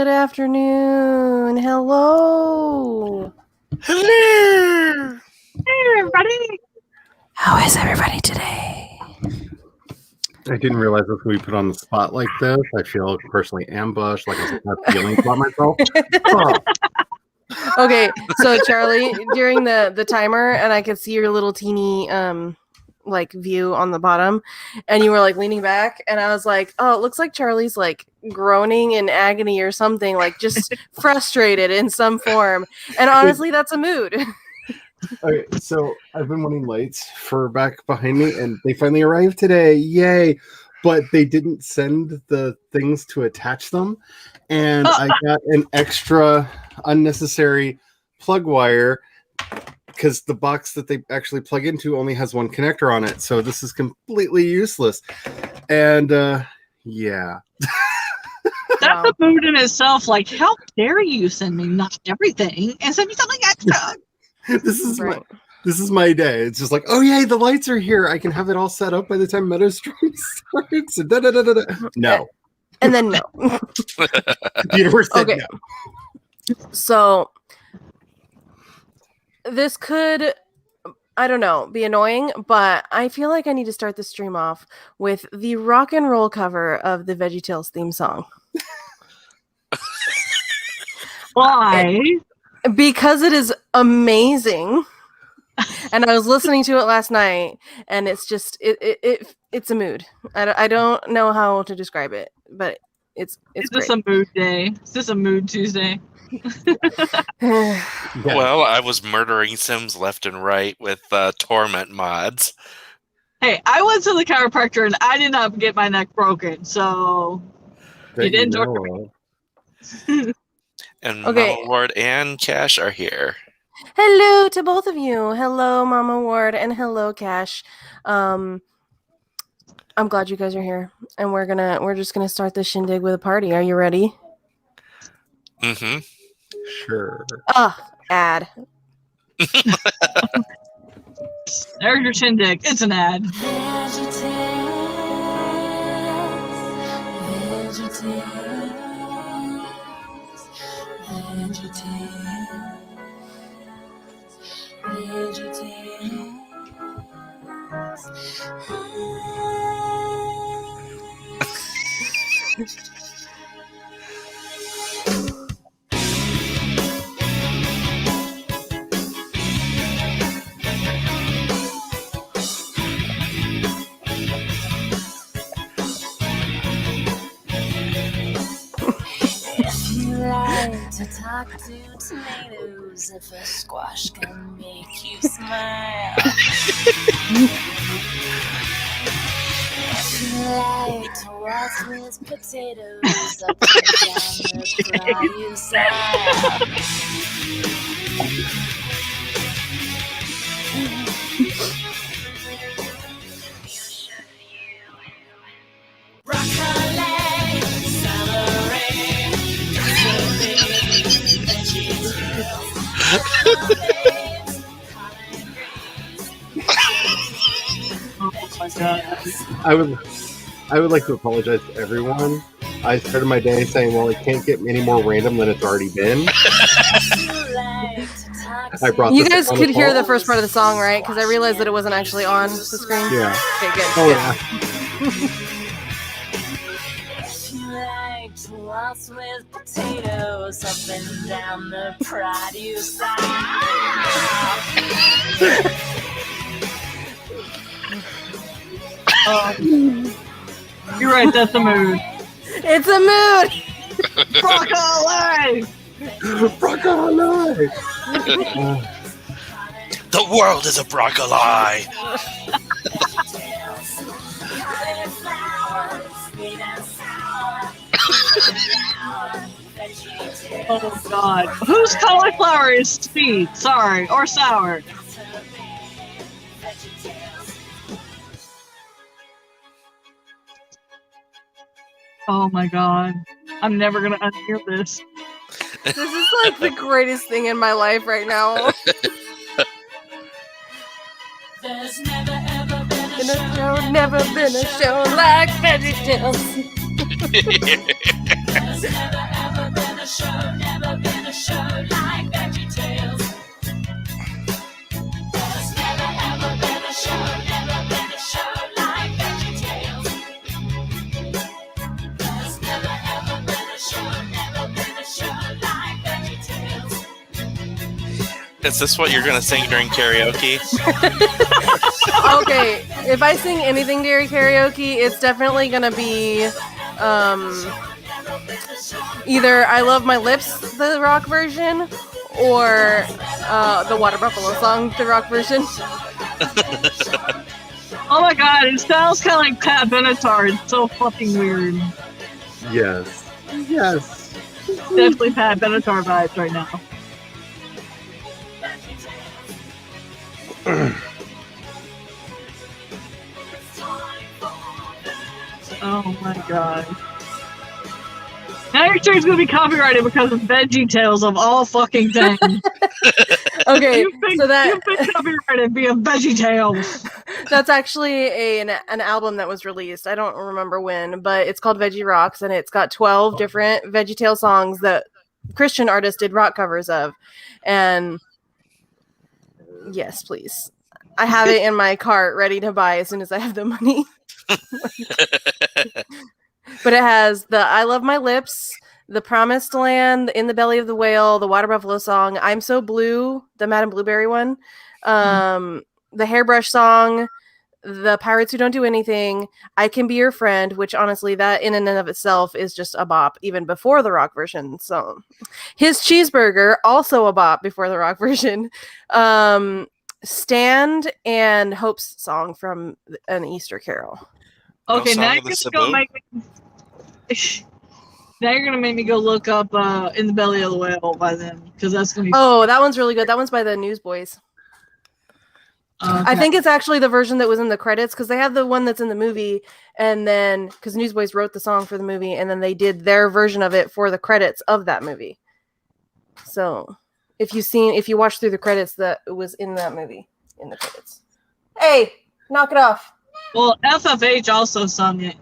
Good afternoon. Hello. Hello. Hey, everybody. How is everybody today? I didn't realize this would be put on the spot like this. I feel personally ambushed, like I have feelings about myself. Oh. Okay, so Charlie, during the timer, and I could see your little teeny like view on the bottom, and you were like leaning back, and I was like, oh, it looks like Charlie's like groaning in agony or something, like just frustrated in some form. And honestly, that's a mood. Okay, so I've been wanting lights for back behind me, and they finally arrived today. Yay! But they didn't send the things to attach them, and I got an extra unnecessary plug wire because the box that they actually plug into only has one connector on it. So this is completely useless. And yeah. That's a mood in itself. Like, how dare you send me not everything and send me something extra? This is my day. It's just like, oh yay, the lights are here. I can have it all set up by the time Meadow Stream starts. No. And then no. The universe said no. So this could, I don't know, be annoying, but I feel like I need to start the stream off with the rock and roll cover of the VeggieTales theme song. Why? Because it is amazing. And I was listening to it last night, and it's just it's a mood. I don't know how to describe it, but it's just a mood day. It's just a mood Tuesday. Well, I was murdering Sims left and right with torment mods. Hey, I went to the chiropractor and I did not get my neck broken, so you didn't torture me. And Mama Ward and Cash are here. Hello to both of you. Hello, Mama Ward, and hello, Cash. I'm glad you guys are here, and we're just gonna start this shindig with a party. Are you ready? Mm-hmm. Sure. Ad. There's your shindig. It's an ad. To talk to tomatoes if a squash can make you smile. If you like to waltz with potatoes up and down the bayou side. Broccoli, celery, Oh my God. I would like to apologize to everyone. I started my day saying, well, it can't get any more random than it's already been. You guys could hear the first part of the song, right? Because I realized that it wasn't actually on the screen. Yeah. Okay, good. Oh, yeah. To waltz with potatoes up and down the produce aisle. You're right, that's a mood. It's a mood! Broccoli! Broccoli! The world is a broccoli! Oh God. Whose cauliflower is sweet? Sorry. Or sour? Oh my God. I'm never gonna unhear this. This is like the greatest thing in my life right now. There's never ever been a never been a show like VeggieTales. There's never ever been a show, never been a show like VeggieTales. There's never ever been a show, never been a show like VeggieTales. There's never ever been a show, never been a show like VeggieTales. Is this what you're gonna sing during karaoke? Okay, if I sing anything during karaoke, it's definitely gonna be either I Love My Lips, the rock version, or the Water Buffalo song, the rock version. Oh my god, it sounds kind of like Pat Benatar. It's so fucking weird. Yes. Yes. Definitely Pat Benatar vibes right now. Oh my god. Now your stream's gonna be copyrighted because of VeggieTales of all fucking things. Okay, You've been copyrighted via VeggieTales. that's actually an album that was released. I don't remember when, but it's called Veggie Rocks, and it's got 12 different VeggieTale songs that Christian artists did rock covers of. And yes, please. I have it in my cart ready to buy as soon as I have the money. But it has the I Love My Lips, the Promised Land, In the Belly of the Whale, the Water Buffalo song, I'm So Blue, the Madame Blueberry one, the Hairbrush song, the Pirates Who Don't Do Anything, I Can Be Your Friend, which honestly, that in and of itself is just a bop, even before the rock version. So, His Cheeseburger, also a bop before the rock version. Stand, and Hope's song from An Easter Carol. Okay, No now Song you're of the gonna Cebu? go make me. Now you're gonna make me go look up "In the Belly of the Whale" by them because that's gonna be. Oh, that one's really good. That one's by the Newsboys. Okay. I think it's actually the version that was in the credits because they have the one that's in the movie, and then because Newsboys wrote the song for the movie, and then they did their version of it for the credits of that movie. So, if you watch through the credits, that it was in that movie in the credits. Hey, knock it off. Well, FFH also sung it.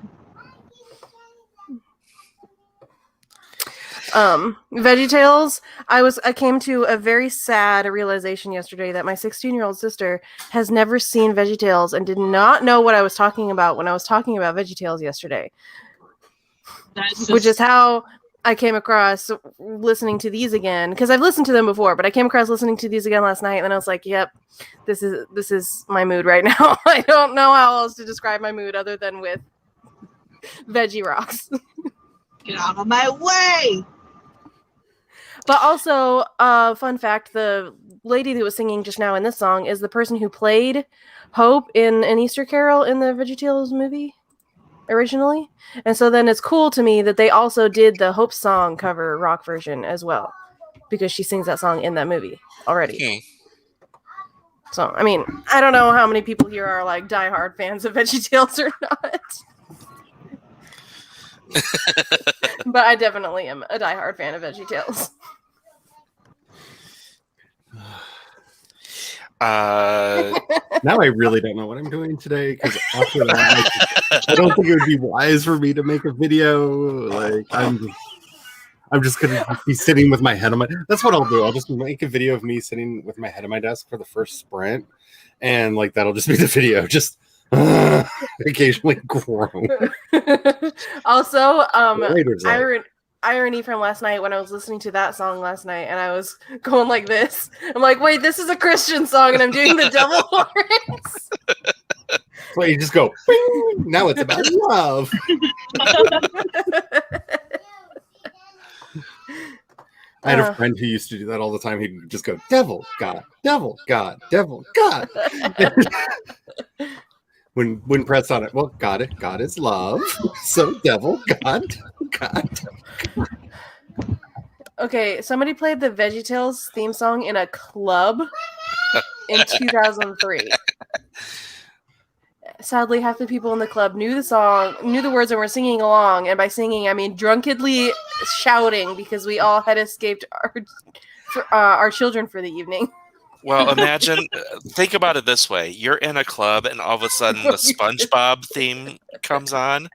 VeggieTales. I came to a very sad realization yesterday that my 16-year-old sister has never seen VeggieTales and did not know what I was talking about when I was talking about VeggieTales yesterday. That's just, Which is how I came across listening to these again, because I've listened to them before, but I came across listening to these again last night, and I was like, "Yep, this is my mood right now." I don't know how else to describe my mood other than with Veggie Rocks. get out of my way. But also, fun fact: the lady that was singing just now in this song is the person who played Hope in An Easter Carol in the VeggieTales movie originally. And so then it's cool to me that they also did the Hope song cover rock version as well, because she sings that song in that movie already. So, I mean, I don't know how many people here are like diehard fans of VeggieTales or not. But I definitely am a diehard fan of VeggieTales. Now I really don't know what I'm doing today because after that, I don't think it would be wise for me to make a video. Like I'm just gonna be sitting with my head on my. That's what I'll do. I'll just make a video of me sitting with my head on my desk for the first sprint, and like that'll just be the video. Just occasionally groan. Also, Later's like, irony from last night when I was listening to that song last night, and I was going like this. I'm like, wait, this is a Christian song, and I'm doing the devil horns. well, you just go. Bing! Now it's about love. I had a friend who used to do that all the time. He'd just go, devil, God, devil, God, devil, God. When pressed on it, well, God is love. So devil, God. Okay, somebody played the VeggieTales theme song in a club in 2003. Sadly, half the people in the club knew the song, knew the words, and were singing along. And by singing, I mean drunkenly shouting because we all had escaped our children for the evening. Well, imagine, think about it this way. You're in a club and all of a sudden the SpongeBob theme comes on.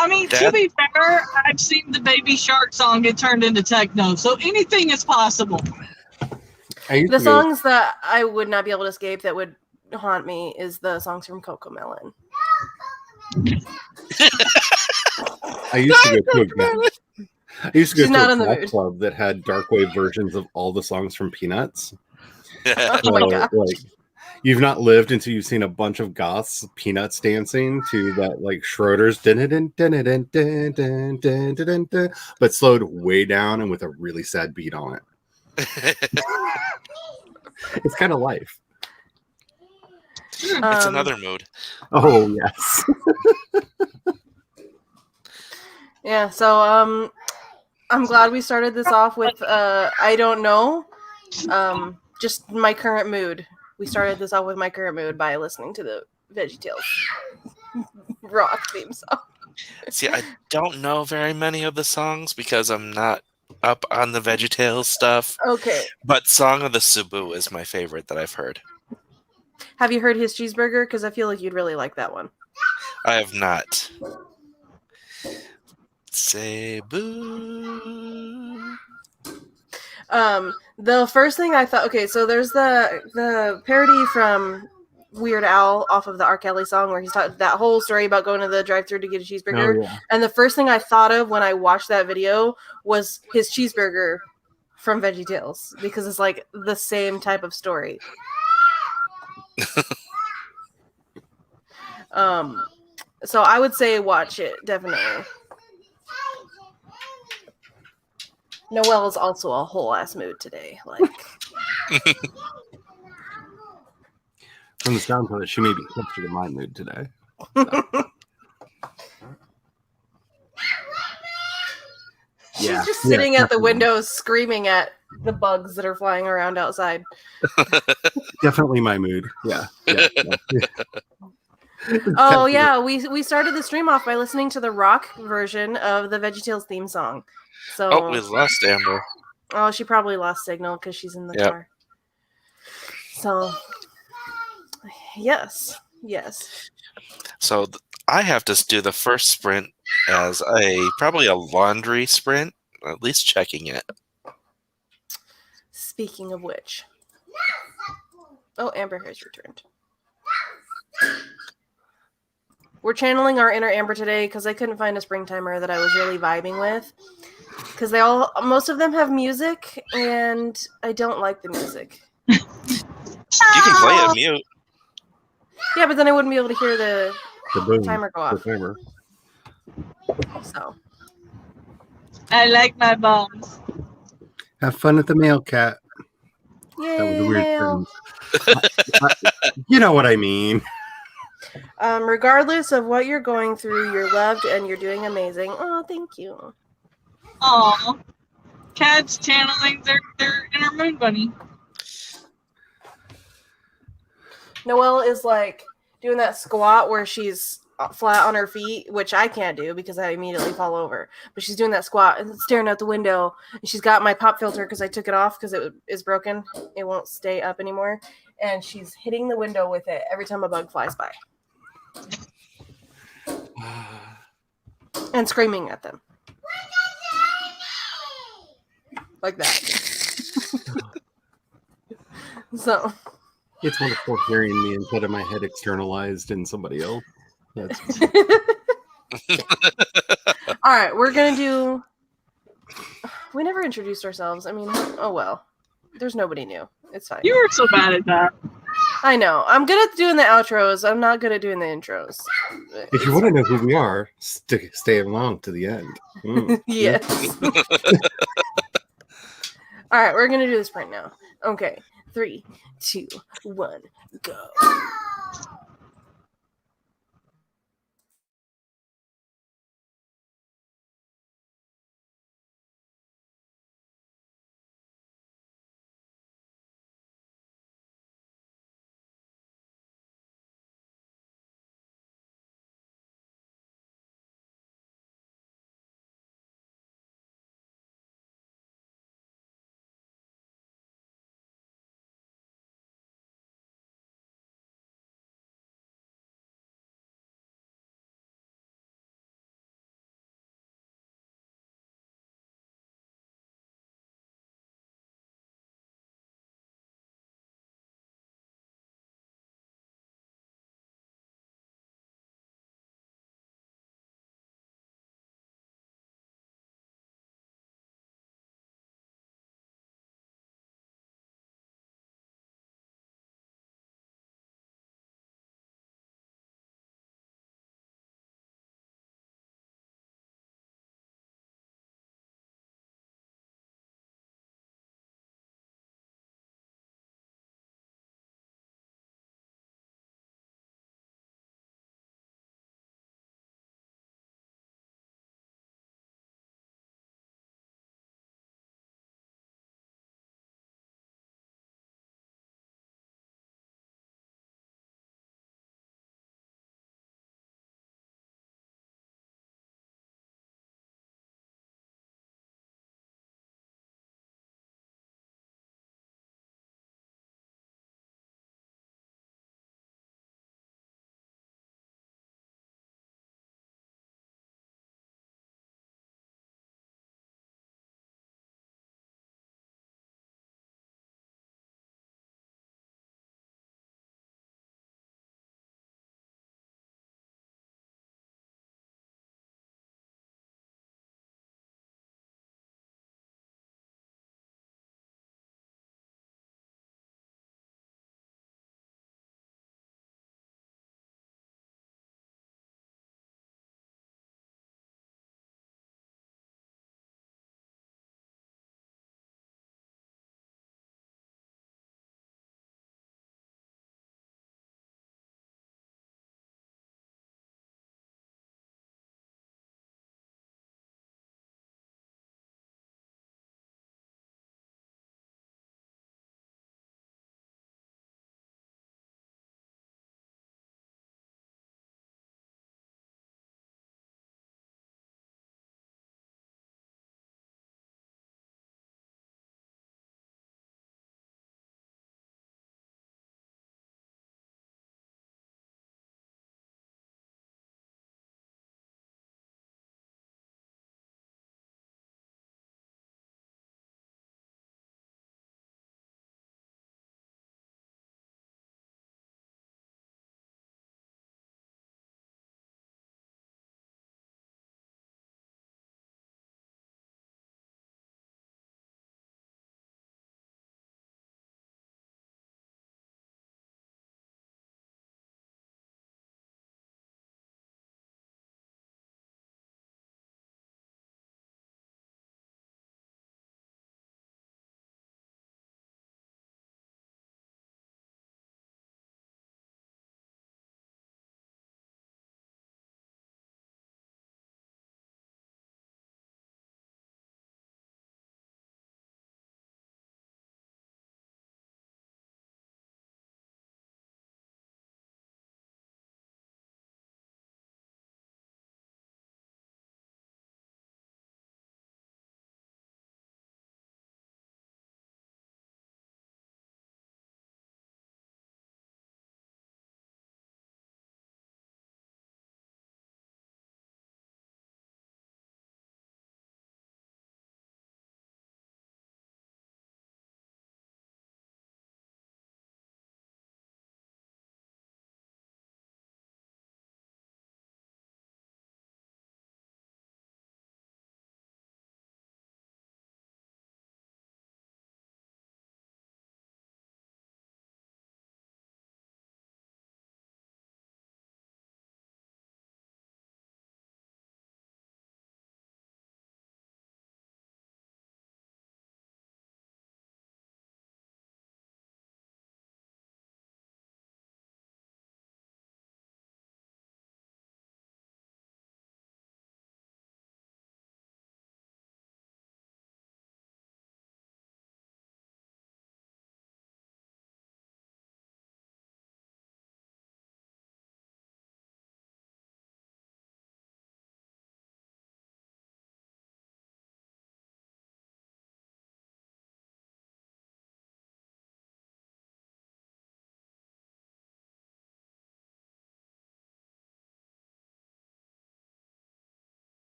I mean, to Dad? be fair, I've seen the Baby Shark song get turned into techno, so anything is possible. The songs that I would not be able to escape that would haunt me is the songs from Cocomelon. I used to go to She's a not in the golf mood. club that had dark wave versions of all the songs from Peanuts. Oh my So, god. like, you've not lived until you've seen a bunch of goths Peanuts dancing to that, like, Schroeder's but slowed way down and with a really sad beat on it. It's kind of life. It's another mood. Oh yes. Yeah, so I'm glad we started this off with I don't know. Just my current mood. We started this off with my current mood by listening to the VeggieTales rock theme song. See, I don't know very many of the songs because I'm not up on the VeggieTales stuff. Okay. But Song of the Cebu is my favorite that I've heard. Have you heard his cheeseburger? Because I feel like you'd really like that one. I have not. Cebu. The first thing I thought, okay, so there's the parody from Weird Al off of the R. Kelly song where he's talking that whole story about going to the drive-thru to get a cheeseburger. Oh, yeah. And the first thing I thought of when I watched that video was his cheeseburger from VeggieTales because it's like the same type of story. So I would say watch it, definitely. Noelle is also a whole ass mood today. Like From the sound of it, she may be closer to my mood today. So. She's just sitting at the window screaming at the bugs that are flying around outside. Definitely my mood. Yeah. Oh yeah, we started the stream off by listening to the rock version of the VeggieTales theme song. So Oh, we lost Amber. Oh, she probably lost signal because she's in the car. So yes. So I have to do the first sprint as probably a laundry sprint, at least checking it. Speaking of which. Oh, Amber has returned. We're channeling our inner Amber today because I couldn't find a spring timer that I was really vibing with. Because most of them have music, and I don't like the music. You can play it mute. Yeah, but then I wouldn't be able to hear the boom, timer go off. The timer. So. I like my bombs. Have fun at the mail, cat. Yay, That was a weird mail. You know what I mean. Regardless of what you're going through, you're loved and you're doing amazing. Oh, thank you. Aw. Cats channeling their inner moon bunny. Noelle is like doing that squat where she's flat on her feet, which I can't do because I immediately fall over. But she's doing that squat and staring out the window. And she's got my pop filter because I took it off because it is broken. It won't stay up anymore. And she's hitting the window with it every time a bug flies by. And screaming at them. Like that. So. It's wonderful hearing me instead of my head externalized in somebody else. That's all right, we're gonna do. We never introduced ourselves. I mean, oh well. There's nobody new. It's fine. You were so bad at that. I know. I'm good at doing the outros. I'm not good at doing the intros. If you want to know who we are, stay along to the end. Yes. All right, we're gonna do this right now. Okay, 3, 2, 1, go.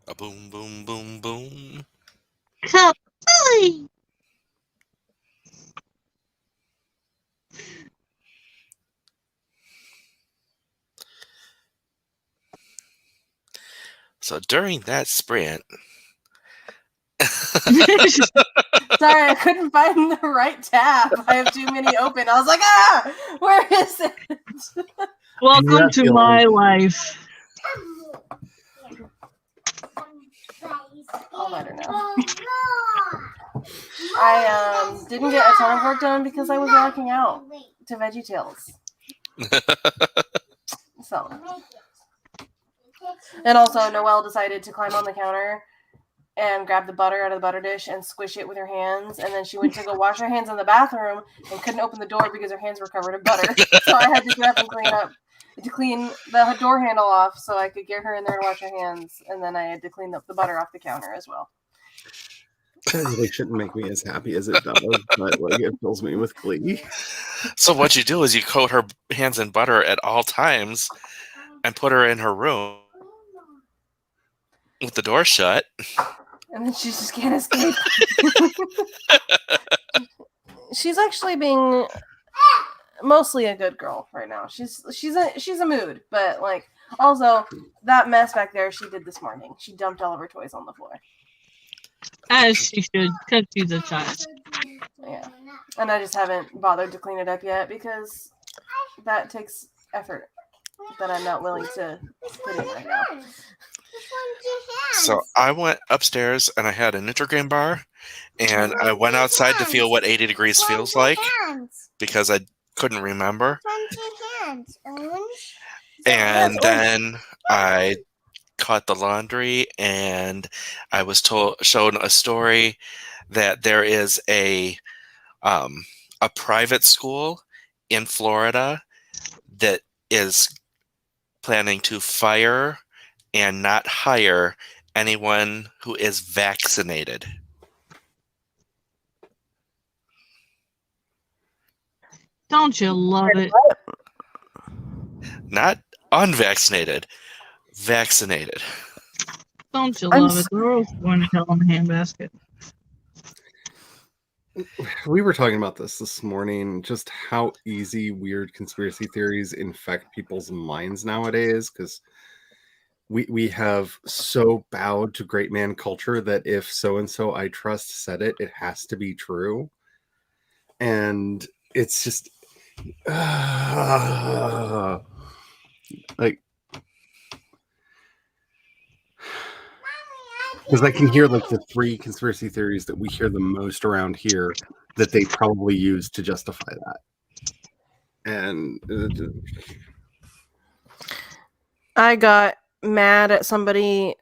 A boom, boom, boom, boom. Kaboom! So during that sprint, Sorry, I couldn't find the right tab. I have too many open. I was like, where is it? Welcome to my life. I'll let her know. I didn't get a ton of work done because I was rocking out to VeggieTales. So, and also Noelle decided to climb on the counter and grab the butter out of the butter dish and squish it with her hands, and then she went to go wash her hands in the bathroom and couldn't open the door because her hands were covered in butter. So I had to get up and clean the door handle off so I could get her in there and wash her hands, and then I had to clean up the butter off the counter as well. They shouldn't make me as happy as it does, but like it fills me with glee. so what you do is you coat her hands in butter at all times and put her in her room with the door shut. And then she just can't escape. She's actually being mostly a good girl right now. She's a mood, but like also that mess back there she did this morning. She dumped all of her toys on the floor. As she should, because she's a child. Yeah. And I just haven't bothered to clean it up yet because that takes effort that I'm not willing to put in right now. So I went upstairs and I had a Nutrigrain bar, and I went outside to feel what 80 degrees feels like because I couldn't remember. And then I caught the laundry, and I was shown a story that there is a private school in Florida that is planning to fire and not hire anyone who is vaccinated. Don't you love it? Not unvaccinated, vaccinated. Don't you love it? The world's going to hell in a handbasket. We were talking about this morning, just how easy weird conspiracy theories infect people's minds nowadays, because we have so bowed to great man culture that if so-and-so I trust said it, it has to be true. And it's just like, because I can hear like the 3 conspiracy theories that we hear the most around here that they probably use to justify that. And I got mad at somebody.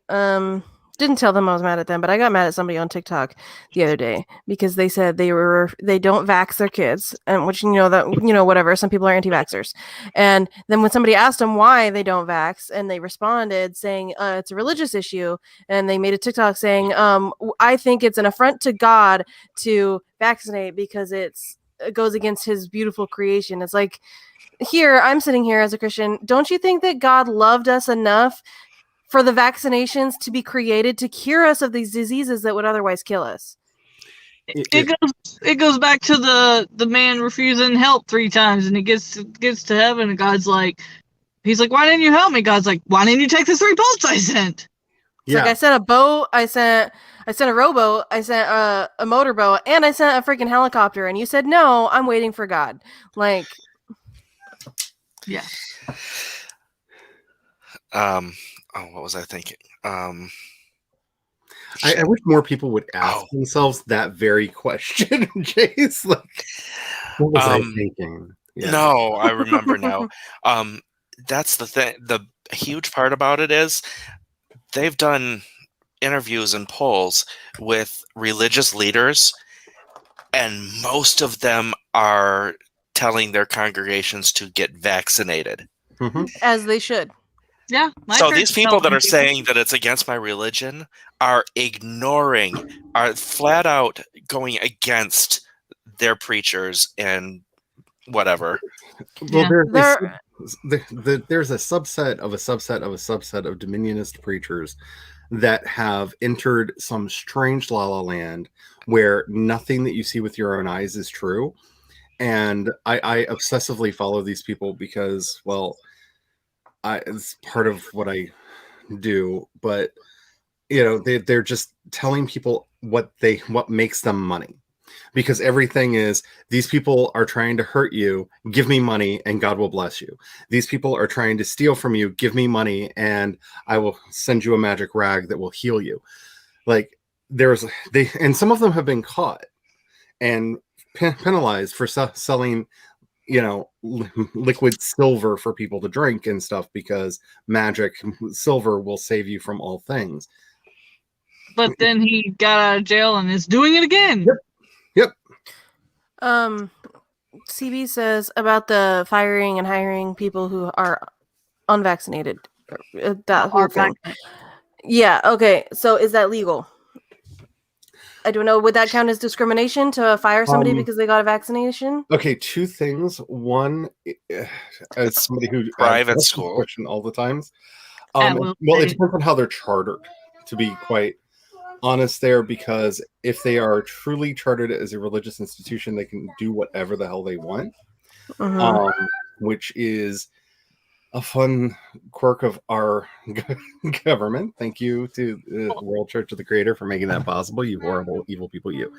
Didn't tell them I was mad at them, but I got mad at somebody on TikTok the other day because they said they don't vax their kids, and which whatever. Some people are anti-vaxxers, and then when somebody asked them why they don't vax, and they responded saying it's a religious issue, and they made a TikTok saying I think it's an affront to God to vaccinate because it goes against His beautiful creation. It's like, here I'm sitting here as a Christian. Don't you think that God loved us enough for the vaccinations to be created to cure us of these diseases that would otherwise kill us? It goes back to the man refusing help 3 times, and he gets to heaven, and God's like, he's like, why didn't you help me? God's like, why didn't you take the 3 bolts I sent? Yeah. Like, I sent a boat, I sent a rowboat, I sent a motorboat, and I sent a freaking helicopter, and you said no. I'm waiting for God. Like, yeah. What was I thinking? I wish more people would ask themselves that very question, Jayce. Like, what was I thinking? Yeah. No, I remember now. That's the thing. The huge part about it is they've done interviews and polls with religious leaders, and most of them are telling their congregations to get vaccinated. Mm-hmm. As they should. Yeah. So these people that are saying that it's against my religion are flat out going against their preachers and whatever. Well, there's a subset of a subset of a subset of Dominionist preachers that have entered some strange la la land where nothing that you see with your own eyes is true. And I obsessively follow these people because, well, it's part of what I do, but they're just telling people what makes them money, because everything is, these people are trying to hurt you, give me money and God will bless you. These people are trying to steal from you, give me money and I will send you a magic rag that will heal you. Like and some of them have been caught and penalized for selling liquid silver for people to drink and stuff, because magic silver will save you from all things. But then he got out of jail and is doing it again. Yep. CB says about the firing and hiring people who are unvaccinated. That whole thing. Yeah. Okay. So is that legal? I don't know. Would that count as discrimination to fire somebody because they got a vaccination? Okay, two things. One, as somebody who private school question all the times. Well, it depends on how they're chartered, to be quite honest there, because if they are truly chartered as a religious institution, they can do whatever the hell they want, which is a fun quirk of our government. Thank you to the World Church of the Creator for making that possible, you horrible, evil people, you.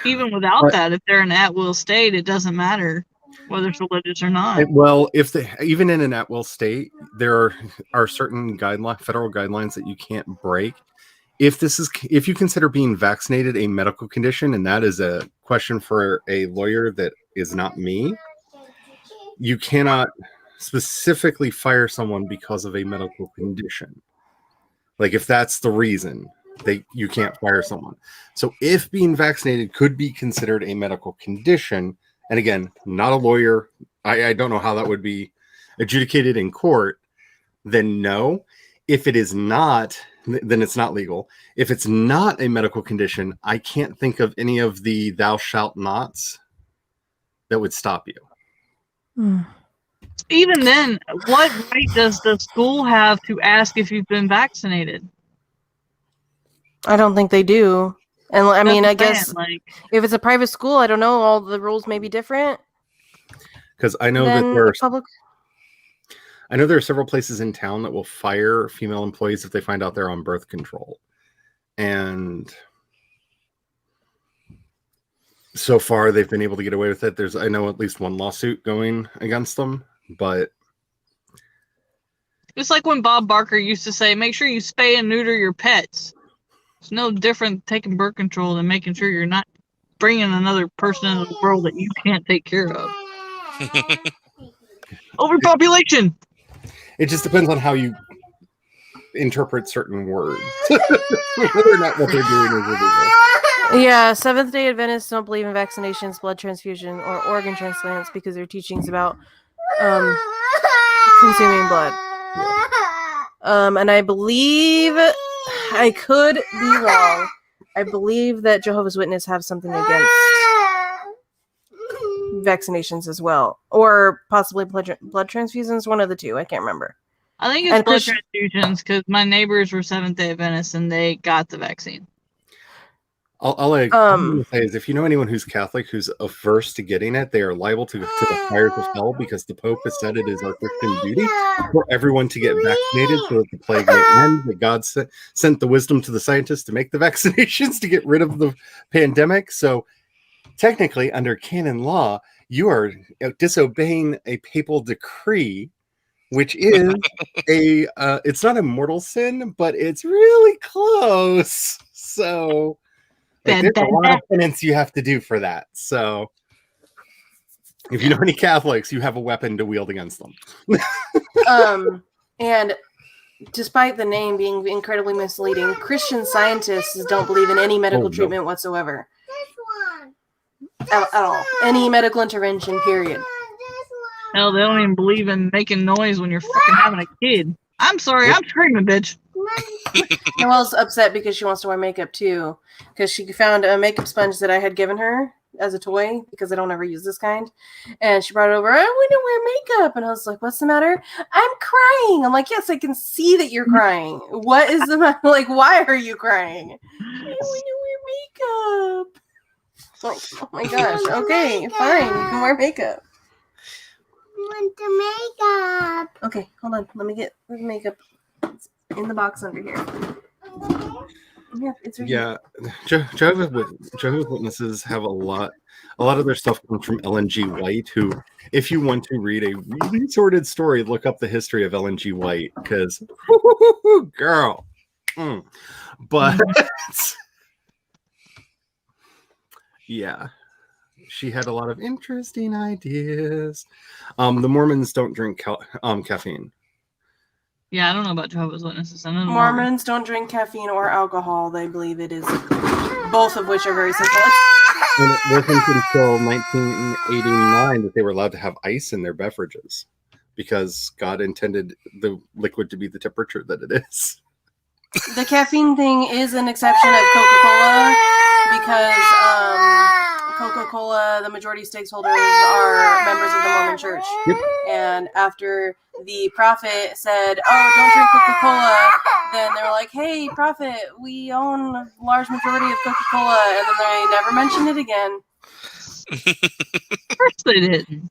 Even without that, if they're an at-will state, it doesn't matter whether it's religious or not. Well, even in an at-will state, there are certain federal guidelines that you can't break. If you consider being vaccinated a medical condition, and that is a question for a lawyer that is not me, you cannot specifically fire someone because of a medical condition. Like, if that's the reason, you can't fire someone. So if being vaccinated could be considered a medical condition, and again, not a lawyer, I don't know how that would be adjudicated in court, then no. If it is not, then it's not legal. If it's not a medical condition, I can't think of any of the thou shalt nots that would stop you. Even then, what right does the school have to ask if you've been vaccinated? I don't think they do. And I mean, I guess if it's a private school, I don't know, all the rules may be different. Because I know that there are several places in town that will fire female employees if they find out they're on birth control. And so far, they've been able to get away with it. I know at least one lawsuit going against them, but it's like when Bob Barker used to say, make sure you spay and neuter your pets. It's no different taking birth control than making sure you're not bringing another person into the world that you can't take care of. Overpopulation. It just depends on how you interpret certain words. Whether or not what they're doing is illegal. Yeah, Seventh-day Adventists don't believe in vaccinations, blood transfusion, or organ transplants because their teachings about consuming blood. And I believe, I could be wrong, I believe that Jehovah's Witnesses have something against vaccinations as well, or possibly blood transfusions, one of the two, I can't remember. I think it's blood transfusions, because my neighbors were Seventh-day Adventists and they got the vaccine. All I'm going to say is, if you know anyone who's Catholic who's averse to getting it, they are liable to the fires of hell, because the Pope has said it is our Christian duty for everyone to get vaccinated so that the plague may end. That God sent the wisdom to the scientists to make the vaccinations to get rid of the pandemic. So technically, under canon law, you are disobeying a papal decree, which is it's not a mortal sin, but it's really close. So there's a lot of penance you have to do for that. So if you know any Catholics, you have a weapon to wield against them. And despite the name being incredibly misleading, Christian scientists don't believe in any medical treatment whatsoever. At all. Any medical intervention, period. Hell, they don't even believe in making noise when you're fucking having a kid. I'm sorry, I'm screaming, bitch. Noelle's upset because she wants to wear makeup too, because she found a makeup sponge that I had given her as a toy because I don't ever use this kind. And she brought it over. I want to wear makeup. And I was like, what's the matter? I'm crying. I'm like, yes, I can see that you're crying. What is the matter? Like, why are you crying? I want to wear makeup. Like, oh my gosh. Okay, fine. You can wear makeup. Want the makeup. Okay, hold on. Let me get the makeup. It's in the box under here. Yeah, it's right here. Jehovah's Witnesses have a lot of their stuff comes from Ellen G. White, who, if you want to read a really sordid story, look up the history of Ellen G. White, because girl. But yeah, she had a lot of interesting ideas. The Mormons don't drink caffeine. Yeah, I don't know about Jehovah's Witnesses. I know the Mormons don't drink caffeine or alcohol. They believe it is both of which are very simple. And it wasn't until 1989 that they were allowed to have ice in their beverages because God intended the liquid to be the temperature that it is. The caffeine thing is an exception of Coca-Cola because Coca-Cola, the majority stakeholders are members of the Mormon Church. Yep. And after the prophet said, "Oh, don't drink Coca-Cola," then they're like, "Hey, prophet, we own a large majority of Coca-Cola," and then they never mentioned it again. Of course they didn't.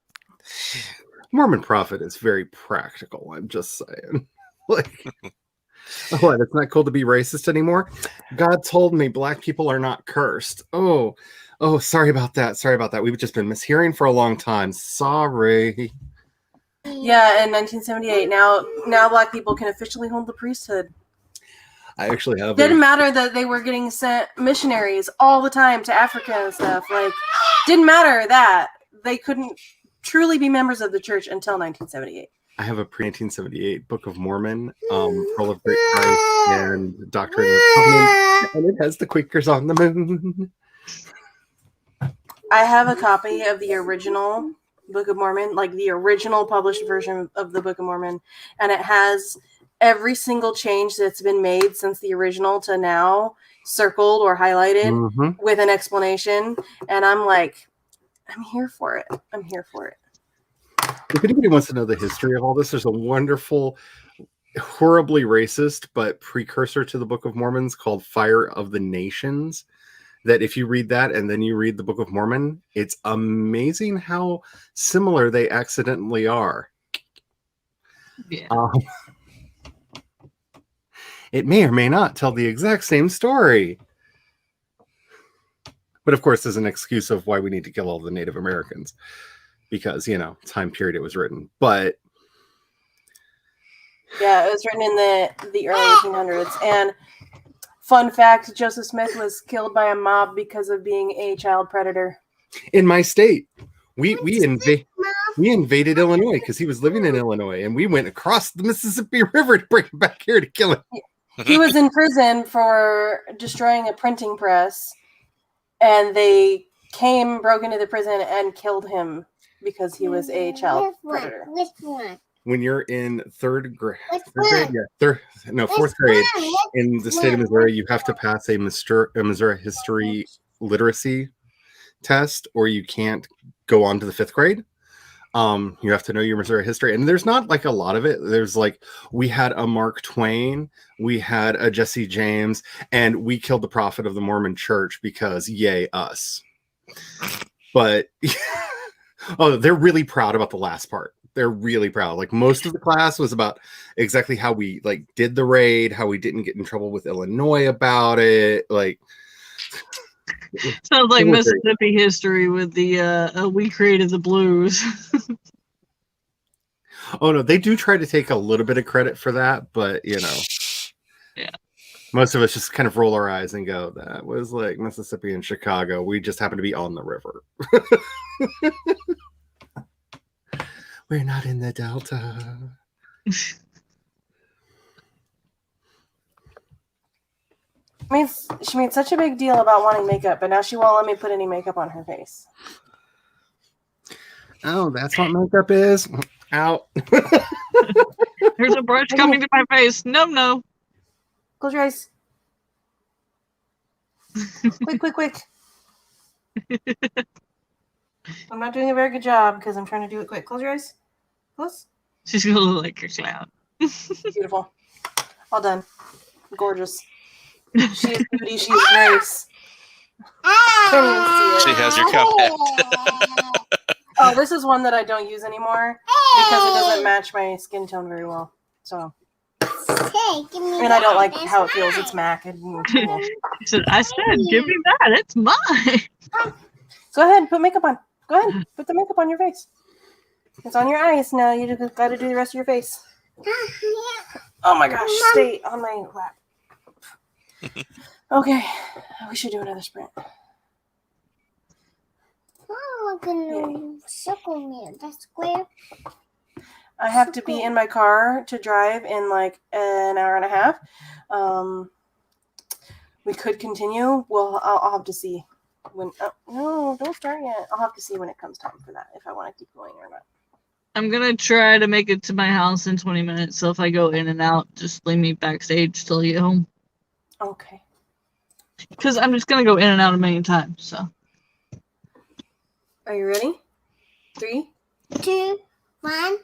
Mormon prophet is very practical. I'm just saying. Like, what? It's not cool to be racist anymore. God told me black people are not cursed. Oh, sorry about that. We've just been mishearing for a long time. Sorry. Yeah, in 1978. Now black people can officially hold the priesthood. I actually have. Didn't matter that they were getting sent missionaries all the time to Africa and stuff. Like, didn't matter that they couldn't truly be members of the church until 1978. I have a pre-1978 Book of Mormon, Pearl of Great Price, and Doctrine of the Covenant, and it has the Quakers on the moon. I have a copy of the original Book of Mormon, like the original published version of the Book of Mormon, and it has every single change that's been made since the original to now circled or highlighted with an explanation. And I'm like, I'm here for it. If anybody wants to know the history of all this, there's a wonderful, horribly racist, but precursor to the Book of Mormons called Fire of the Nations. That if you read that and then you read the Book of Mormon, it's amazing how similar they accidentally are. Yeah. It may or may not tell the exact same story. But of course, there's an excuse of why we need to kill all the Native Americans. Because, time period it was written. But yeah, it was written in the early 1800s. And fun fact, Joseph Smith was killed by a mob because of being a child predator. In my state, we invaded Illinois because he was living in Illinois, and we went across the Mississippi River to bring him back here to kill him. He was in prison for destroying a printing press, and they broke into the prison and killed him because he was a child predator. Which one? When you're in fourth grade in the state of Missouri, you have to pass a Missouri history literacy test, or you can't go on to the fifth grade. You have to know your Missouri history, and there's not like a lot of it. There's like, we had a Mark Twain, we had a Jesse James, and we killed the prophet of the Mormon Church because yay us. But they're really proud about the last part. They're really proud. Like, most of the class was about exactly how we did the raid, how we didn't get in trouble with Illinois about it. Like, sounds like Mississippi history with the we created the blues. Oh no, they do try to take a little bit of credit for that, but yeah, most of us just kind of roll our eyes and go, that was like Mississippi and Chicago. We just happen to be on the river. We're not in the Delta. She made such a big deal about wanting makeup, but now she won't let me put any makeup on her face. Oh, that's what makeup is? Out. There's a brush coming to my face. No. Close your eyes. Quick. I'm not doing a very good job because I'm trying to do it quick. Close your eyes. Close. She's gonna look like a clown. Beautiful. All done. Gorgeous. She is beauty. She is grace. Can't even see it. She has your cuphead. Oh, this is one that I don't use anymore because it doesn't match my skin tone very well. So, and I don't like how it feels. It's MAC. I said, give me that. It's mine. Go ahead, put makeup on. Go ahead, put the makeup on your face. It's on your eyes now. You just got to do the rest of your face. Oh my gosh, stay on my lap. Okay, we should do another sprint. That's square. I have to be in my car to drive in like an hour and a half. We could continue. Well, I'll have to see when. No, don't start yet. I'll have to see when it comes time for that if I want to keep going or not. I'm gonna try to make it to my house in 20 minutes. So if I go in and out, just leave me backstage till I get home. Okay. Because I'm just gonna go in and out a million times. So. Are you ready? 3, 2, 1.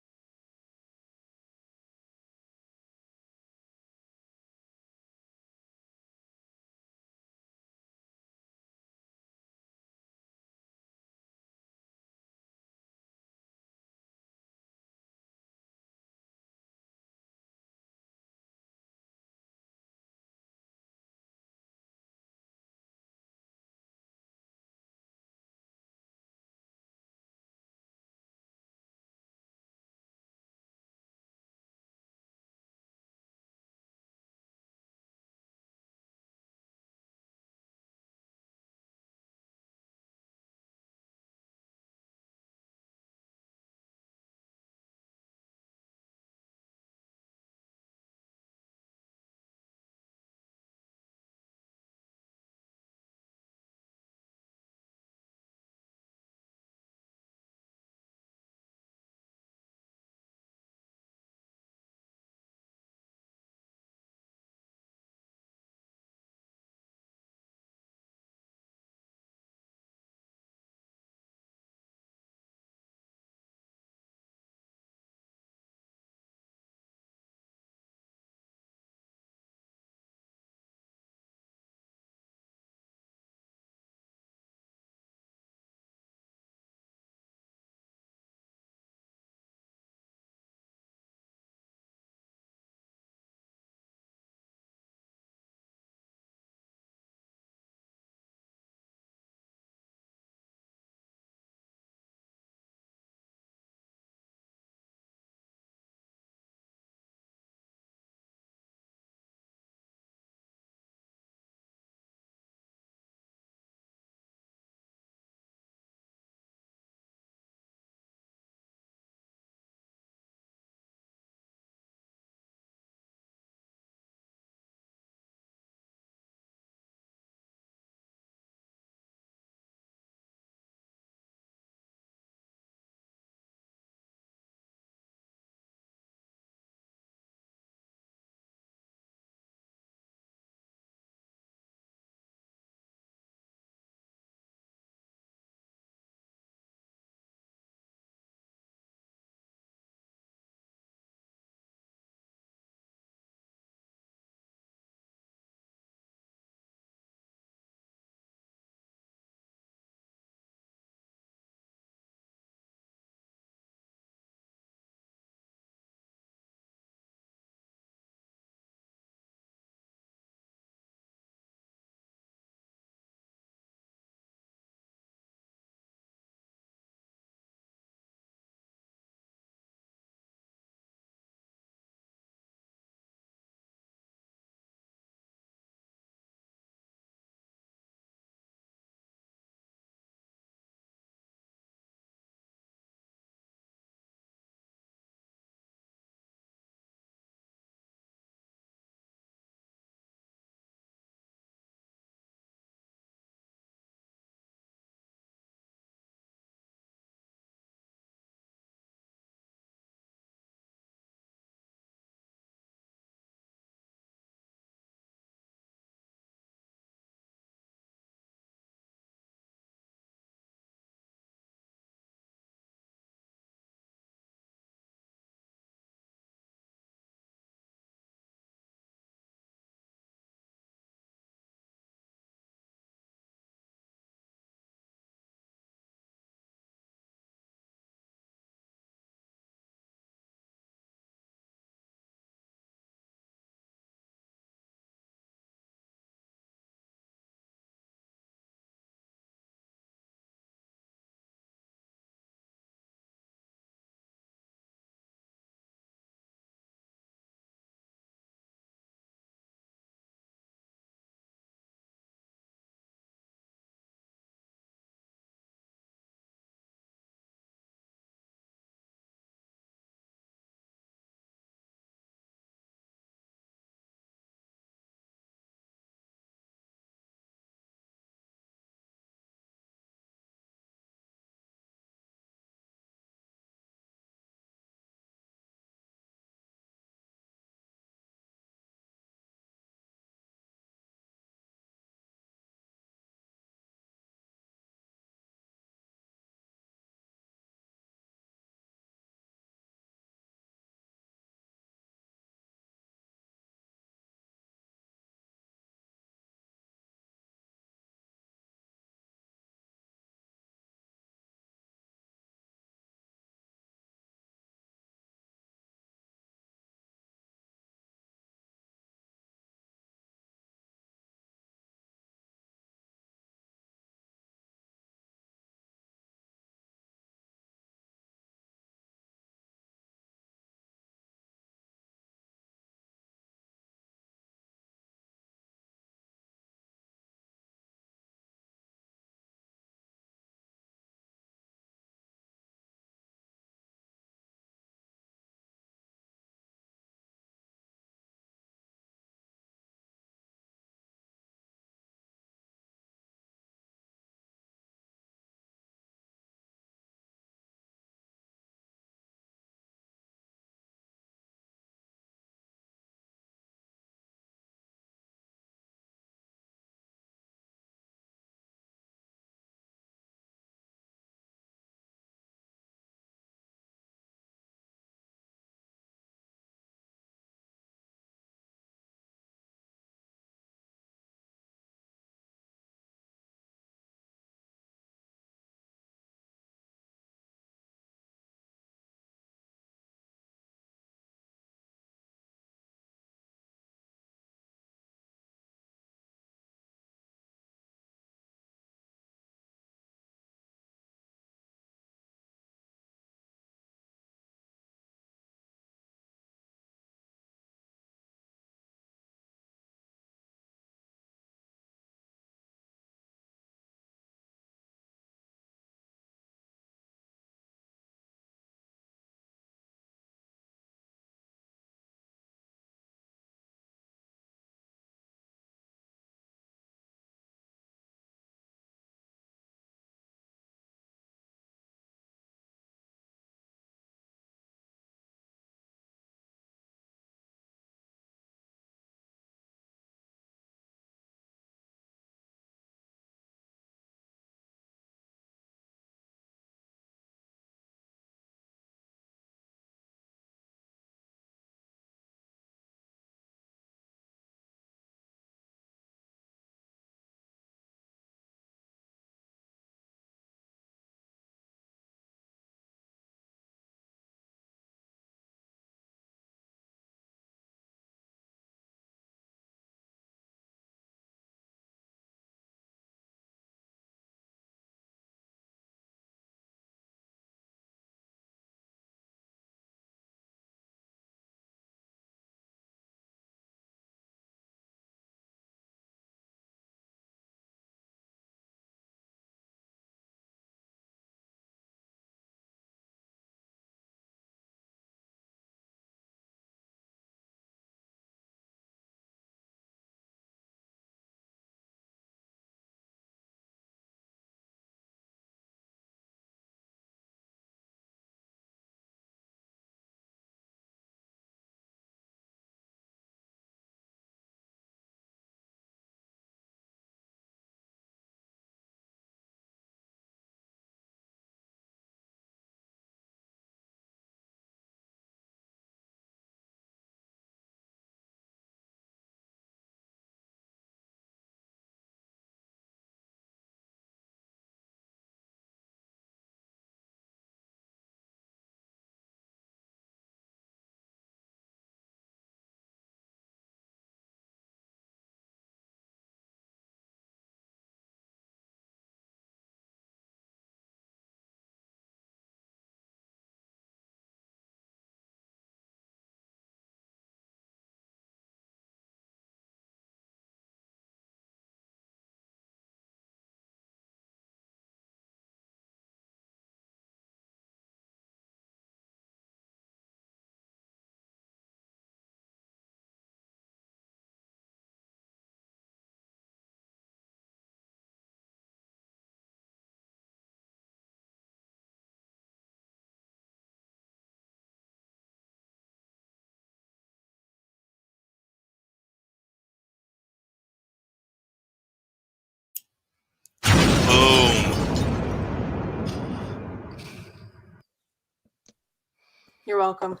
You're welcome.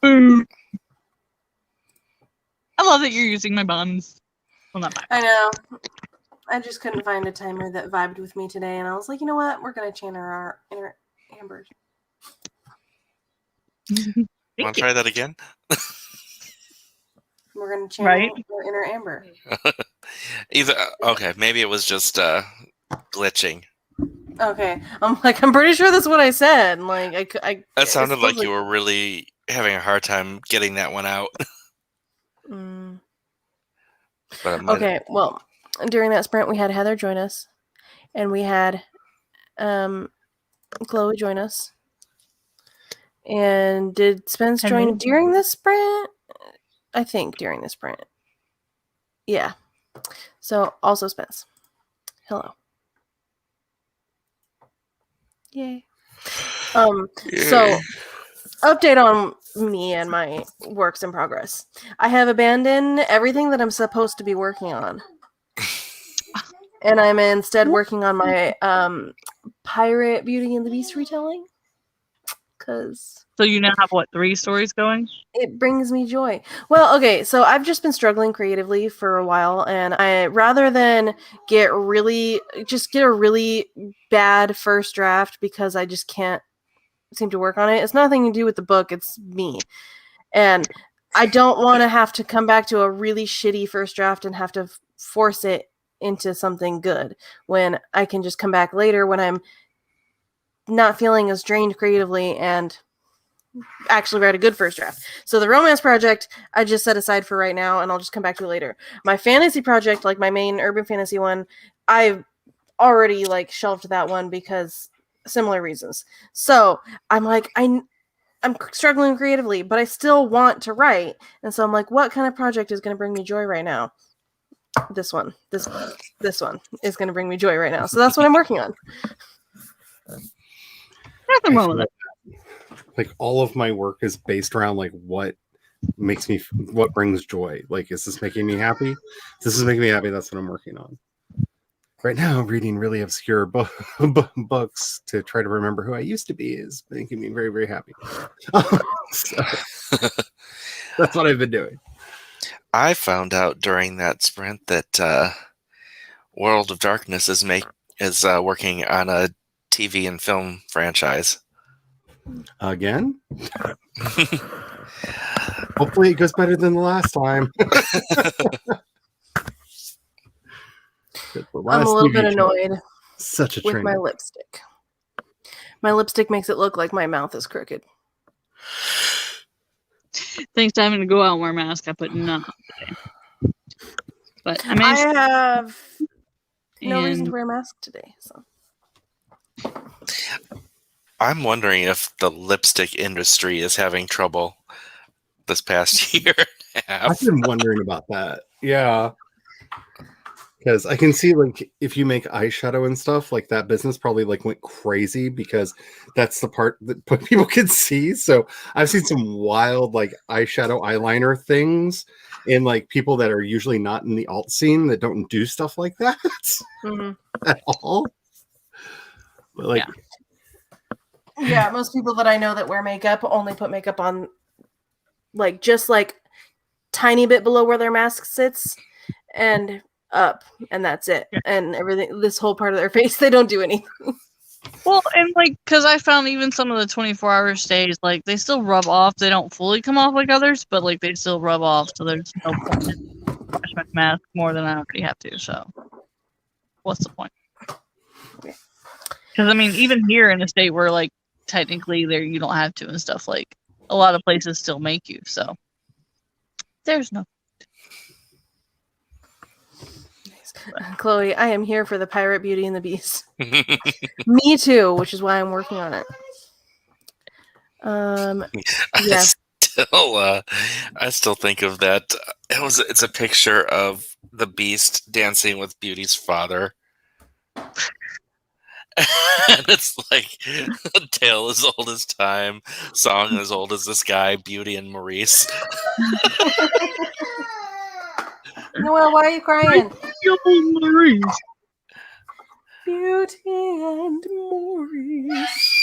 I love that you're using my buns. Well, not my I know. I just couldn't find a timer that vibed with me today, and I was like, you know what? We're gonna channel our inner Amber. buns. Want to try that again? We're gonna channel Right. our inner Amber. Either okay, maybe it was just glitching. Okay, I'm pretty sure that's what I said. Like, That sounded like you were really having a hard time getting that one out. Mm. But it might Okay, well, during that sprint, we had Heather join us, and we had Chloe join us. And did Spence join Hello. during the sprint? I think during the sprint. Yeah. So also Spence. Hello. Yay. So update on me and my works in progress. I have abandoned everything that I'm supposed to be working on. And I'm instead working on my Pirate Beauty and the Beast retelling. Because So you now have, 3 stories going? it brings me joy. Well, okay, so I've just been struggling creatively for a while, and I rather than get a really bad first draft because I just can't seem to work on it. It's nothing to do with the book, it's me. And I don't want to have to come back to a really shitty first draft and have to force it into something good when I can just come back later when I'm not feeling as drained creatively and actually write a good first draft. So the romance project I just set aside for right now, and I'll just come back to it later. My fantasy project, like my main urban fantasy one, I've already shelved that one because similar reasons. So I'm like, I'm struggling creatively, but I still want to write, and so I'm like, what kind of project is going to bring me joy right now? This one is going to bring me joy right now. So that's what I'm working on. Nothing wrong with it. All of my work is based around what brings joy. Is this making me happy? If this is making me happy, that's what I'm working on. Right now, I'm reading really obscure books to try to remember who I used to be is making me very, very happy. So, that's what I've been doing. I found out during that sprint that World of Darkness is working on a TV and film franchise. Again? Hopefully it goes better than the last time. I'm a little bit annoyed Such a with train. my lipstick. My lipstick makes it look like my mouth is crooked. Thanks to having to go out and wear a mask, I put none on today. But I have no reason to wear a mask today. So I'm wondering if the lipstick industry is having trouble this past year and a half. I've been wondering about that. Yeah. Because I can see if you make eyeshadow and stuff, that business probably went crazy because that's the part that people can see. So I've seen some wild eyeshadow eyeliner things in people that are usually not in the alt scene that don't do stuff like that at all. But yeah, most people that I know that wear makeup only put makeup on just tiny bit below where their mask sits and up, and that's it. And everything, this whole part of their face, they don't do anything. Well, and because I found even some of the 24-hour stays, they still rub off. They don't fully come off like others, but they still rub off. So there's no point in washing my mask more than I already have to. So what's the point? Because even here in a state where technically there you don't have to and stuff, a lot of places still make you. So there's no. Chloe, I am here for the Pirate Beauty and the Beast. Me too, which is why I'm working on it. Yeah. I still think of that. It's a picture of the Beast dancing with Beauty's father. And it's a tale as old as time, song as old as this guy, Beauty and Maurice. Noelle, why are you crying? Maurice. Beauty and Maurice.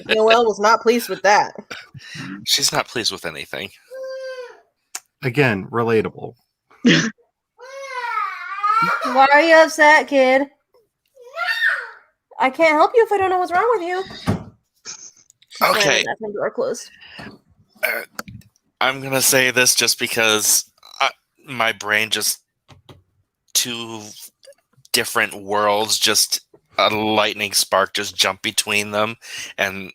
Noelle was not pleased with that. She's not pleased with anything. Again, relatable. Why are you upset, kid? I can't help you if I don't know what's wrong with you. Okay. That's my door closed. I'm gonna say this just because my brain just two different worlds, just a lightning spark just jumped between them and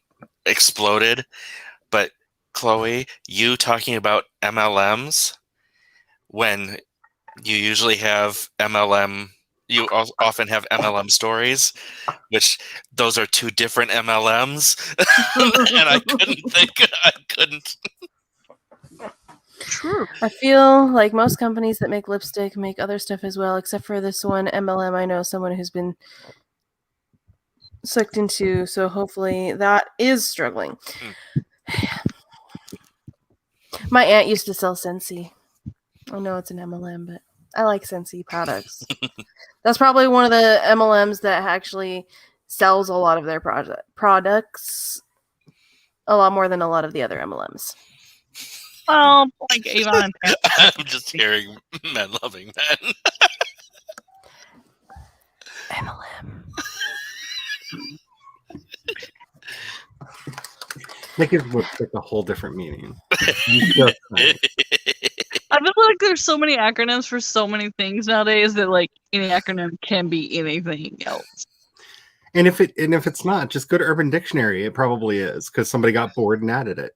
exploded. But Chloe, you talking about MLMs when you usually have MLM, you often have MLM stories, which those are two different MLMs, and I couldn't. True. I feel like most companies that make lipstick make other stuff as well, except for this one MLM. I know someone who's been sucked into, so hopefully that is struggling. My aunt used to sell Scentsy. I know it's an MLM, but I like Scentsy products. That's probably one of the MLMs that actually sells a lot of their products a lot more than a lot of the other MLMs. Well, like Avon and Pam. I'm just hearing men loving men. MLM. Make it look like a whole different meaning. Just saying. I feel like there's so many acronyms for so many things nowadays that like any acronym can be anything else. And if it's not, just go to Urban Dictionary. It probably is because somebody got bored and added it.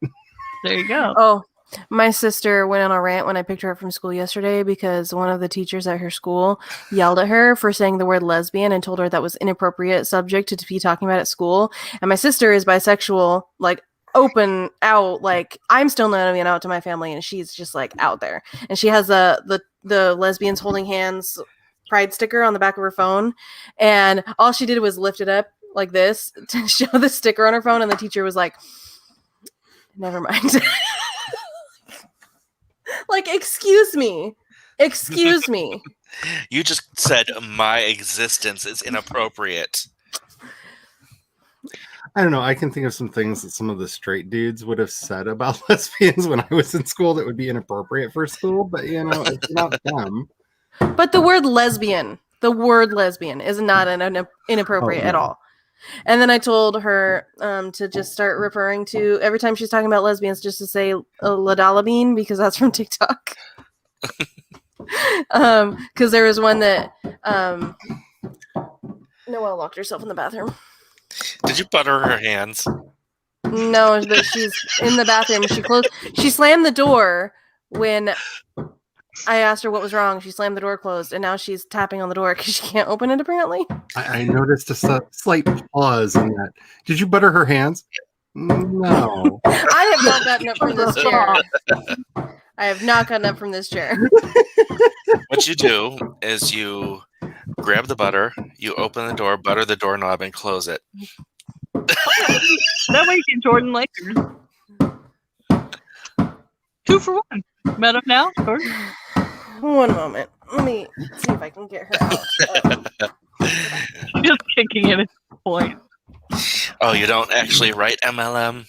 There you go. Oh, my sister went on a rant when I picked her up from school yesterday because one of the teachers at her school yelled at her for saying the word lesbian and told her that was inappropriate subject to be talking about at school. And my sister is bisexual, like open out, like I'm still not even out to my family, and she's just like out there. And she has the lesbians holding hands pride sticker on the back of her phone, and all she did was lift it up like this to show the sticker on her phone, and the teacher was like, never mind. Like, excuse me. You just said my existence is inappropriate. I don't know. I can think of some things that some of the straight dudes would have said about lesbians when I was in school that would be inappropriate for school, but it's not them. But the word lesbian is not inappropriate at all. And then I told her to just start referring to, every time she's talking about lesbians, just to say Ladalabine, because that's from TikTok. Because there was one that Noelle locked herself in the bathroom. Did you butter her hands? No, that she's in the bathroom. She slammed the door when I asked her what was wrong. She slammed the door closed, and now she's tapping on the door because she can't open it, apparently. I noticed a slight pause in that. Did you butter her hands? No. I have not gotten up from this chair. What you do is you grab the butter, you open the door, butter the doorknob, and close it. That way you can Jordan Lakers. 2 for 1. Met up now, Jordan. One moment. Let me see if I can get her out. Just kicking it at this point. Oh, you don't actually write MLM?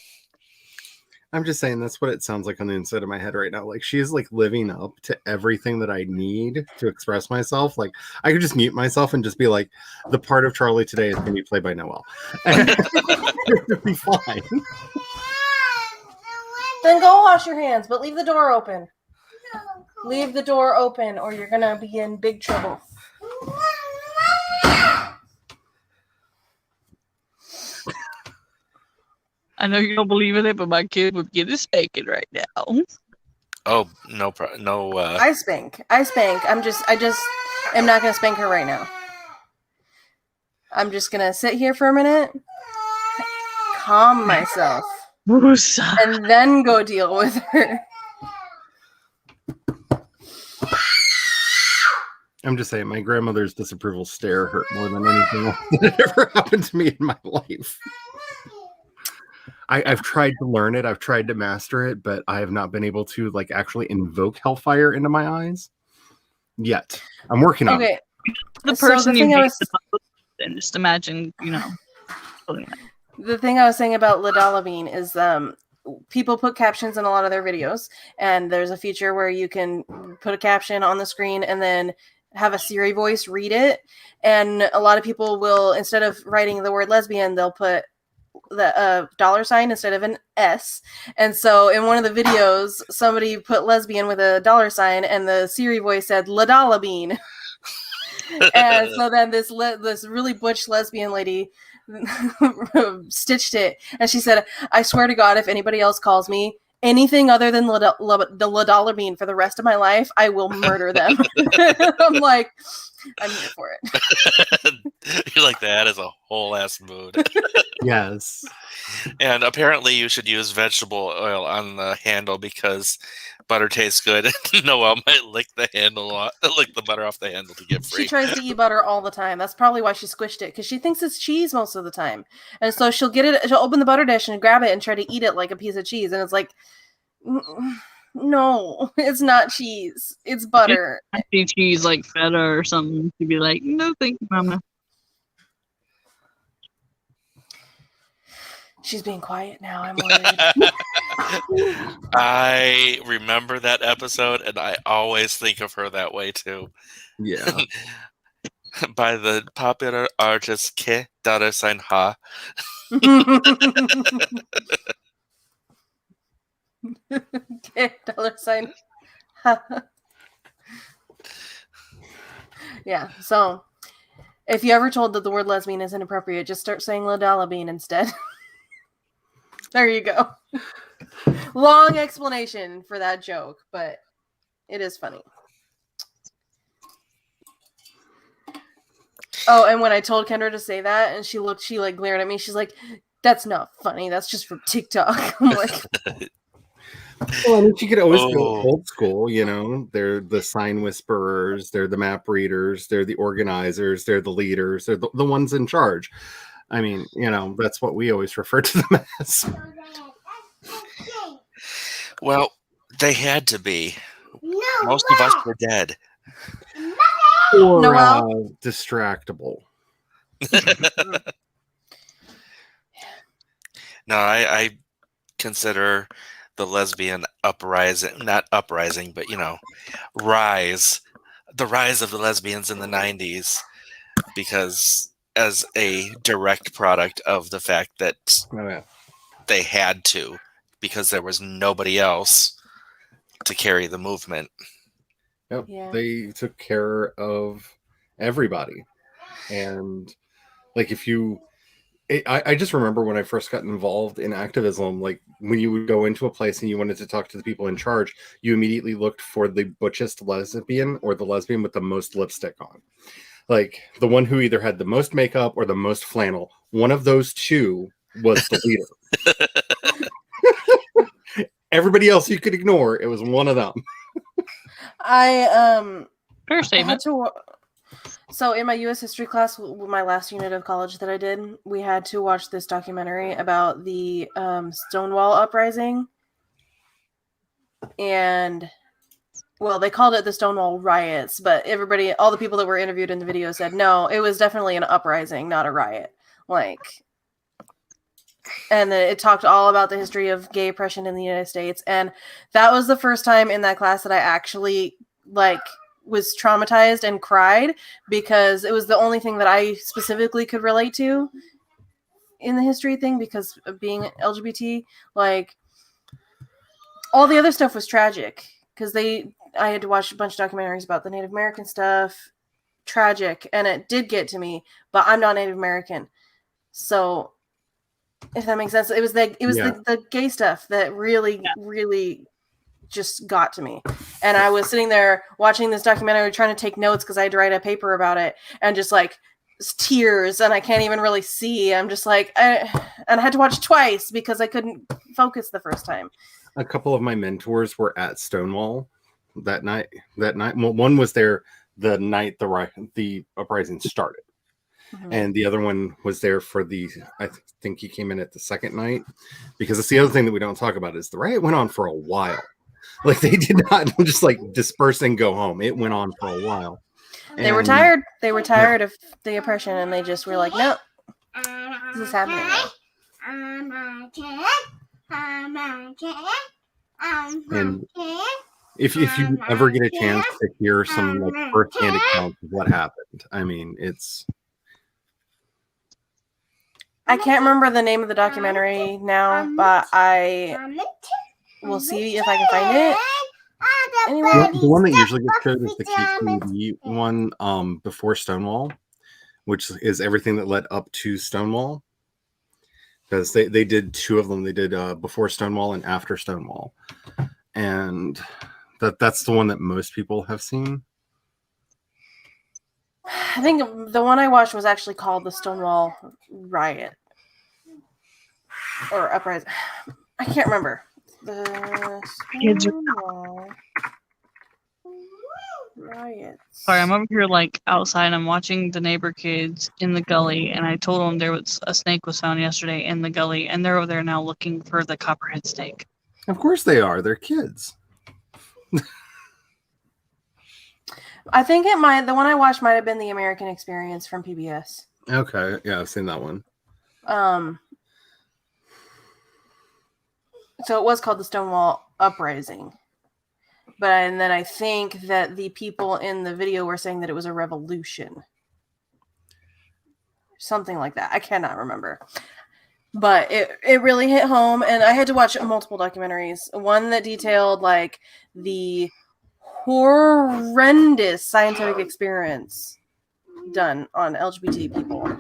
I'm just saying that's what it sounds like on the inside of my head right now. Like she is like living up to everything that I need to express myself. Like I could just mute myself and just be like, the part of Charlie today is going to be played by Noelle. It would be fine. Then go wash your hands, but leave the door open. Leave the door open or you're going to be in big trouble. I know you don't believe in it, but my kid would get a spanking right now. Oh, no problem. No. I spank. I just am not going to spank her right now. I'm just going to sit here for a minute, calm myself, and then go deal with her. I'm just saying, my grandmother's disapproval stare hurt more than anything else that ever happened to me in my life. I've tried to learn it. I've tried to master it, but I have not been able to like actually invoke hellfire into my eyes yet. I'm working on it. The person you hate the most, and just imagine, The thing I was saying about Ladalabine is people put captions in a lot of their videos, and there's a feature where you can put a caption on the screen and then have a Siri voice read it. And a lot of people will, instead of writing the word lesbian, they'll put the $sign instead of an S. And so in one of the videos, somebody put lesbian with a $sign, and the Siri voice said Ladalabine. And so then this really butch lesbian lady stitched it, and she said, "I swear to God, if anybody else calls me anything other than the Ladalabine for the rest of my life, I will murder them." I'm like, I'm here for it. You're like, that is a whole ass mood. Yes. And apparently you should use vegetable oil on the handle because butter tastes good. Noelle might lick the butter off the handle to get free. She tries to eat butter all the time. That's probably why she squished it, because she thinks it's cheese most of the time. And so she'll open the butter dish and grab it and try to eat it like a piece of cheese. And it's like, no, it's not cheese. It's butter. I see cheese like feta or something. She'd be like, no, thank you, Mama. She's being quiet now. I'm worried. I remember that episode, and I always think of her that way too. Yeah. By the popular artist K $sign Ha. $sign. Yeah, so if you ever told that the word lesbian is inappropriate, just start saying Ladalabine instead. There you go. Long explanation for that joke, but it is funny. Oh, and when I told Kendra to say that, and she like glared at me, she's like, "That's not funny. That's just from TikTok." I'm like, well, I mean, she could always go old school, you know. They're the sign whisperers, they're the map readers, they're the organizers, they're the leaders, they're the ones in charge. I mean, you know, that's what we always refer to them as. Well, they had to be. Most of us were dead. Or Noelle? Distractible. No, I consider the lesbian uprising, not uprising, but, you know, the rise of the lesbians in the 90s, because as a direct product of the fact that they had to, because there was nobody else to carry the movement. Yep. Yeah. They took care of everybody. And like I just remember when I first got involved in activism, like when you would go into a place and you wanted to talk to the people in charge, you immediately looked for the butchest lesbian or the lesbian with the most lipstick on. Like the one who either had the most makeup or the most flannel. One of those two was the leader. Everybody else you could ignore. It was one of them. Fair statement. So in my U.S. history class, my last unit of college that I did, we had to watch this documentary about the Stonewall uprising. And, well, they called it the Stonewall riots, but all the people that were interviewed in the video said, no, it was definitely an uprising, not a riot. And then it talked all about the history of gay oppression in the United States. And that was the first time in that class that I actually, was traumatized and cried, because it was the only thing that I specifically could relate to in the history thing, because of being LGBT. All the other stuff was tragic, because I had to watch a bunch of documentaries about the Native American stuff. Tragic, and it did get to me, but I'm not Native American. So, if that makes sense, it was the gay stuff that really, really just got to me. And I was sitting there watching this documentary, trying to take notes because I had to write a paper about it, and just tears, and I can't even really see. I'm just and I had to watch twice because I couldn't focus the first time. A couple of my mentors were at Stonewall that night. Well, one was there the night the uprising started. Mm-hmm. And the other one was there for I think he came in at the second night, because it's the other thing that we don't talk about is the riot went on for a while. They did not just disperse and go home. It went on for a while. They were tired. They were tired of the oppression, and they just were like, no, this is happening now. And if you ever get a chance to hear some like firsthand accounts of what happened, I mean, it's. I can't remember the name of the documentary now, but I will see if I can find it. Anyway, The one that usually gets showed is the KTV one, before Stonewall, which is everything that led up to Stonewall. Because they did two of them. They did before Stonewall and after Stonewall. And that's the one that most people have seen. I think the one I watched was actually called the Stonewall Riot. Or Uprising. I can't remember. The Kids are- Stonewall Riot. Sorry, I'm over here like outside. I'm watching the neighbor kids in the gully, and I told them there was a snake was found yesterday in the gully, and they're over there now looking for the copperhead snake. Of course they are. They're kids. I think the one I watched might have been the American Experience from PBS. Okay, yeah, I've seen that one. So it was called the Stonewall Uprising. And then I think that the people in the video were saying that it was a revolution. Something like that. I cannot remember. But it really hit home, and I had to watch multiple documentaries. One that detailed like the horrendous scientific experience done on LGBT people.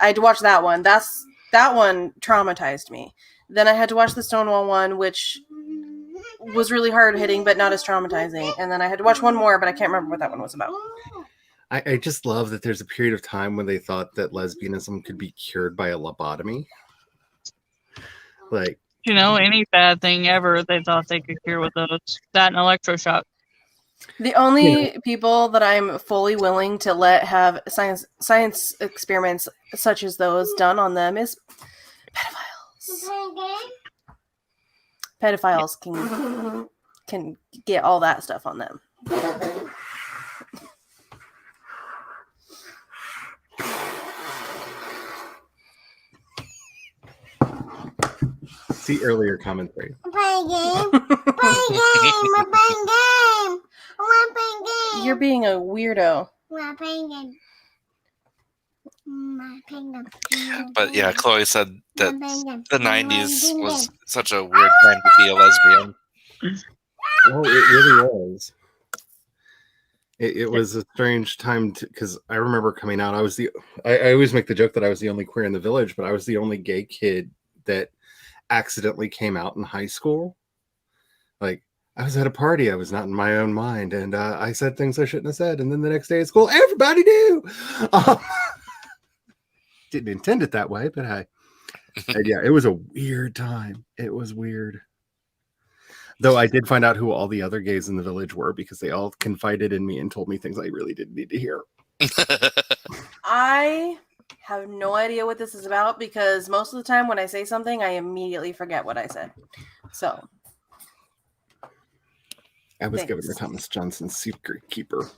I had to watch that one. That one traumatized me. Then I had to watch the Stonewall one, which was really hard hitting, but not as traumatizing. And then I had to watch one more, but I can't remember what that one was about. I just love that there's a period of time when they thought that lesbianism could be cured by a lobotomy. Like, You know, any bad thing ever, they thought they could cure with those. That and electroshock. The only people that I'm fully willing to let have science experiments such as those done on them is pedophiles. Pedophiles can get all that stuff on them. see earlier commentary. I'm playing a game. I'm playing game. I want to play a game. You're being a weirdo. I'm playing a game. But yeah, Chloe said that the 90s was such a weird time to be a lesbian. Oh, it really was. It was a strange time because I remember coming out. I always make the joke that I was the only queer in the village, but I was the only gay kid that accidentally came out in high school. Like, I was at a party, I was not in my own mind, and I said things I shouldn't have said, and then the next day at school, everybody knew. Didn't intend it that way, but hey. And yeah, it was a weird time. It was weird. Though I did find out who all the other gays in the village were because they all confided in me and told me things I really didn't need to hear. I have no idea what this is about because most of the time when I say something, I immediately forget what I said. So. I was Governor Thomas Johnson's secret keeper.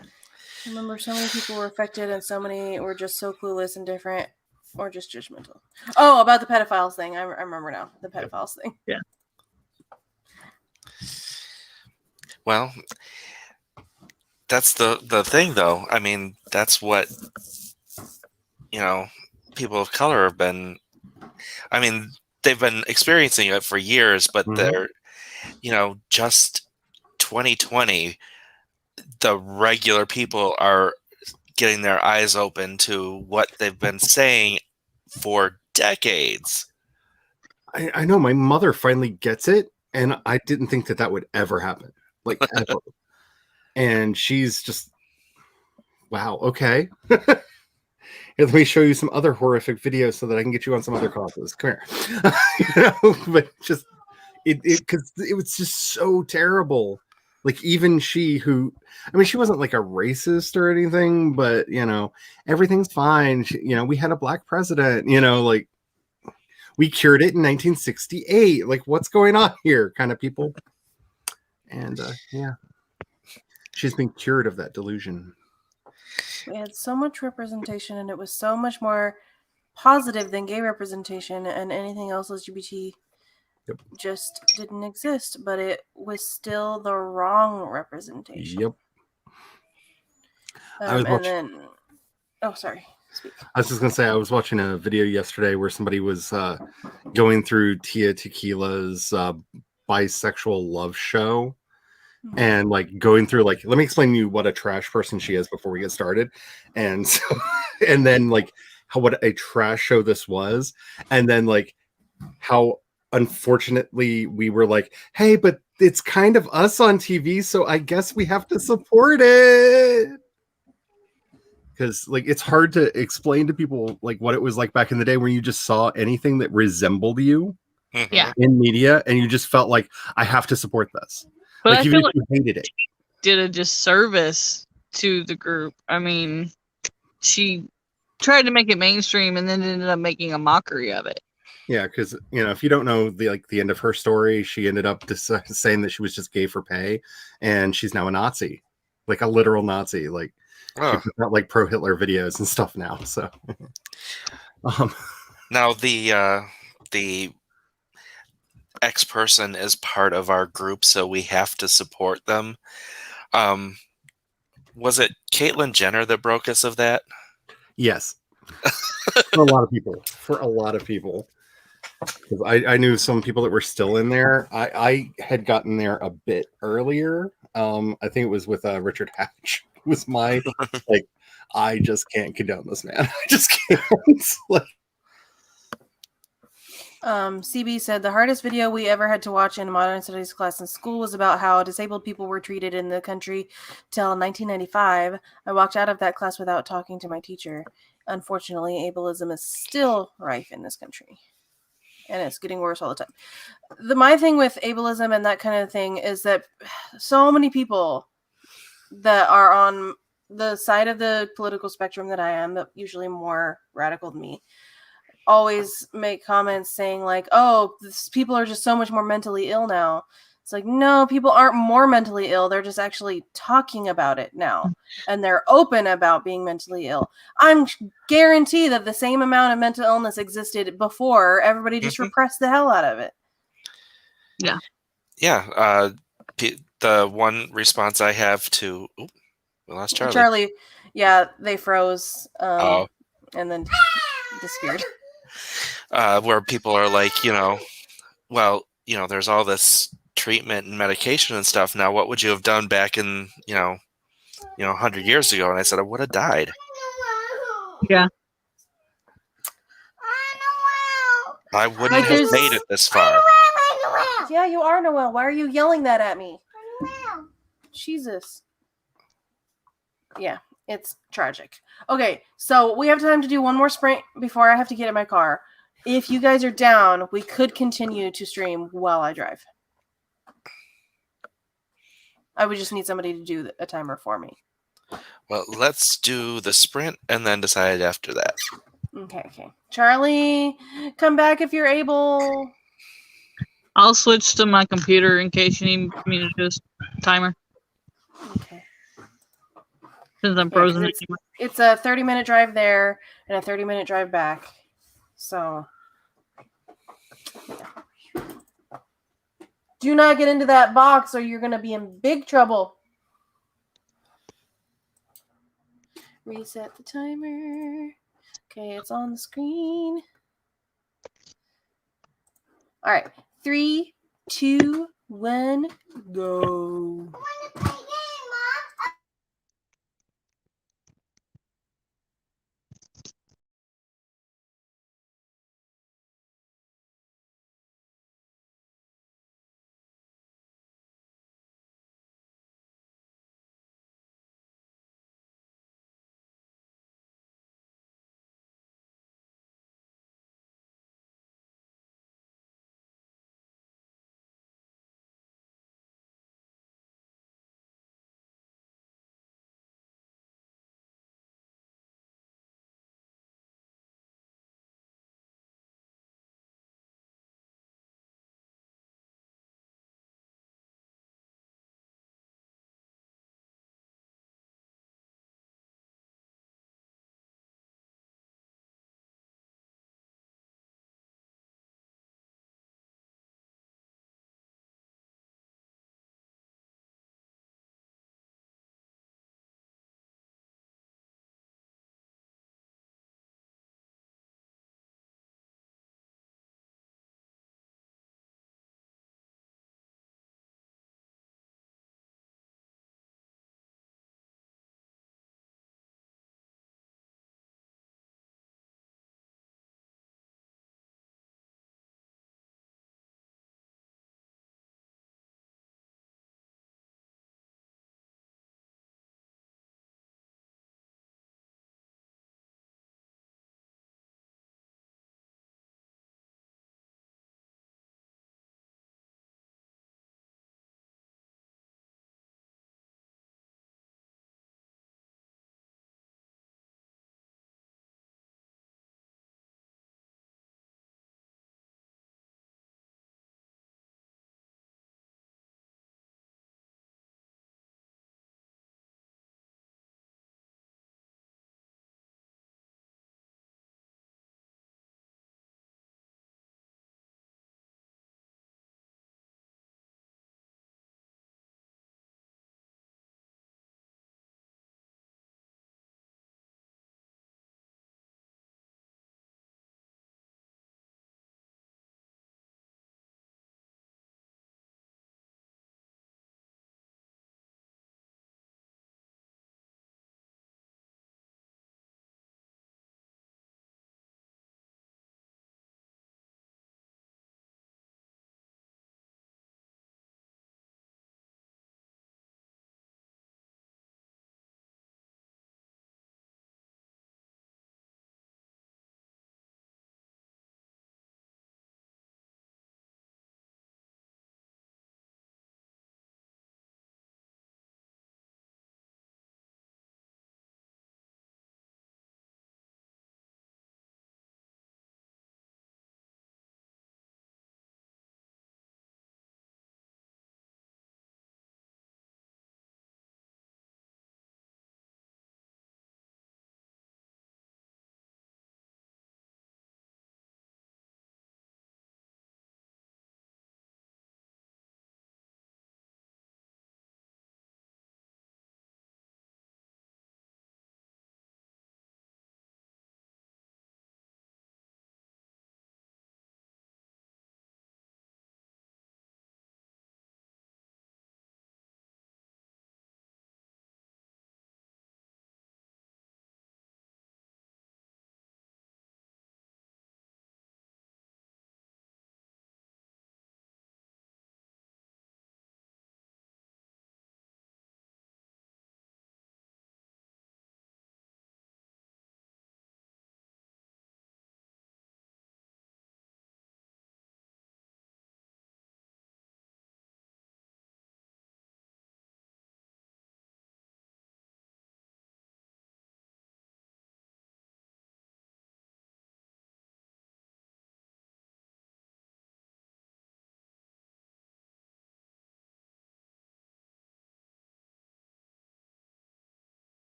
I remember so many people were affected and so many were just so clueless and different or just judgmental. Oh, about the pedophiles thing. I remember now. The pedophiles thing. Yeah. Well, that's the thing, though. I mean, that's what, people of color have been. I mean, they've been experiencing it for years, but they're, just 2020, the regular people are getting their eyes open to what they've been saying for decades. I know my mother finally gets it, and I didn't think that would ever happen. Like, ever. And she's just, wow, okay. Here, let me show you some other horrific videos so that I can get you on some other causes. Come here. But just, because it was just so terrible. Like, even she she wasn't like a racist or anything, but, everything's fine. We had a black president, like, we cured it in 1968. Like, what's going on here, kind of people? And yeah, she's been cured of that delusion. We had so much representation, and it was so much more positive than gay representation, and anything else LGBT Yep. just didn't exist, but it was still the wrong representation. Yep. I was And then, oh, sorry. Speak. I was just gonna say I was watching a video yesterday where somebody was going through Tia Tequila's bisexual love show. And like going through, like, let me explain to you what a trash person she is before we get started. And so, and then like what a trash show this was. And then like how unfortunately we were like, hey, but it's kind of us on TV. So I guess we have to support it. Because like it's hard to explain to people like what it was like back in the day when you just saw anything that resembled you Yeah. in media and you just felt like I have to support this. But Like I even feel if like you hated it. did a disservice to the group. I mean, she tried to make it mainstream and then ended up making a mockery of it. Yeah, because if you don't know the end of her story, she ended up saying that she was just gay for pay, and she's now a Nazi, like a literal Nazi. Like she puts out like pro Hitler videos and stuff now. So now the X person is part of our group, so we have to support them. Was it Caitlyn Jenner that broke us of that? Yes. For a lot of people. Because I knew some people that were still in there. I had gotten there a bit earlier. I think it was with Richard Hatch. It was my like, I just can't condone this, man. I just can't. Like, CB said the hardest video we ever had to watch in a modern studies class in school was about how disabled people were treated in the country till 1995. I walked out of that class without talking to my teacher. Unfortunately, ableism is still rife in this country, and it's getting worse all the time. My thing with ableism and that kind of thing is that so many people that are on the side of the political spectrum that I am, but usually more radical than me, always make comments saying like, oh, people are just so much more mentally ill now. It's like, no, people aren't more mentally ill. They're just actually talking about it now. And they're open about being mentally ill. I'm guarantee that the same amount of mental illness existed before. Everybody just repressed the hell out of it. Yeah. Yeah. The one response I have to... we lost Charlie. Charlie, yeah, they froze and then disappeared. Where people are like, well, there's all this treatment and medication and stuff. Now, what would you have done back in, 100 years ago? And I said, I would have died. Yeah. I wouldn't have made it this far. Yeah, you are, Noelle. Why are you yelling that at me? Jesus. Yeah, it's tragic. Okay, so we have time to do one more sprint before I have to get in my car. If you guys are down, we could continue to stream while I drive. I would just need somebody to do a timer for me. Well, let's do the sprint and then decide after that. Okay. Charlie, come back if you're able. I'll switch to my computer in case you need me to just timer. Okay. Since I'm frozen. It's a 30-minute drive there and a 30-minute drive back. So, do not get into that box or you're going to be in big trouble. Reset the timer. Okay, it's on the screen. All right. 3, 2, 1, go.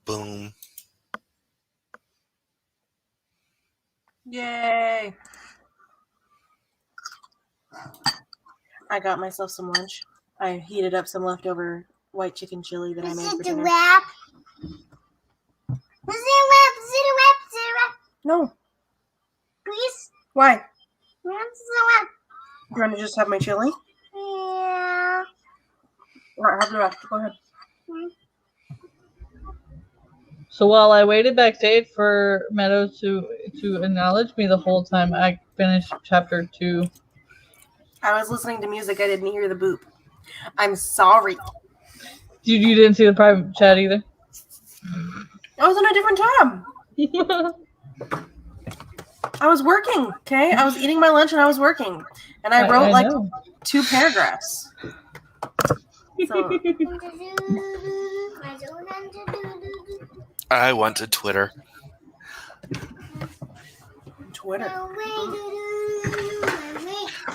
Boom. Yay! I got myself some lunch. I heated up some leftover white chicken chili that I made for dinner. Wrap? Was it a wrap? No. Please? Why? What's the wrap? You want to just have my chili? Yeah. All right, have the rest. Go ahead. So while I waited backstage for Meadow to acknowledge me the whole time, I finished chapter 2. I was listening to music. I didn't hear the boop. I'm sorry. You didn't see the private chat either? I was on a different tab. I was working, okay? I was eating my lunch and I was working. And I wrote like know. 2 paragraphs. So, I wanted Twitter. Twitter.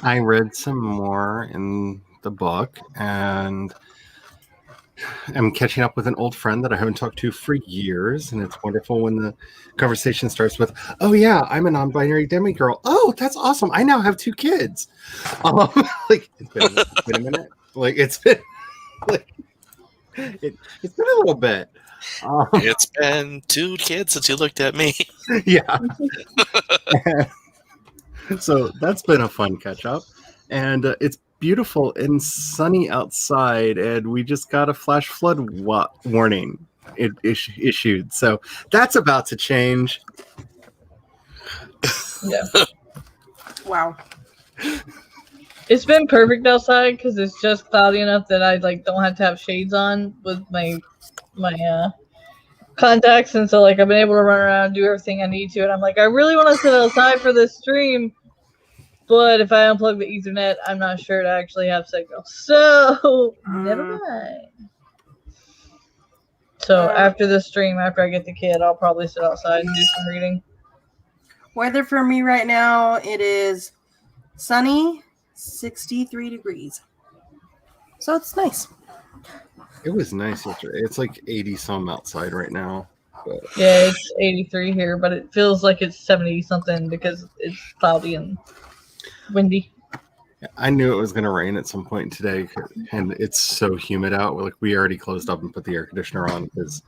I read some more in the book, and I'm catching up with an old friend that I haven't talked to for years, and it's wonderful when the conversation starts with, "Oh yeah, I'm a non-binary demigirl. Oh, that's awesome. I now have 2 kids." Like it's been a minute. Like it's been like it's been a little bit. It's been 2 kids since you looked at me. Yeah. So that's been a fun catch up, and it's beautiful and sunny outside, and we just got a flash flood warning issued, so that's about to change. Yeah. Wow. It's been perfect outside because it's just cloudy enough that I don't have to have shades on with my contacts, and so I've been able to run around and do everything I need to, and I'm I really want to sit outside for this stream, but if I unplug the Ethernet, I'm not sure to actually have signal. So never mind. So after the stream, after I get the kid, I'll probably sit outside and do some reading. Weather for me right now, it is sunny, 63 degrees. So it's nice. It was nice yesterday. It's 80 some outside right now. But yeah, it's 83 here, but it feels like it's 70 something because it's cloudy and windy. I knew it was going to rain at some point today, and it's so humid out. We already closed up and put the air conditioner on because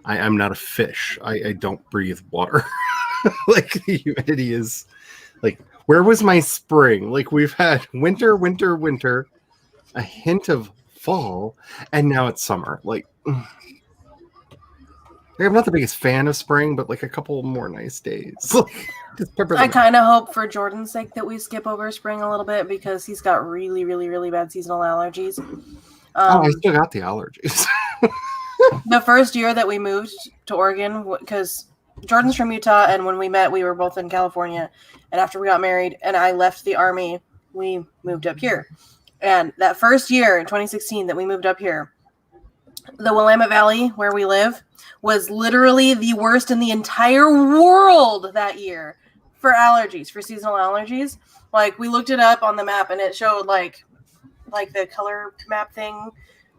I'm not a fish. I don't breathe water. The humidity is where was my spring? We've had winter, a hint of fall, and now it's summer. I'm not the biggest fan of spring, but a couple more nice days. Just pepper them I out. kind of hope for Jordan's sake that we skip over spring a little bit because he's got really, really, really bad seasonal allergies. I still got the allergies. The first year that we moved to Oregon, because Jordan's from Utah, and when we met, we were both in California. And after we got married and I left the Army, we moved up here. And that first year in 2016 that we moved up here, the Willamette Valley where we live was literally the worst in the entire world that year for allergies, for seasonal allergies. We looked it up on the map and it showed the color map thing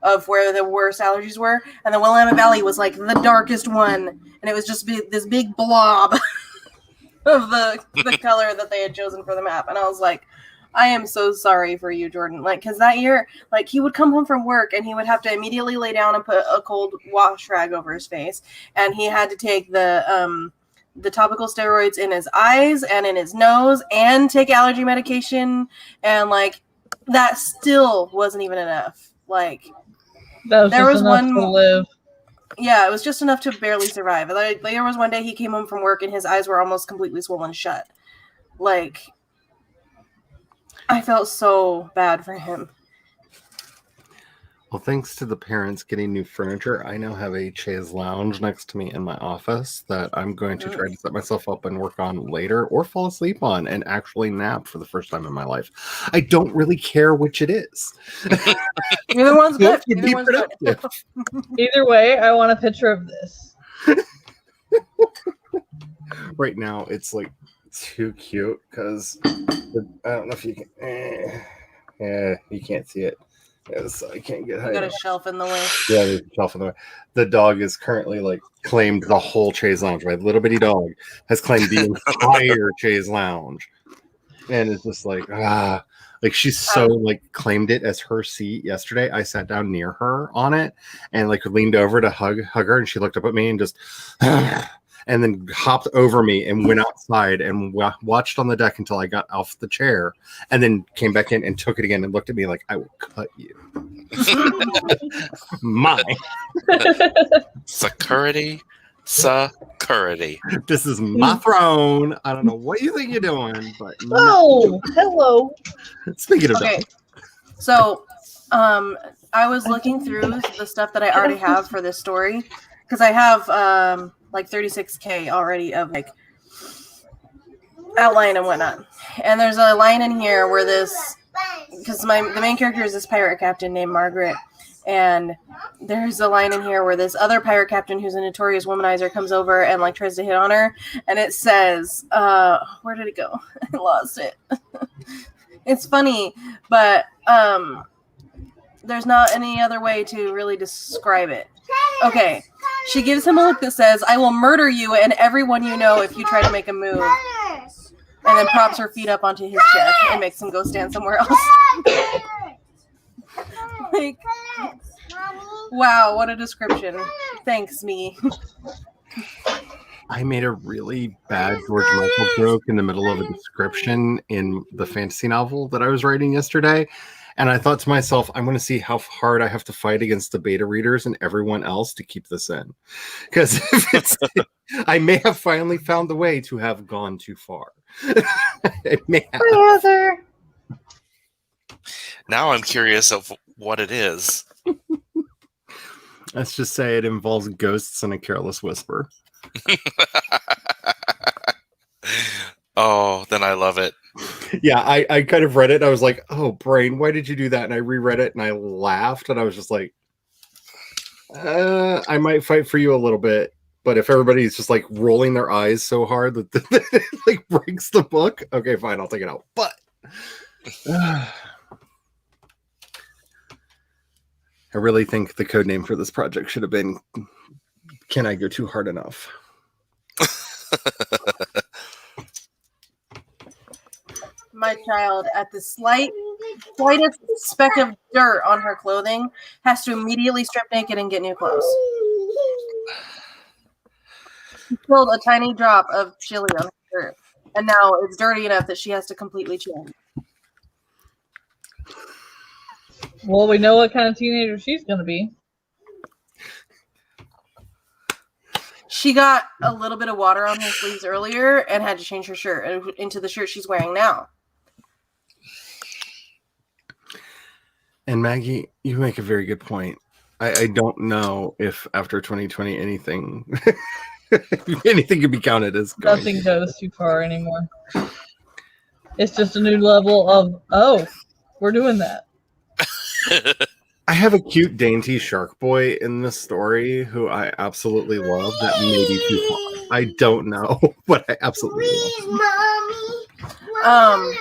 of where the worst allergies were, and the Willamette Valley was the darkest one, and it was just this big blob of the color that they had chosen for the map. And I was I am so sorry for you, Jordan. Because that year, he would come home from work and he would have to immediately lay down and put a cold wash rag over his face. And he had to take the topical steroids in his eyes and in his nose and take allergy medication. And that still wasn't even enough. That was there just was enough one to live. Yeah, it was just enough to barely survive. There was one day he came home from work and his eyes were almost completely swollen shut. I felt so bad for him. Well, thanks to the parents getting new furniture, I now have a chaise lounge next to me in my office that I'm going to try to set myself up and work on later, or fall asleep on and actually nap for the first time in my life. I don't really care which it is. Either one's good. Either Either one's good. Either way, I want a picture of this. Right now, it's too cute because I don't know if you can. Yeah, you can't see it. Yes, I can't get You high got a enough. shelf in the way. Yeah, there's a shelf in the way. The dog is currently like claimed the whole chaise lounge. My little bitty dog has claimed the entire chaise lounge, and it's just like like she's so like claimed it as her seat. Yesterday, I sat down near her on it and like leaned over to hug her, and she looked up at me and just. And then hopped over me and went outside and watched on the deck until I got off the chair, and then came back in and took it again and looked at me like, I will cut you. Mine. Security. This is my throne. I don't know what you think you're doing, but Oh, hello. Speaking of Okay. that, So, I was looking through the stuff that I already have for this story because I have like 36K already of like outline and whatnot. And there's a line in here where this, because the main character is this pirate captain named Margaret, and there's a line in here where this other pirate captain who's a notorious womanizer comes over and like tries to hit on her, and it says, where did it go? I lost it. It's funny, but there's not any other way to really describe it. Okay, she gives him a look that says, I will murder you and everyone you know if you try to make a move. And then props her feet up onto his chest and makes him go stand somewhere else. Like, wow, what a description. Thanks, me. I made a really bad George Michael joke in the middle of a description in the fantasy novel that I was writing yesterday. And I thought to myself, I'm going to see how hard I have to fight against the beta readers and everyone else to keep this in. Because I may have finally found the way to have gone too far. It may have. Hi, Heather. Now I'm curious of what it is. Let's just say it involves ghosts and a careless whisper. Oh, then I love it. Yeah, I kind of read it. And I was like, oh, brain, why did you do that? And I reread it and I laughed. And I was just like, I might fight for you a little bit. But if everybody's just like rolling their eyes so hard that it like breaks the book, okay, fine, I'll take it out. But I really think the code name for this project should have been Can I Go Too Hard Enough? My child, at the slightest speck of dirt on her clothing, has to immediately strip naked and get new clothes. She spilled a tiny drop of chili on her shirt, and now it's dirty enough that she has to completely change. Well, we know what kind of teenager she's going to be. She got a little bit of water on her sleeves earlier and had to change her shirt into the shirt she's wearing now. And Maggie, you make a very good point. I don't know if after 2020 anything can be counted as going. Nothing goes too far anymore. It's just a new level of, oh, we're doing that. I have a cute, dainty shark boy in this story who I absolutely love. That may be too far. I don't know, but I absolutely love him.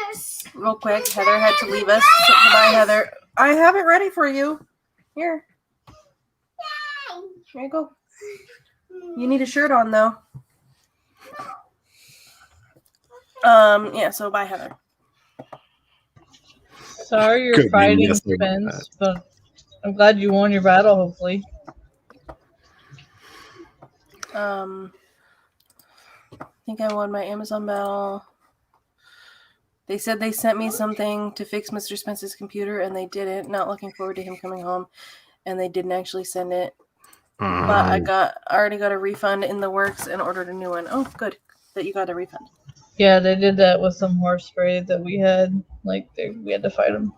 Real quick, Heather had to leave us. So goodbye, Heather. I have it ready for you. Here. Here you go. You need a shirt on, though. Yeah, so bye, Heather. Sorry you're Good fighting yes, I know Spence, but I'm glad you won your battle, hopefully. I think I won my Amazon battle. They said they sent me something to fix Mr. Spence's computer, and they didn't. Not looking forward to him coming home, and they didn't actually send it. But I already got a refund in the works and ordered a new one. Oh, good that you got a refund. Yeah, they did that with some horse spray that we had. Like, we had to fight them.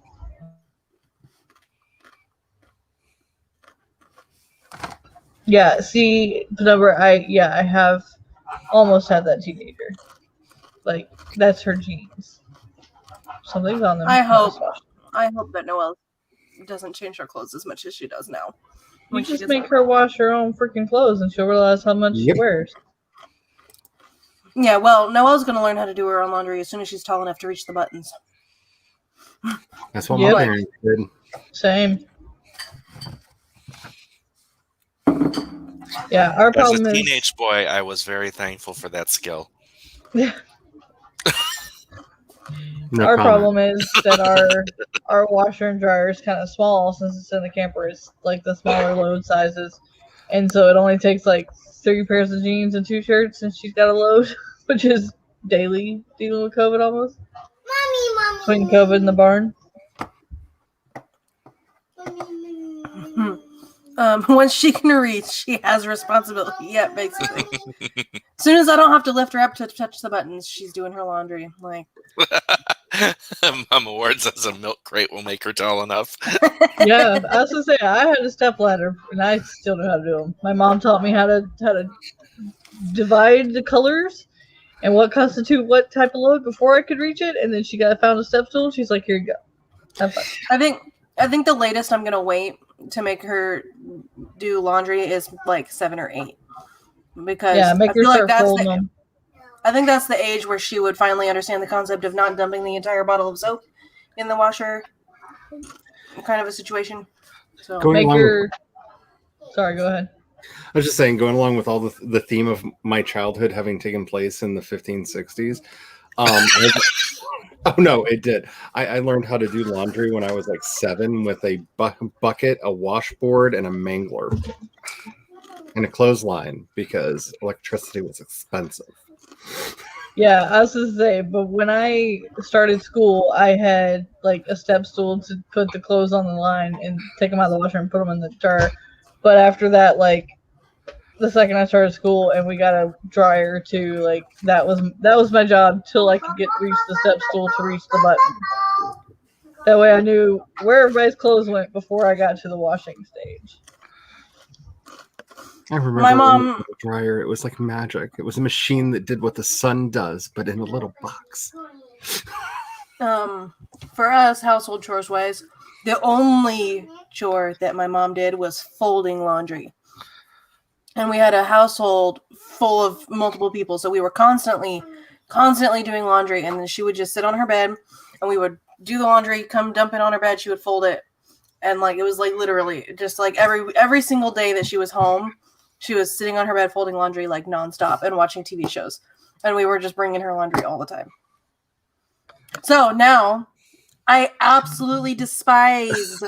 Yeah, see, the number, I have almost had that teenager. Like, that's her genes. Something's on them. I hope that Noelle doesn't change her clothes as much as she does now. You just make her wash her own freaking clothes and she'll realize how much she wears. Yeah, well, Noelle's going to learn how to do her own laundry as soon as she's tall enough to reach the buttons. That's what my parents did. Same. Yeah, our As problem a is teenage boy, I was very thankful for that skill. No our comment. problem is that our washer and dryer is kind of small since it's in the camper. It's like the smaller load sizes, and so it only takes like 3 pairs of jeans and 2 shirts, and she's got a load, which is daily dealing with COVID almost. Between COVID and the barn. Once she can reach, she has responsibility. Yeah, basically. As soon as I don't have to lift her up to touch the buttons, she's doing her laundry. Like, Mama Ward says a milk crate will make her tall enough. Yeah, I was gonna say I had a step ladder, and I still know how to do them. My mom taught me how to divide the colors and what constitute what type of load before I could reach it, and then she found a step stool. She's like, "Here you go, have fun." I think the latest I'm gonna wait to make her do laundry is like 7 or 8, because Yeah, make I her feel like start that's folding the them. I think that's the age where she would finally understand the concept of not dumping the entire bottle of soap in the washer, kind of a situation. So Going Make along her. Sorry, go ahead. I was just saying, going along with all the theme of my childhood having taken place in the 1560s. Oh no, it did. I learned how to do laundry when I was like 7 with a bucket, a washboard, and a mangler, and a clothesline because electricity was expensive. Yeah, I was gonna say, but when I started school, I had like a step stool to put the clothes on the line and take them out of the washer and put them in the dryer. But after that, like the second I started school and we got a dryer too, like that was my job till I could reach the step stool to reach the button. That way I knew where everybody's clothes went before I got to the washing stage. I remember My mom- when the dryer. It was like magic. It was a machine that did what the sun does, but in a little box. for us, household chores wise, the only chore that my mom did was folding laundry. And we had a household full of multiple people, so we were constantly doing laundry. And then she would just sit on her bed, and we would do the laundry, come dump it on her bed. She would fold it, and like it was like literally just like every single day that she was home, she was sitting on her bed folding laundry like nonstop and watching TV shows. And we were just bringing her laundry all the time. So now, I absolutely despise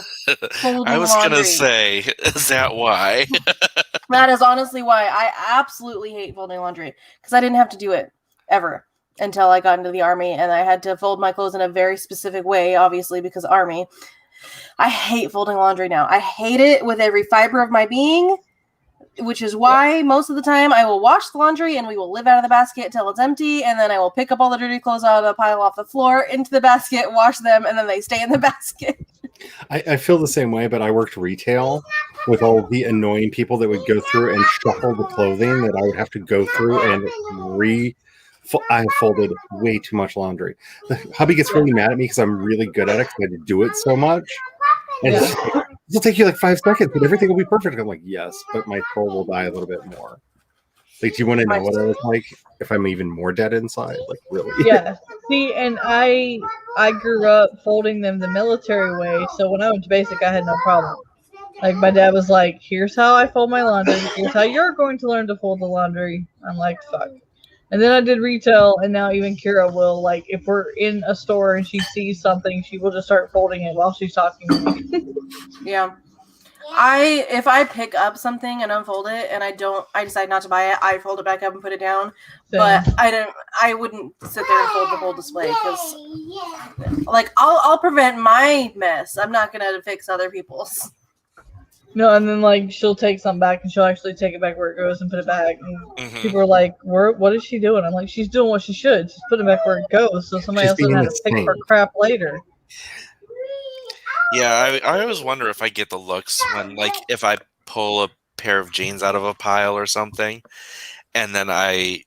folding I was laundry. gonna say, is that why? That is honestly why I absolutely hate folding laundry, because I didn't have to do it ever until I got into the Army, and I had to fold my clothes in a very specific way, obviously, because Army. I hate folding laundry now. I hate it with every fiber of my being, which is why most of the time I will wash the laundry and we will live out of the basket until it's empty, and then I will pick up all the dirty clothes out of the pile off the floor into the basket, wash them, and then they stay in the basket. I feel the same way, but I worked retail with all the annoying people that would go through and shuffle the clothing that I would have to go through and I folded way too much laundry. The hubby gets really mad at me because I'm really good at it because I had to do it so much. And it'll take you like 5 seconds, but everything will be perfect. I'm like, yes, but my soul will die a little bit more. Like, do you want to know what I was like if I'm even more dead inside? Like, really? Yeah. See, and I grew up folding them the military way, so when I went to basic, I had no problem. Like, my dad was like, here's how I fold my laundry. Here's how you're going to learn to fold the laundry. I'm like, fuck. And then I did retail, and now even Kira will, like, if we're in a store and she sees something, she will just start folding it while she's talking to me. Yeah. If I pick up something and unfold it and I decide not to buy it, I fold it back up and put it down. Same. But I wouldn't sit there and fold the whole display, because like I'll prevent my mess. I'm not gonna fix other people's. No, and then, like, she'll take something back, and she'll actually take it back where it goes and put it back. And people are like, what is she doing? I'm like, she's doing what she should. She's putting it back where it goes, so somebody else doesn't have to pick her crap later. Yeah, I always wonder if I get the looks when, like, if I pull a pair of jeans out of a pile or something, and then I,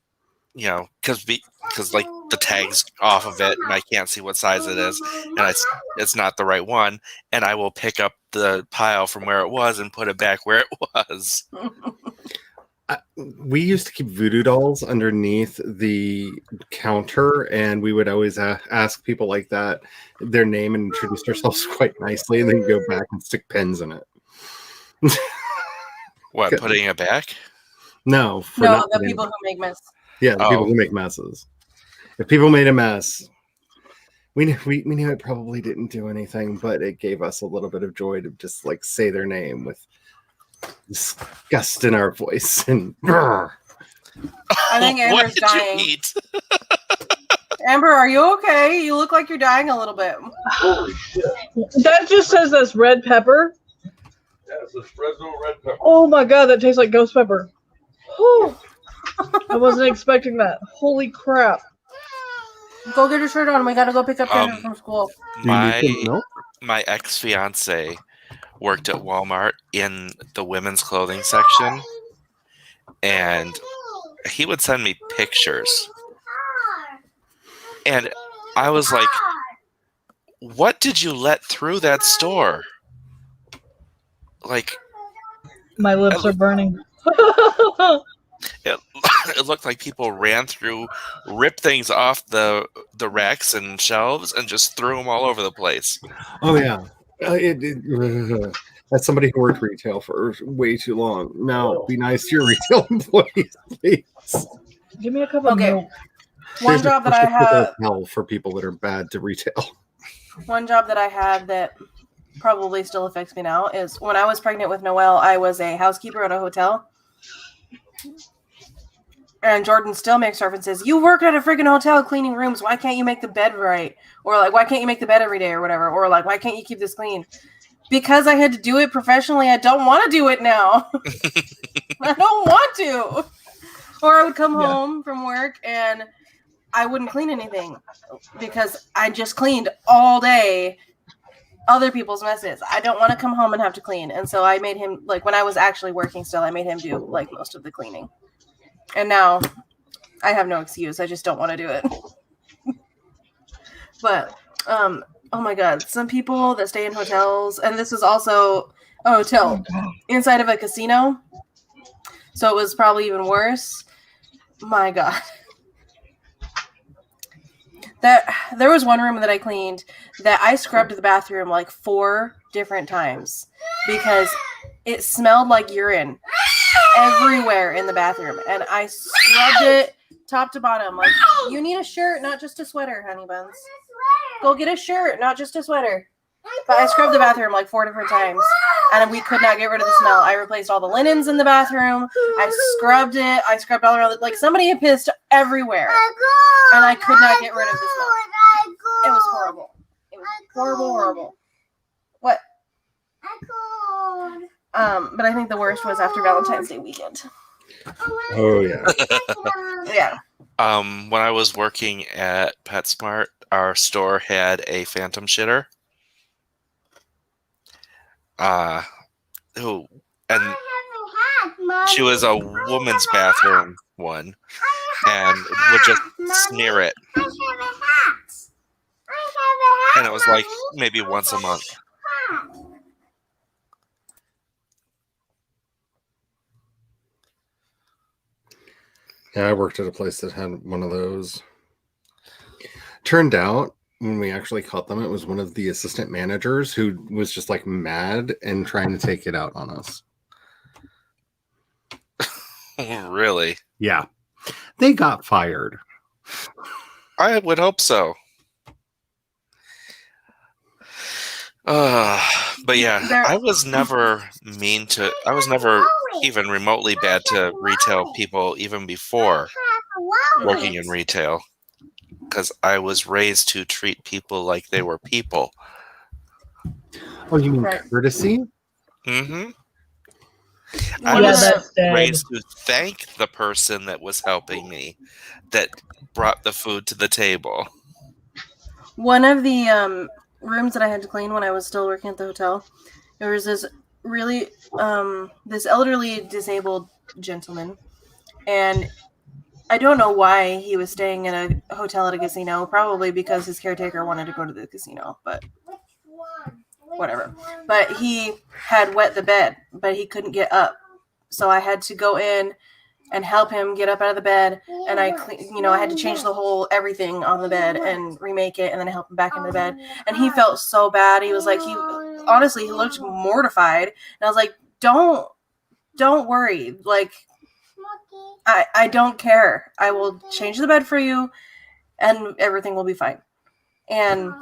because like the tag's off of it and I can't see what size it is, and it's not the right one, and I will pick up the pile from where it was and put it back where it was. we used to keep voodoo dolls underneath the counter, and we would always ask people like that their name and introduce ourselves quite nicely, and then go back and stick pens in it. What, putting it back? No, No, the people who make mess. Yeah, the people who make messes. If people made a mess, we knew it probably didn't do anything, but it gave us a little bit of joy to just like say their name with disgust in our voice and. I think Amber's What did dying. you eat? Amber, are you okay? You look like you're dying a little bit. That just says that's red pepper. Yeah, it's a Fresno red pepper. Oh my god, that tastes like ghost pepper. Whew. I wasn't expecting that. Holy crap. Go get your shirt on. We gotta go pick up dinner from school. My ex-fiance worked at Walmart in the women's clothing section, and he would send me pictures. And I was like, what did you let through that store? Like, My lips are burning. it looked like people ran through, ripped things off the racks and shelves, and just threw them all over the place. Oh yeah, that's somebody who worked retail for way too long. Now, be nice to your retail employees, please. Give me a cup of milk. One job that I have hell for people that are bad to retail. One job that I had that probably still affects me now is when I was pregnant with Noelle, I was a housekeeper at a hotel. And Jordan still makes references. You work at a freaking hotel cleaning rooms. Why can't you make the bed right? Or like, why can't you make the bed every day or whatever? Or like, why can't you keep this clean? Because I had to do it professionally. I don't want to do it now. I don't want to. Or I would come home from work and I wouldn't clean anything because I just cleaned all day other people's messes. I don't want to come home and have to clean. And so I made him, like, when I was actually working still, I made him do like most of the cleaning. And now I have no excuse. I just don't want to do it. But, oh my God, some people that stay in hotels, and this is also a hotel inside of a casino. So it was probably even worse. My God. There was one room that I cleaned that I scrubbed the bathroom like 4 different times because it smelled like urine everywhere in the bathroom, and I scrubbed it top to bottom. Like, you need a shirt, not just a sweater, honey buns. Go get a shirt, not just a sweater. But I scrubbed the bathroom like 4 different times, and we could not get rid of the smell. I replaced all the linens in the bathroom. I scrubbed it. I scrubbed all around. Like, somebody had pissed everywhere, and I could not get rid of the smell. It was horrible. It was horrible, horrible. What? But I think the worst was after Valentine's Day weekend. Oh yeah. Yeah. When I was working at PetSmart, our store had a phantom shitter. And she was a woman's bathroom one, and would just smear it. And it was like maybe once a month. Yeah, I worked at a place that had one of those. Turned out, when we actually caught them, it was one of the assistant managers who was just like mad and trying to take it out on us. Really? Yeah. They got fired. I would hope so. But yeah, I was never even remotely bad to retail people even before working in retail, because I was raised to treat people like they were people. Oh, you mean courtesy? Mm-hmm. I was raised to thank the person that was helping me, that brought the food to the table. One of the rooms that I had to clean when I was still working at the hotel, there was this really this elderly disabled gentleman, and I don't know why he was staying in a hotel at a casino, probably because his caretaker wanted to go to the casino, but whatever. But he had wet the bed, but he couldn't get up, so I had to go in and help him get up out of the bed. And I had to change the whole everything on the bed and remake it, and then help him back into the bed. And he felt so bad. He was like, he looked mortified. And I was like, don't worry. Like, I don't care. I will change the bed for you, and everything will be fine. And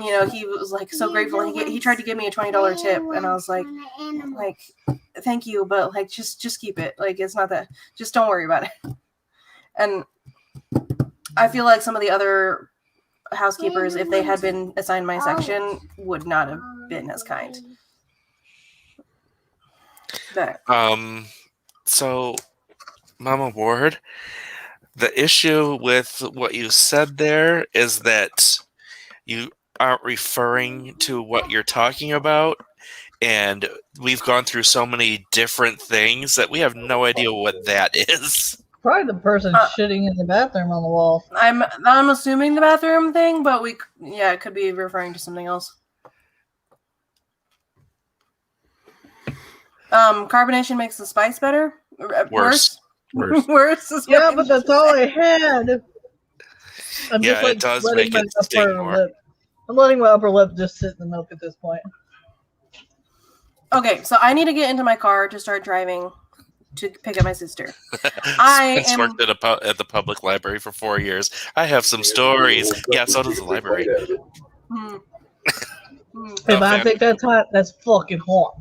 he was like so grateful. He tried to give me a $20 tip, and I was like, thank you, but like just keep it. Like, it's not that. Just don't worry about it. And I feel like some of the other housekeepers, if they had been assigned my section, would not have been as kind. But so, Mama Ward, the issue with what you said there is that you aren't referring to what you're talking about, and we've gone through so many different things that we have no idea what that is. Probably the person shitting in the bathroom on the wall. I'm assuming the bathroom thing, but it could be referring to something else. Carbonation makes the spice better. Worse. Worse. Yeah, but that's all I had. I'm just it does make it sting more. I'm letting my upper lip just sit in the milk at this point. Okay, so I need to get into my car to start driving to pick up my sister. Spence worked at the public library for 4 years. I have some stories. Yeah, so does the library. If I think that's hot, that's fucking hot.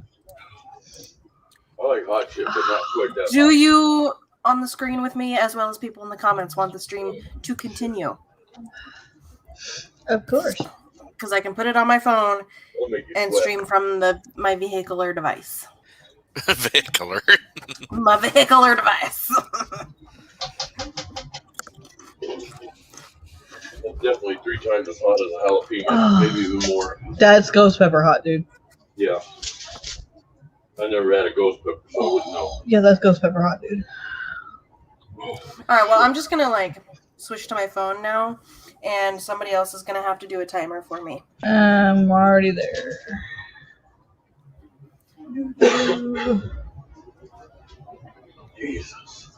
I like hot shit, but not quite that. Do you, on the screen with me, as well as people in the comments, want the stream to continue? Of course. Because I can put it on my phone and stream from my vehicular device. Vehicular. My vehicular device. Definitely 3 times as hot as a jalapeno, maybe even more. That's ghost pepper hot, dude. Yeah. I never had a ghost pepper, so I wouldn't know. Yeah, that's ghost pepper hot, dude. Alright, well, I'm just going to, switch to my phone now, and somebody else is going to have to do a timer for me. I'm already there. Jesus.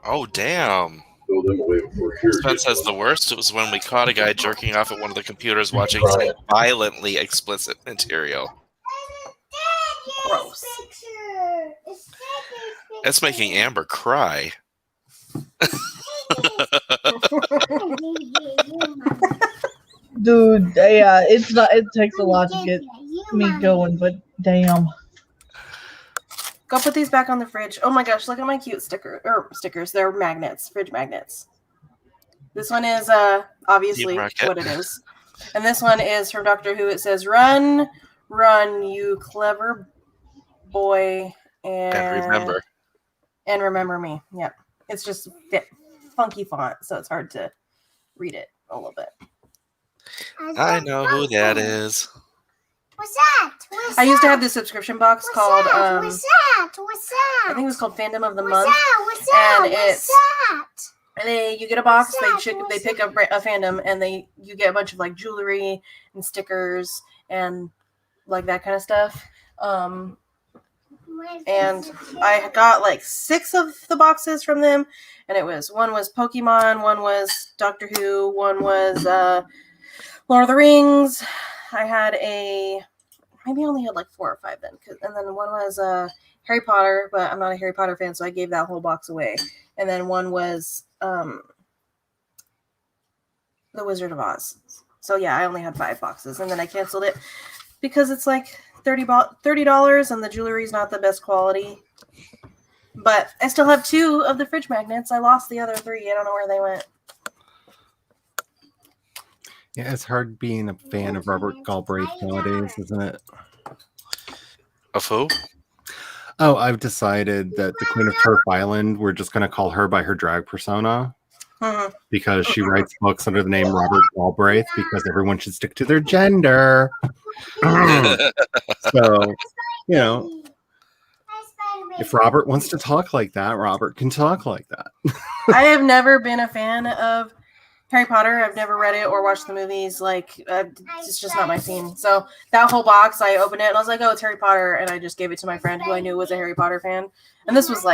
Oh, damn. Throw them away before sure. Spence says the worst. It was when we caught a guy jerking off at one of the computers watching some violently explicit material. Gross. That's making Amber cry. Dude, yeah, it's not. It takes a lot to get me going, but damn. Go put these back on the fridge. Oh my gosh, look at my cute stickers. They're magnets, fridge magnets. This one is obviously what it is. And this one is from Doctor Who. It says, "Run, run, you clever boy, and remember me." Yeah. It's just funky font, so it's hard to read it a little bit. I know who that is. What's that? I used to have this subscription box called What's that? I think it was called Fandom of the Month. What's that? And it's you get a box, they pick up a fandom, and you get a bunch of jewelry and stickers and that kind of stuff. And I got 6 of the boxes from them, and one was Pokemon, one was Doctor Who, one was Lord of the Rings. I had maybe I only had 4 or 5 then, and then one was Harry Potter, but I'm not a Harry Potter fan, so I gave that whole box away. And then one was The Wizard of Oz. So yeah, I only had 5 boxes, and then I canceled it because it's $30, and the jewelry's not the best quality. But I still have 2 of the fridge magnets. I lost the other 3. I don't know where they went. Yeah, it's hard being a fan of Robert Galbraith nowadays, isn't it? Of who? Oh, I've decided that the Queen of Turf Island, we're just going to call her by her drag persona. Because she writes books under the name Robert Galbraith, because everyone should stick to their gender. So, if Robert wants to talk like that, Robert can talk like that. I have never been a fan of Harry Potter. I've never read it or watched the movies. It's just not my scene. So that whole box, I opened it and I was like, oh, it's Harry Potter. And I just gave it to my friend who I knew was a Harry Potter fan. And this was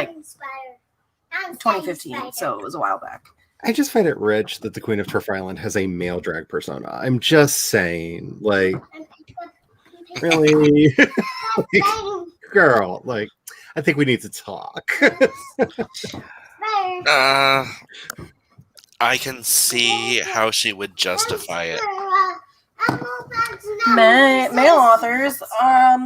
2015, so it was a while back. I just find it rich that the Queen of Turf Island has a male drag persona. I'm just saying, like, really, like, girl, like, I think we need to talk. I can see how she would justify it. Male authors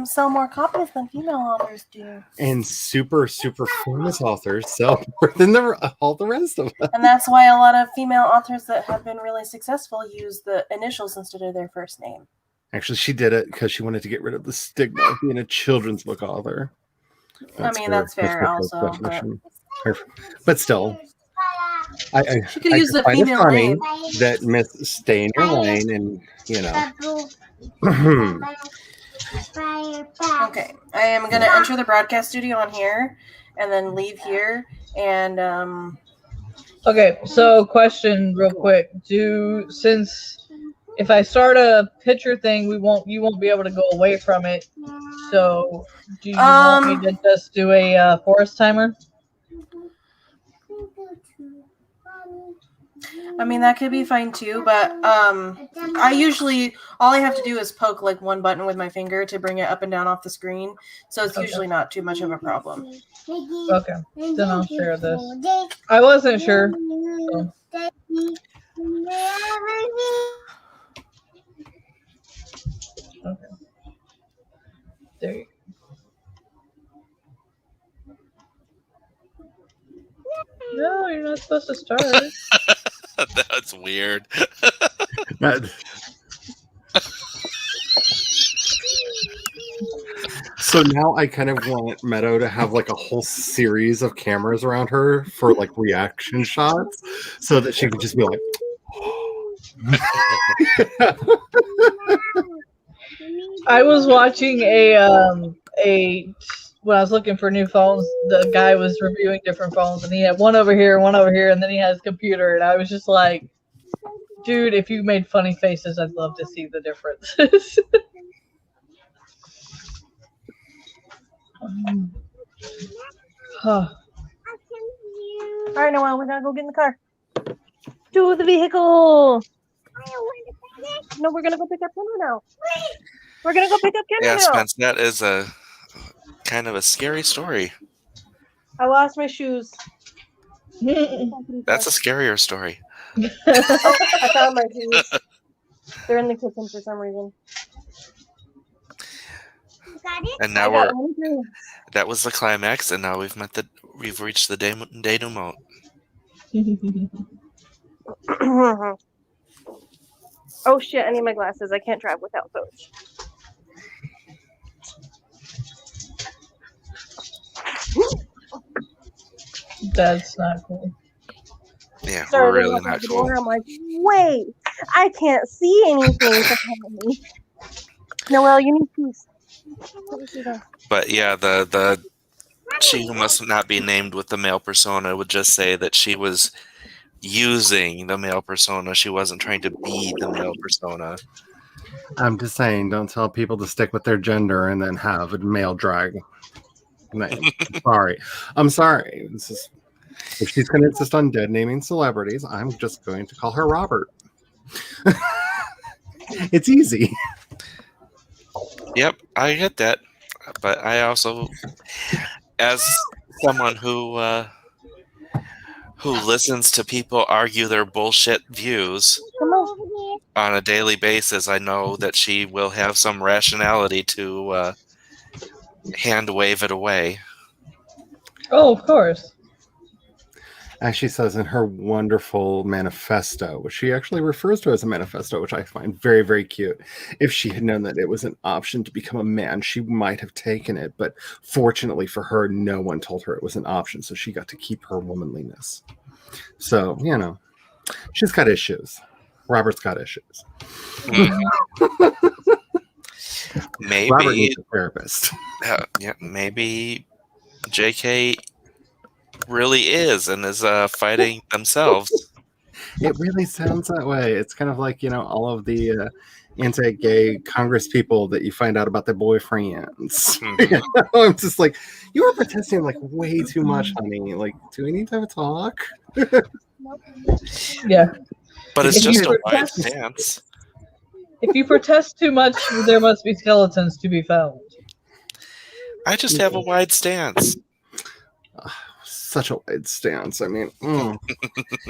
sell more copies than female authors do. And super, super famous authors sell more than all the rest of us. And that's why a lot of female authors that have been really successful use the initials instead of their first name. Actually, she did it because she wanted to get rid of the stigma of being a children's book author. That's fair also. But still, I could use the find it female funny name. that Miss stay in your lane and, you know. Okay, I am going to enter the broadcast studio on here and then leave here and Okay, so question real quick. Since if I start a picture thing, you won't be able to go away from it. So do you want me to just do a forest timer? I mean, that could be fine too, but I usually, all I have to do is poke like one button with my finger to bring it up and down off the screen, so it's usually not too much of a problem. Okay, then I'll share this. I wasn't sure. So. Okay. There you go. No, you're not supposed to start. That's weird. So now I kind of want Meadow to have like a whole series of cameras around her for like reaction shots so that she can just be like, I was watching when I was looking for new phones, the guy was reviewing different phones, and he had one over here, and then he has computer, and I was just like, dude, if you made funny faces, I'd love to see the differences. All right, Noelle, we gotta go get in the car. To the vehicle. No, we're gonna go pick up Kendra now. We're gonna go pick up Kendra now. Yeah, Spence, that is a kind of a scary story. I lost my shoes. That's a scarier story. I found my shoes. They're in the kitchen for some reason. And now that was the climax, and now we've reached the denouement. Oh shit, I need my glasses. I can't drive without those. That's not cool. Yeah, Started we're really looking not at the cool. door, I'm like, wait, I can't see anything behind me. Noelle, you need peace. But yeah, the she who must not be named with the male persona would just say that she was using the male persona. She wasn't trying to be the male persona. I'm just saying, don't tell people to stick with their gender and then have a male drag name. I'm sorry. If she's going to insist on dead naming celebrities, I'm just going to call her Robert. It's easy. Yep, I get that. But I also, as someone who listens to people argue their bullshit views on a daily basis, I know that she will have some rationality to hand wave it away. Oh, of course. As she says in her wonderful manifesto, which she actually refers to as a manifesto, which I find very, very cute. If she had known that it was an option to become a man, she might have taken it. But fortunately for her, no one told her it was an option. So she got to keep her womanliness. So, you know, she's got issues. Robert's got issues. Maybe Robert needs a therapist. Yeah, maybe JK really is and is fighting themselves. It really sounds that way. It's kind of like, you know, all of the anti-gay Congress people that you find out about their boyfriends. Mhm. I'm just like, you are protesting like way too much, honey. Like, do we need to have a talk? Yeah. But it's If you just a wide protest- stance. If you protest too much, there must be skeletons to be found. I just have a wide stance. Such a wide stance. I mean,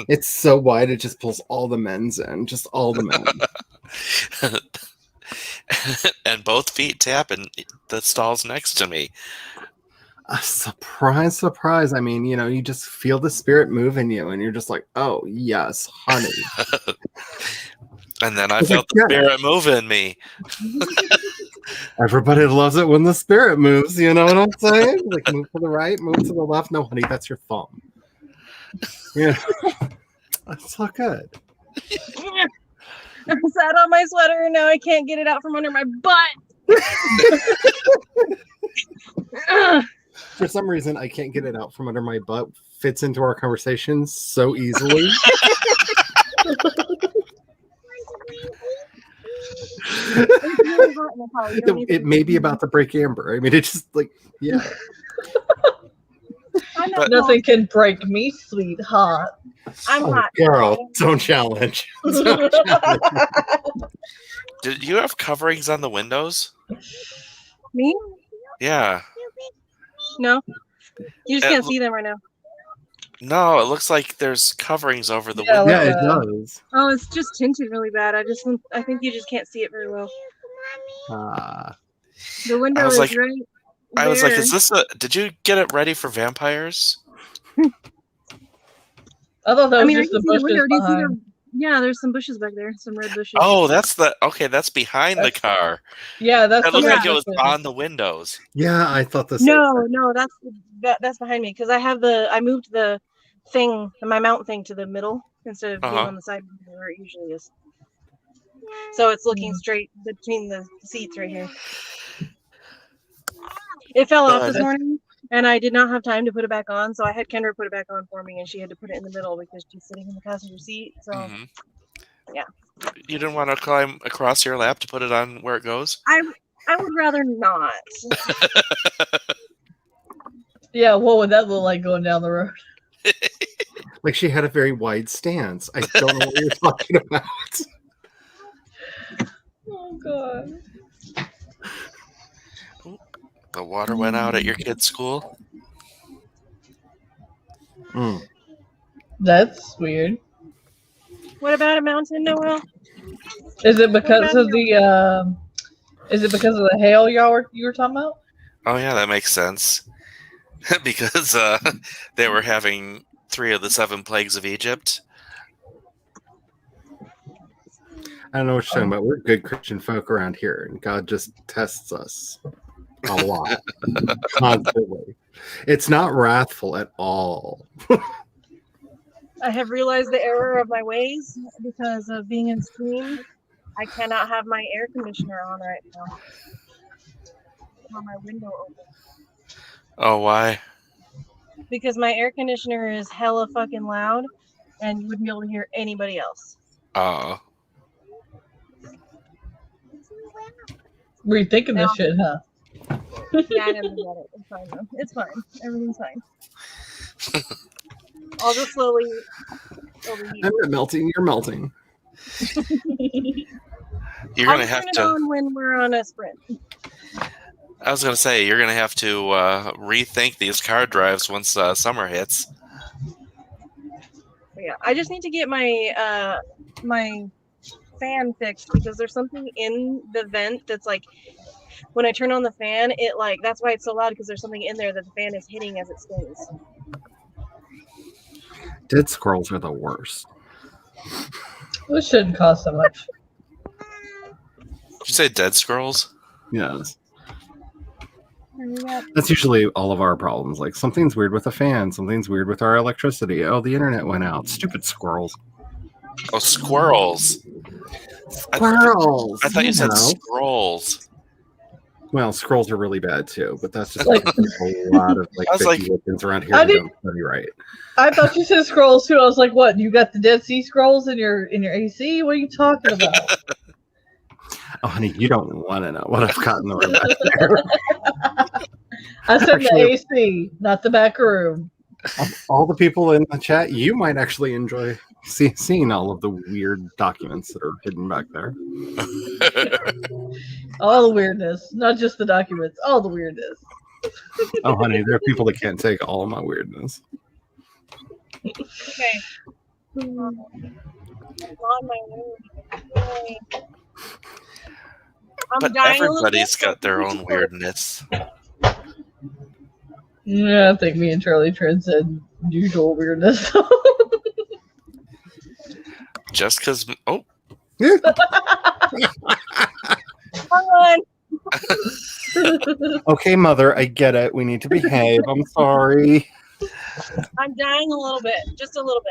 it's so wide it just pulls all the men's in, just all the men. And both feet tap in the stalls next to me. Surprise, surprise. I mean, you just feel the spirit move in you, and you're just like, oh, yes, honey. And then I It's felt like, the yeah. spirit move in me. Everybody loves it when the spirit moves, you know what I'm saying? Like, move to the right, move to the left. No, honey, that's your thumb. Yeah. That's so good. I sat on my sweater and now I can't get it out from under my butt. For some reason, I can't get it out from under my butt. Fits into our conversation so easily. It may be about to break Amber. I mean, it's just like, yeah. But- Nothing can break me, sweetheart. I'm Oh, hot. girl, don't challenge. Don't challenge. Did you have coverings on the windows? Me? Yeah. No. You just It can't lo- see them right now. No, it looks like there's coverings over the Yeah, window. Yeah, it does. Oh, it's just tinted really bad. I think you just can't see it very well. The window I was is like- right I was like, there. is this did you get it ready for vampires? I thought that was I mean, I just can the see the bushes window. Do you see behind. Yeah, there's some bushes back there. Some red bushes. Oh, that's behind the car. Yeah, that's It the looked like it red was bushes. on the windows. Yeah, I thought the same thing. No, that's behind me because I moved the thing, my mount thing, to the middle instead of being Uh-huh. on the side where it usually is. So it's looking straight between the seats right here. It fell off this Good. morning, and I did not have time to put it back on, so I had Kendra put it back on for me, and she had to put it in the middle because she's sitting in the passenger seat. So Mhm. yeah. You didn't want to climb across your lap to put it on where it goes? I would rather not. Yeah, what would that look like going down the road? Like, she had a very wide stance. I don't know what you're talking about. Oh god. The water went out at your kid's school? That's weird. What about a mountain, Noel? Is it because about of the hail you were talking about? Oh yeah, that makes sense. Because they were having 3 of the 7 plagues of Egypt. I don't know what you're talking about. We're good Christian folk around here, and God just tests us a lot, constantly. It's not wrathful at all. I have realized the error of my ways because of being in stream. I cannot have my air conditioner on right now. Or my window open. Oh, why? Because my air conditioner is hella fucking loud and you wouldn't be able to hear anybody else. Oh. Rethinking this shit, huh? Yeah, I never get it. It's fine though. It's fine. Everything's fine. I'll just slowly overheat. I'm not melting. You're melting. You're I'll going to just have turn it to... on when we're on a sprint. I was going to say, you're going to have to rethink these car drives once summer hits. But yeah, I just need to get my my fan fixed because there's something in the vent that's like when I turn on the fan, it like that's why it's so loud because there's something in there that the fan is hitting as it spins. Dead squirrels are the worst. This shouldn't cost so much. Did you say dead squirrels? Yes. That's usually all of our problems. Like, something's weird with the fan. Something's weird with our electricity. Oh, the internet went out. Stupid squirrels. Oh, squirrels. Squirrels. I thought you said know. scrolls. Well, scrolls are really bad too, but that's just Like- like a lot of like I was 50 like- weapons around here I that did- don't study right. I thought you said scrolls too. I was like, what? You got the Dead Sea Scrolls in your AC? What are you talking about? Oh, honey, you don't want to know what I've got in the room back there. I said Actually- the AC, not the back room. All the people in the chat, you might actually enjoy seeing all of the weird documents that are hidden back there. All the weirdness, not just the documents, all the weirdness. Oh, honey, there are people that can't take all of my weirdness. Okay. On my mood. I'm But dying a little everybody's bit, got their but own weirdness. Yeah, I think me and Charlie transcend usual weirdness. Just because. Oh, Come on. Okay, mother, I get it. We need to behave. I'm sorry. I'm dying a little bit. Just a little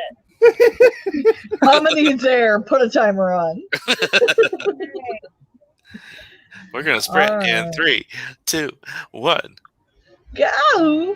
bit. Mama needs air. Put a timer on. we're going to sprint All in right. 3, 2, 1. Go!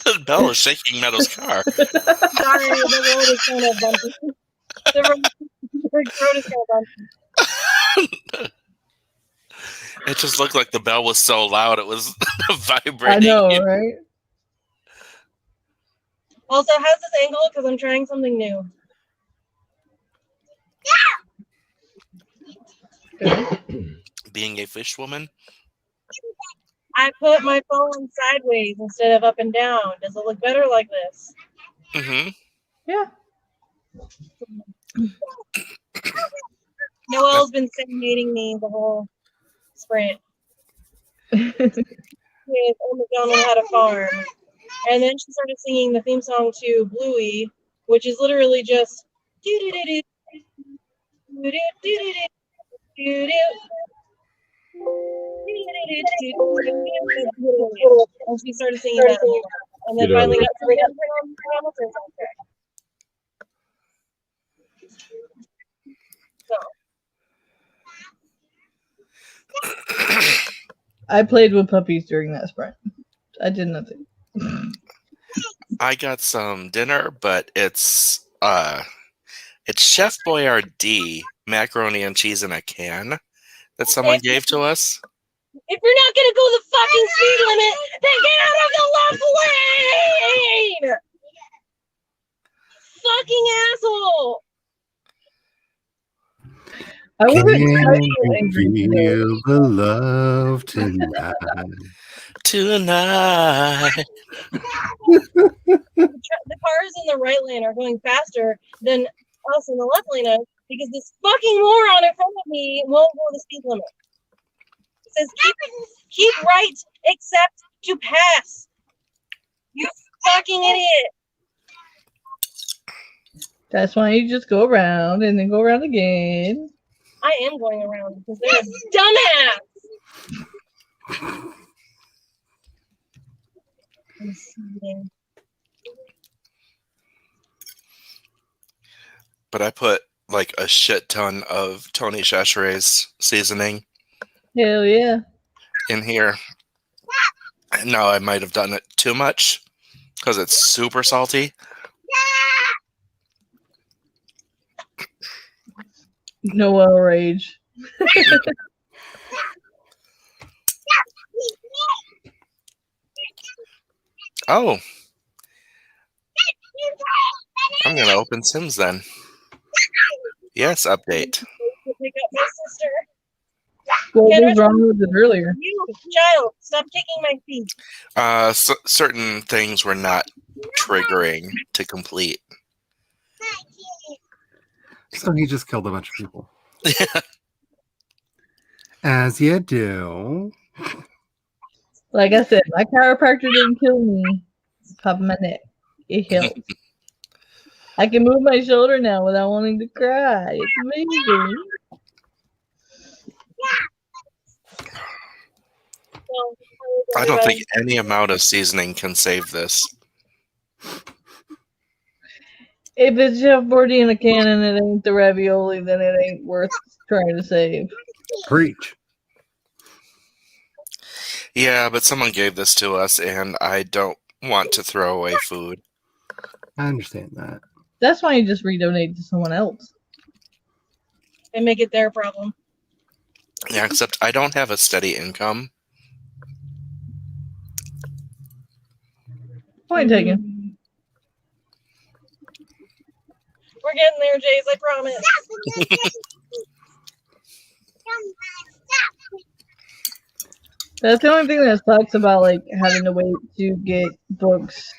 The bell is shaking Meadow's car. Sorry, the road is kind of bumpy. The road is kind of bumpy. It just looked like the bell was so loud it was vibrating. I know, right? Also, how's this angle? Because I'm trying something new. Being a fish woman. I put my phone sideways instead of up and down. Does it look better like this? Mm-hmm. Yeah. Noelle's been serenading me the whole sprint. With only don't know how to farm. And then she started singing the theme song to Bluey, which is literally just doo-doo-doo-doo, doo-doo-doo-doo-doo, doo-doo. And she started singing that, and then finally got to Hamilton soundtrack. So. I played with puppies during that sprint. I did nothing. I got some dinner, but it's Chef Boyardee macaroni and cheese in a can that someone gave to us. If you're not gonna go the fucking speed limit, then get out of the left lane! Fucking asshole! I wasn't Can quite so you angry today. feel the love tonight? Tonight. The cars in the right lane are going faster than us in the left lane because this fucking moron in front of me won't go the speed limit. It says keep right except to pass. You fucking idiot. That's why you just go around and then go around again. I am going around because they're a dumbass. I'm seeing. But I put like a shit ton of Tony Chachere's seasoning Hell yeah. in here. No, I might have done it too much because it's super salty. Noel rage. Oh. I'm going to open Sims then. Yes, update. To pick up my sister. What was wrong with it earlier? You child, stop kicking my feet. Certain things were not triggering to complete. So he just killed a bunch of people. As you do. Like I said, my chiropractor didn't kill me. Pop my neck. It helped. I can move my shoulder now without wanting to cry. It's amazing. I don't think any amount of seasoning can save this. If it's Chef Boyardee in a can and it ain't the ravioli, then it ain't worth trying to save. Preach. Yeah, but someone gave this to us, and I don't want to throw away food. I understand that. That's why you just redonate to someone else. And make it their problem. Yeah, except I don't have a steady income. Point taken. We're getting there, Jayce, I promise. That's the only thing that sucks about like having to wait to get books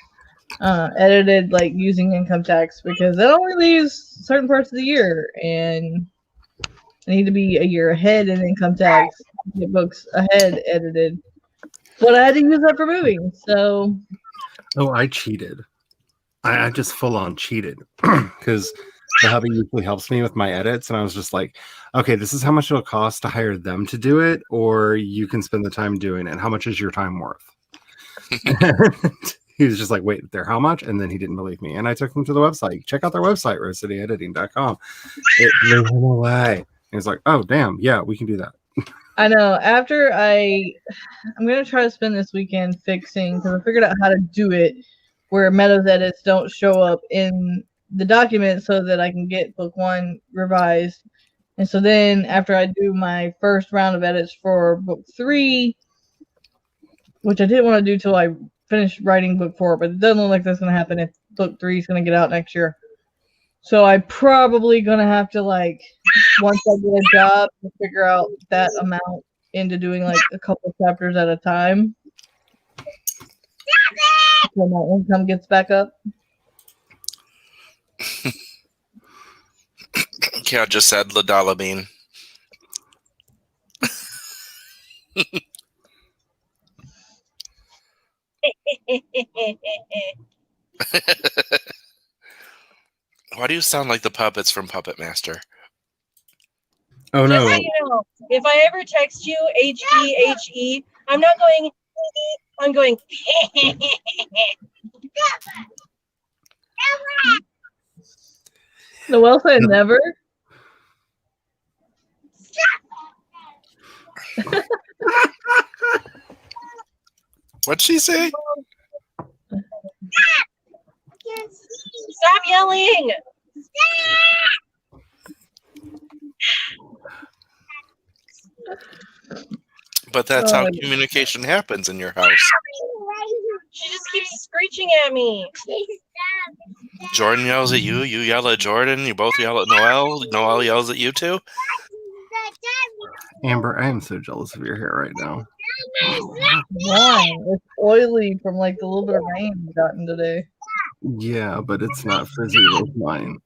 edited, like using income tax, because they don't release certain parts of the year, and I need to be a year ahead in income tax to get books ahead edited. But I had to use that for moving, so. Oh, I cheated. I just full on cheated because the hubby usually helps me with my edits, and I was just like, okay, this is how much it'll cost to hire them to do it, or you can spend the time doing it. How much is your time worth? He was just like, wait, they're how much? And then he didn't believe me. And I took him to the website. Check out their website, rosecityediting.com. It blew him away. He was like, oh, damn. Yeah, we can do that. I know. I'm going to try to spend this weekend fixing, because I figured out how to do it where Meadow's edits don't show up in the document so that I can get book 1 revised. And so then after I do my first round of edits for book 3, which I didn't want to do till I finished writing book 4, but it doesn't look like that's going to happen if book 3 is going to get out next year. So I'm probably going to have to, like, once I get a job, to figure out that amount into doing, like, a couple chapters at a time. When my income gets back up. Kat just said La Dollar Bean. Why do you sound like the puppets from Puppet Master? Oh, no. Just so you know, if I ever text you H-E-H-E, I'm not going, I'm going, Noelle said never. What'd she say? Stop yelling! But that's how communication happens in your house. She just keeps screeching at me. Jordan yells at you, you yell at Jordan, you both yell at Noelle, Noelle yells at you too. Amber, I am so jealous of your hair right now. Why? It's oily from like the little bit of rain we've gotten today. Yeah, but it's not frizzy like mine.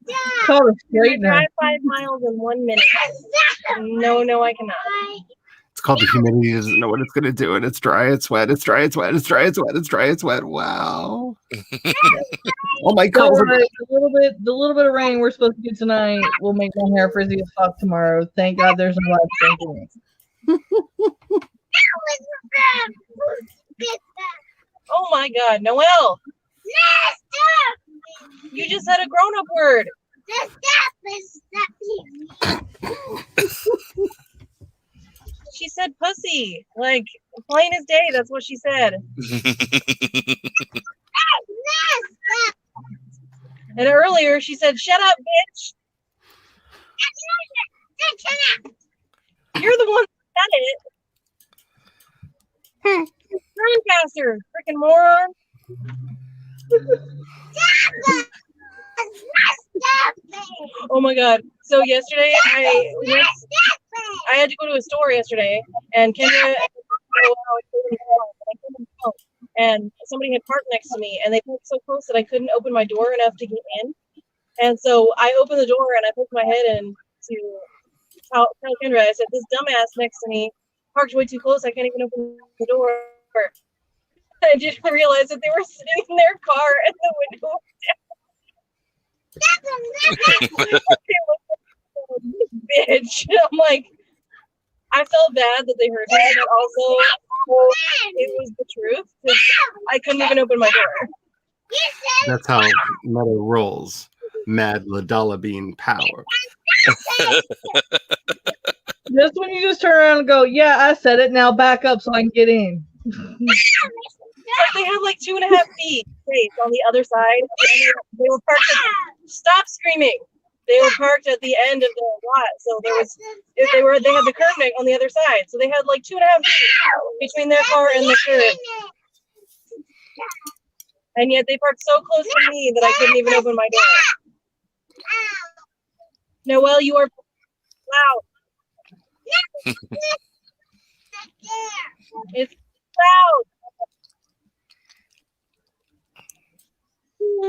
It's called a I straightener. drive 5 miles in 1 minute. No, I cannot. It's called the humidity. It doesn't know what it's going to do. And it's dry, it's wet, it's dry, it's wet, it's dry, it's wet, it's dry, it's wet. Wow. Oh my God. Don't worry, the little bit of rain we're supposed to get tonight will make my hair frizzy as fuck tomorrow. Thank God there's no light thinking it. Oh my God, Noelle! You just said a grown-up word. She said pussy. Like, plain as day, that's what she said. And earlier she said, shut up, bitch. You're the one that said it. Turn faster, freaking moron. Oh my God. So yesterday I had to go to a store yesterday, and Kendra and somebody had parked next to me, and they parked so close that I couldn't open my door enough to get in. And so I opened the door and I poked my head in to tell Kendra, I said, this dumbass next to me parked way too close. I can't even open the door. I didn't realize that they were sitting in their car and the window was down. Bitch. I'm like, I felt bad that they heard me, but also it was the truth because I couldn't even open my door. That's how Meadow rolls. Mad Ladala Bean power. Just when you just turn around and go, yeah, I said it, now back up so I can get in. They had like 2.5 feet space on the other side. And they were parked. Stop screaming! They were parked at the end of the lot, so there was. They had the curb on the other side, so they had like 2.5 feet between their car and the curb. And yet they parked so close to me that I couldn't even open my door. Noelle, you are loud. It's loud.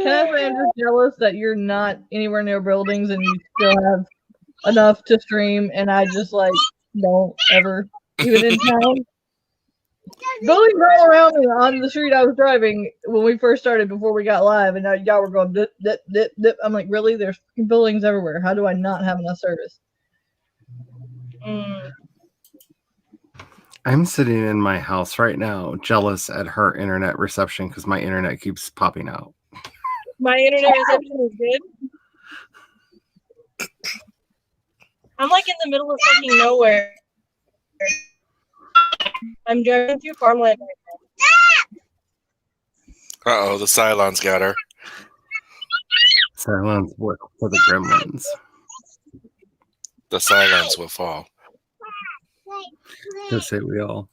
Can I say I'm just jealous that you're not anywhere near buildings and you still have enough to stream, and I just like don't ever, even in town. Buildings all around me on the street I was driving when we first started before we got live, and now y'all were going dip, dip, dip, dip. I'm like, really? There's buildings everywhere. How do I not have enough service? I'm sitting in my house right now, jealous at her internet reception because my internet keeps popping out. My internet reception is good. I'm like in the middle of fucking nowhere. I'm driving through farmland right now. Uh-oh, the Cylons got her. Silence work for the gremlins. The Cylons will fall. Just say we all.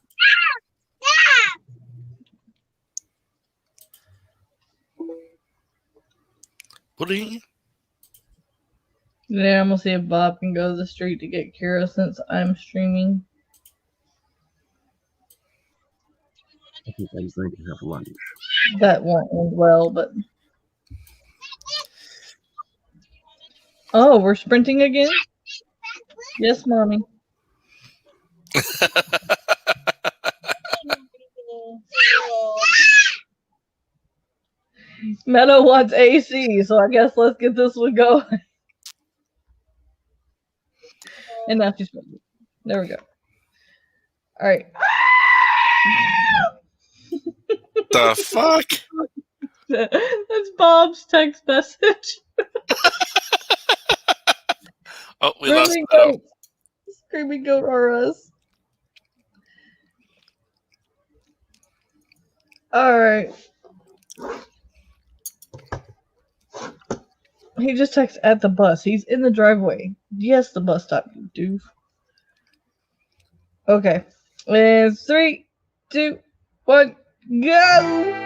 Woody? Yeah, I'm gonna see if Bob can go to the street to get Kira since I'm streaming. I think I'm going to have lunch. That won't end well, but oh, we're sprinting again? Yes, mommy. Meadow wants AC, so I guess let's get this one going. And now she's sprinting. There we go. All right. The fuck? That's Bob's text message. Oh, we lost Screaming Meadow. goat. Screaming goat are us. All right. He just texted at the bus. He's in the driveway. Yes, the bus stop, you doof. Okay. And 3, 2, 1, go!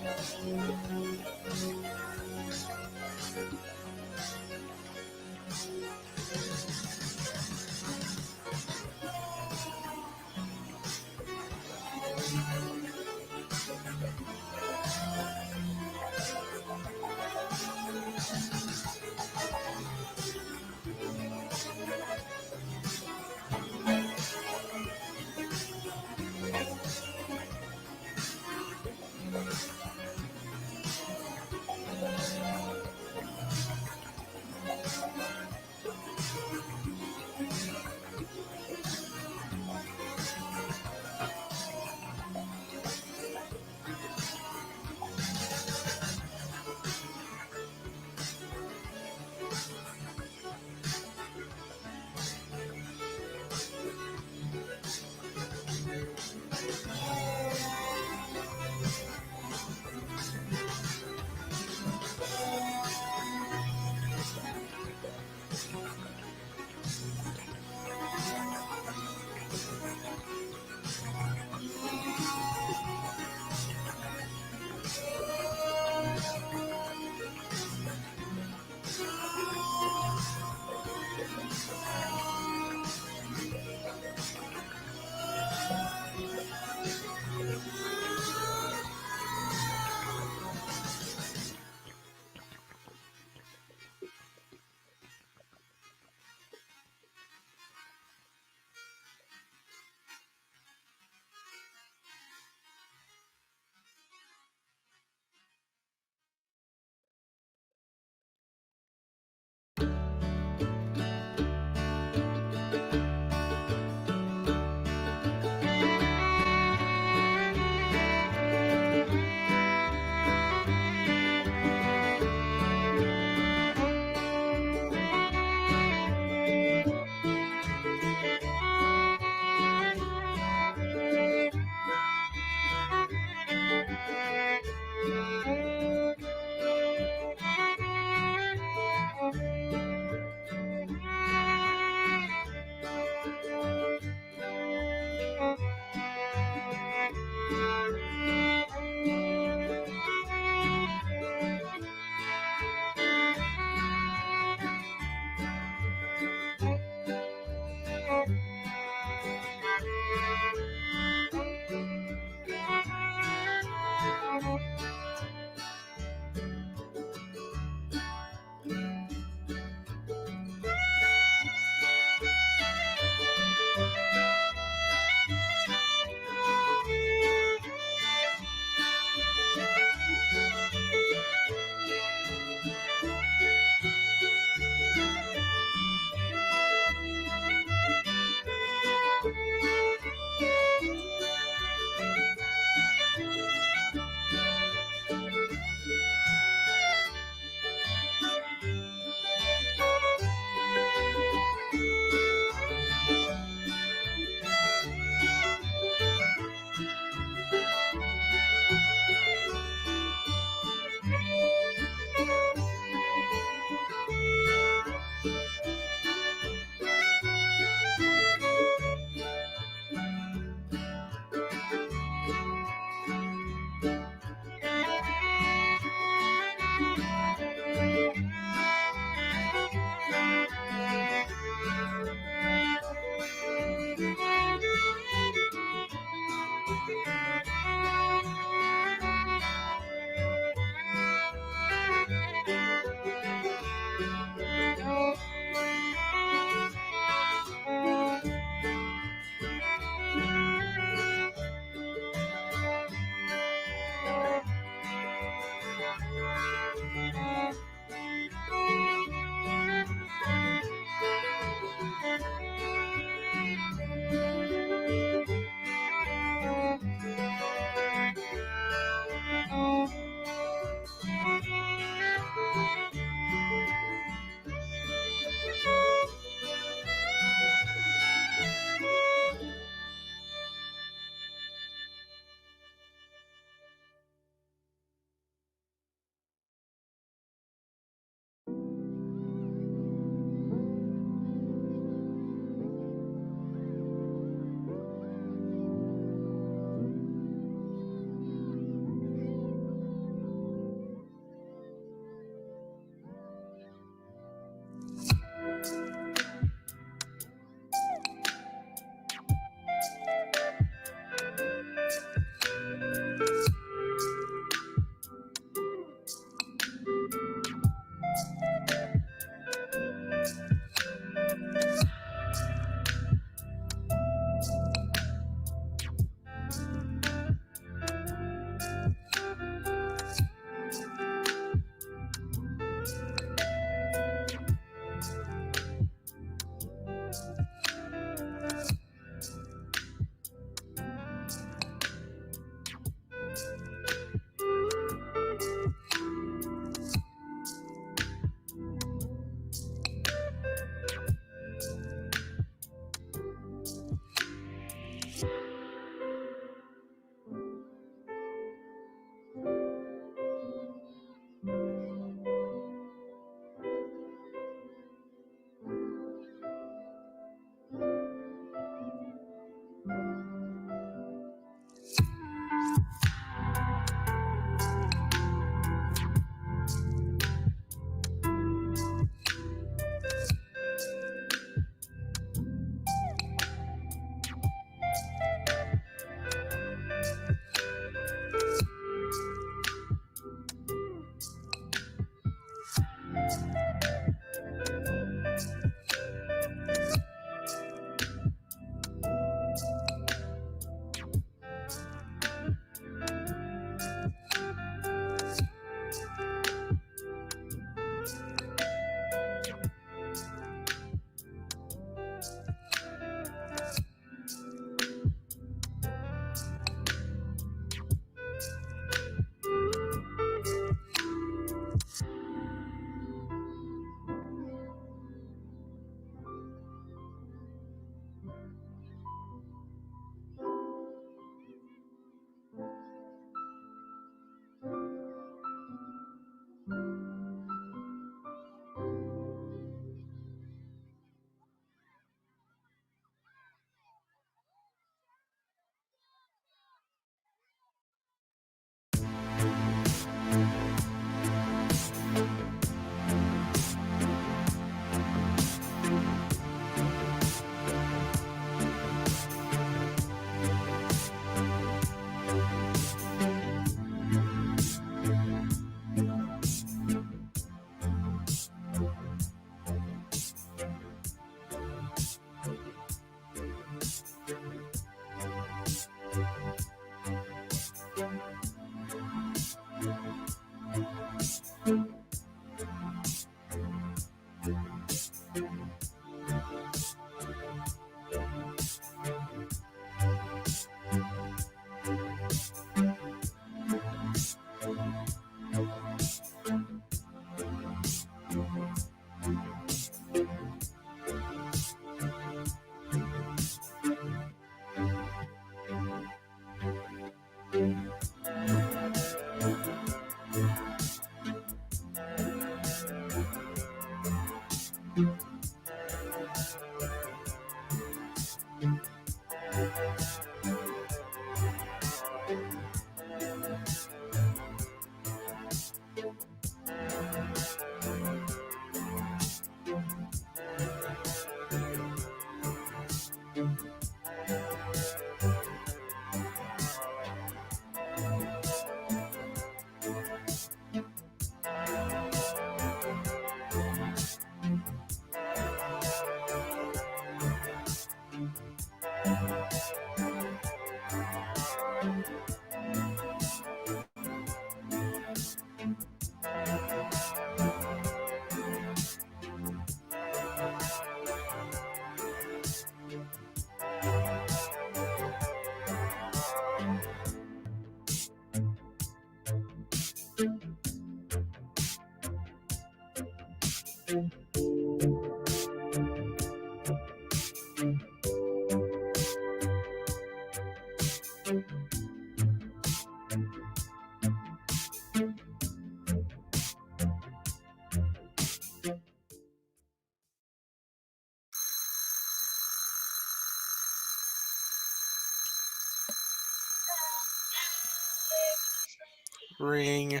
Ring.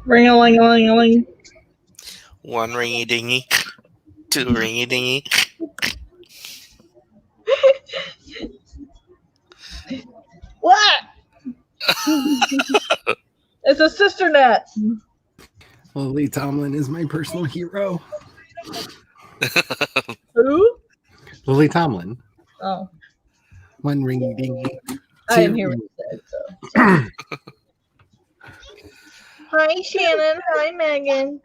Ring-a-ling-a-ling-a-ling. One ringy dingy. Two ringy dingy. What? It's a sister net. Lily Tomlin is my personal hero. Who? Lily Tomlin. Oh, One ringy dingy. I didn't hear what you said. So. Hi, Shannon. Hi, Megan.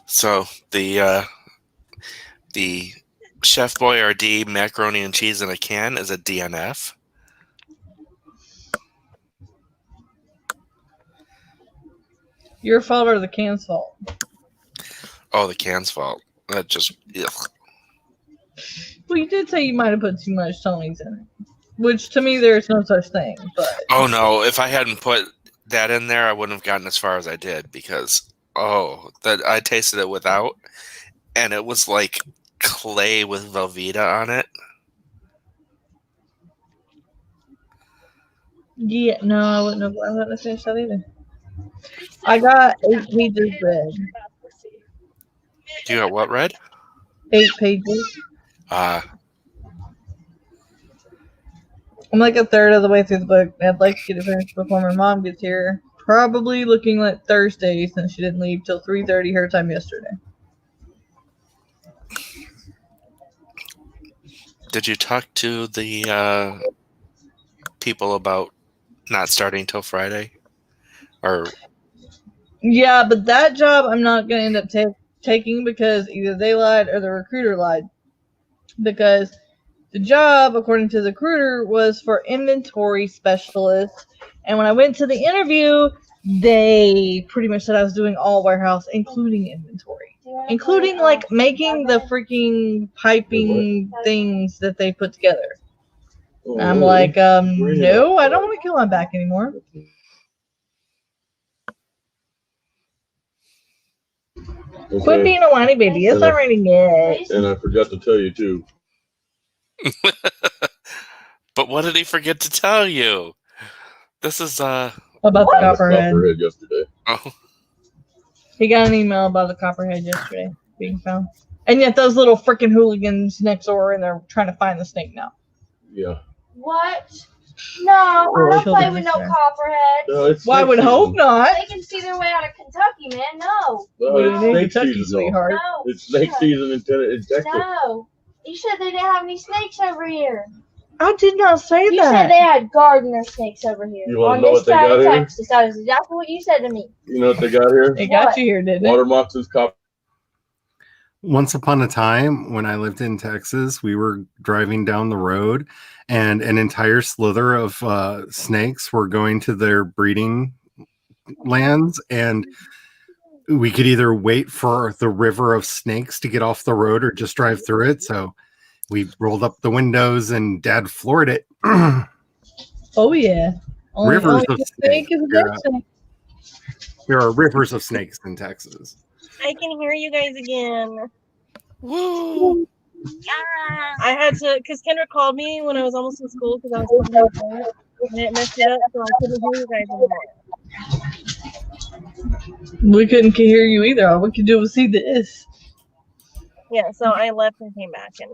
So the Chef Boyardee macaroni and cheese in a can is a DNF. Your fault or the can's fault? Oh, the can's fault. That just ugh. Well, you did say you might have put too much Tony's in it, which to me there's no such thing. But Oh no! If I hadn't put that in there, I wouldn't have gotten as far as I did because that I tasted it without, and it was like clay with Velveeta on it. yeah, no, I wouldn't have finished that either. I got 8 pages read. You got what read? 8 pages. Uh, I'm like a third of the way through the book. I'd like to get it finished before my mom gets here. Probably looking like Thursday since she didn't leave till 3:30 her time yesterday. did you talk to the people about not starting till Friday? Or Yeah, but that job I'm not going to end up taking because either they lied or the recruiter lied. Because the job, according to the recruiter, was for inventory specialist. And when I went to the interview, they pretty much said I was doing all warehouse, including inventory. Including, like, making the freaking piping things that they put together. And I'm like, no, I don't want to kill my back anymore. Okay. Quit being a whiny baby. It's already good. And I forgot to tell you too. but what did he forget to tell you? This is About the copperhead. Copperhead yesterday. oh He got an email about the copperhead yesterday being found. And yet those little freaking hooligans next door and they're trying to find the snake now. Yeah. What? No, I don't Killed play him with no yesterday. copperhead. No, it's Well, I would snake hope season. not. They can see their way out of Kentucky, man. No. No, We it's need snake Kentucky, season, though. sweetheart. No. It's snake season in Texas. No. You said they didn't have any snakes over here. I did not say You that. said they had gardener snakes over here. You wanna on know this what they side got of here? Texas. That is exactly what you said to me. You know what they got here? It got What? you here, didn't it? Water moccasins, copper. Once upon a time, when I lived in Texas, we were driving down the road, and an entire slither of snakes were going to their breeding lands, and we could either wait for the river of snakes to get off the road or just drive through it. So we rolled up the windows, and Dad floored it. Oh, yeah. Rivers of a snake is a Yeah. dead snake. There are rivers of snakes in Texas. I can hear you guys again. woo! I had to, because Kendra called me when I was almost in school because I was on my phone, and it messed it up, so I couldn't hear you guys anymore. We couldn't hear you either. All we could do was see this. Yeah, so I left and came back, and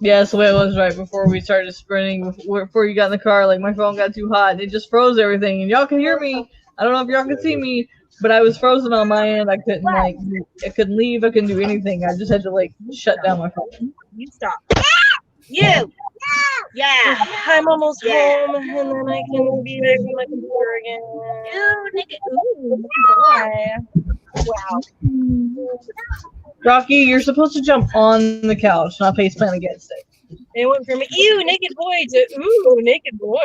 Yeah, that's the way it was right before we started sprinting. Before you got in the car, like my phone got too hot and it just froze everything. And y'all can hear me. I don't know if y'all can see me, but I was frozen on my end. I couldn't I couldn't leave. I couldn't do anything. I just had to shut down my phone. you stop. You! Yeah! I'm almost home, and then I can be back on my computer again. Ooh, hi. Wow. Rocky, you're supposed to jump on the couch, not face plant against it. It went from ew, naked boy to ooh, naked boy.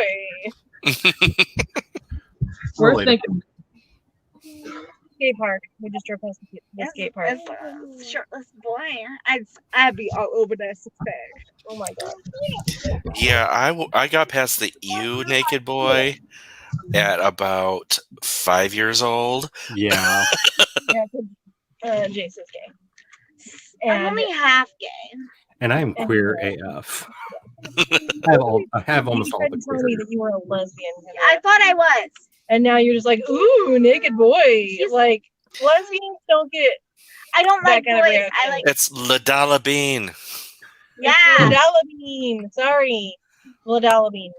Where's Relatable. thinking? Skate park. We just drove past the skate park. As a shirtless boy, I'd be all over that six pack. Oh my god. Yeah, I got past the ew naked boy at about 5 years old. Yeah. Yeah, Jayce is gay. I'm And only half gay. And I am queer AF. I have almost all tried the to tell me queer. that you were a lesbian. I thought I was. And now you're just like, ooh, naked boy. Like, lesbians don't get I don't that like kind of boys. reaction. I like It's Ladala Bean. yeah. Ladala Sorry. Ladala bean.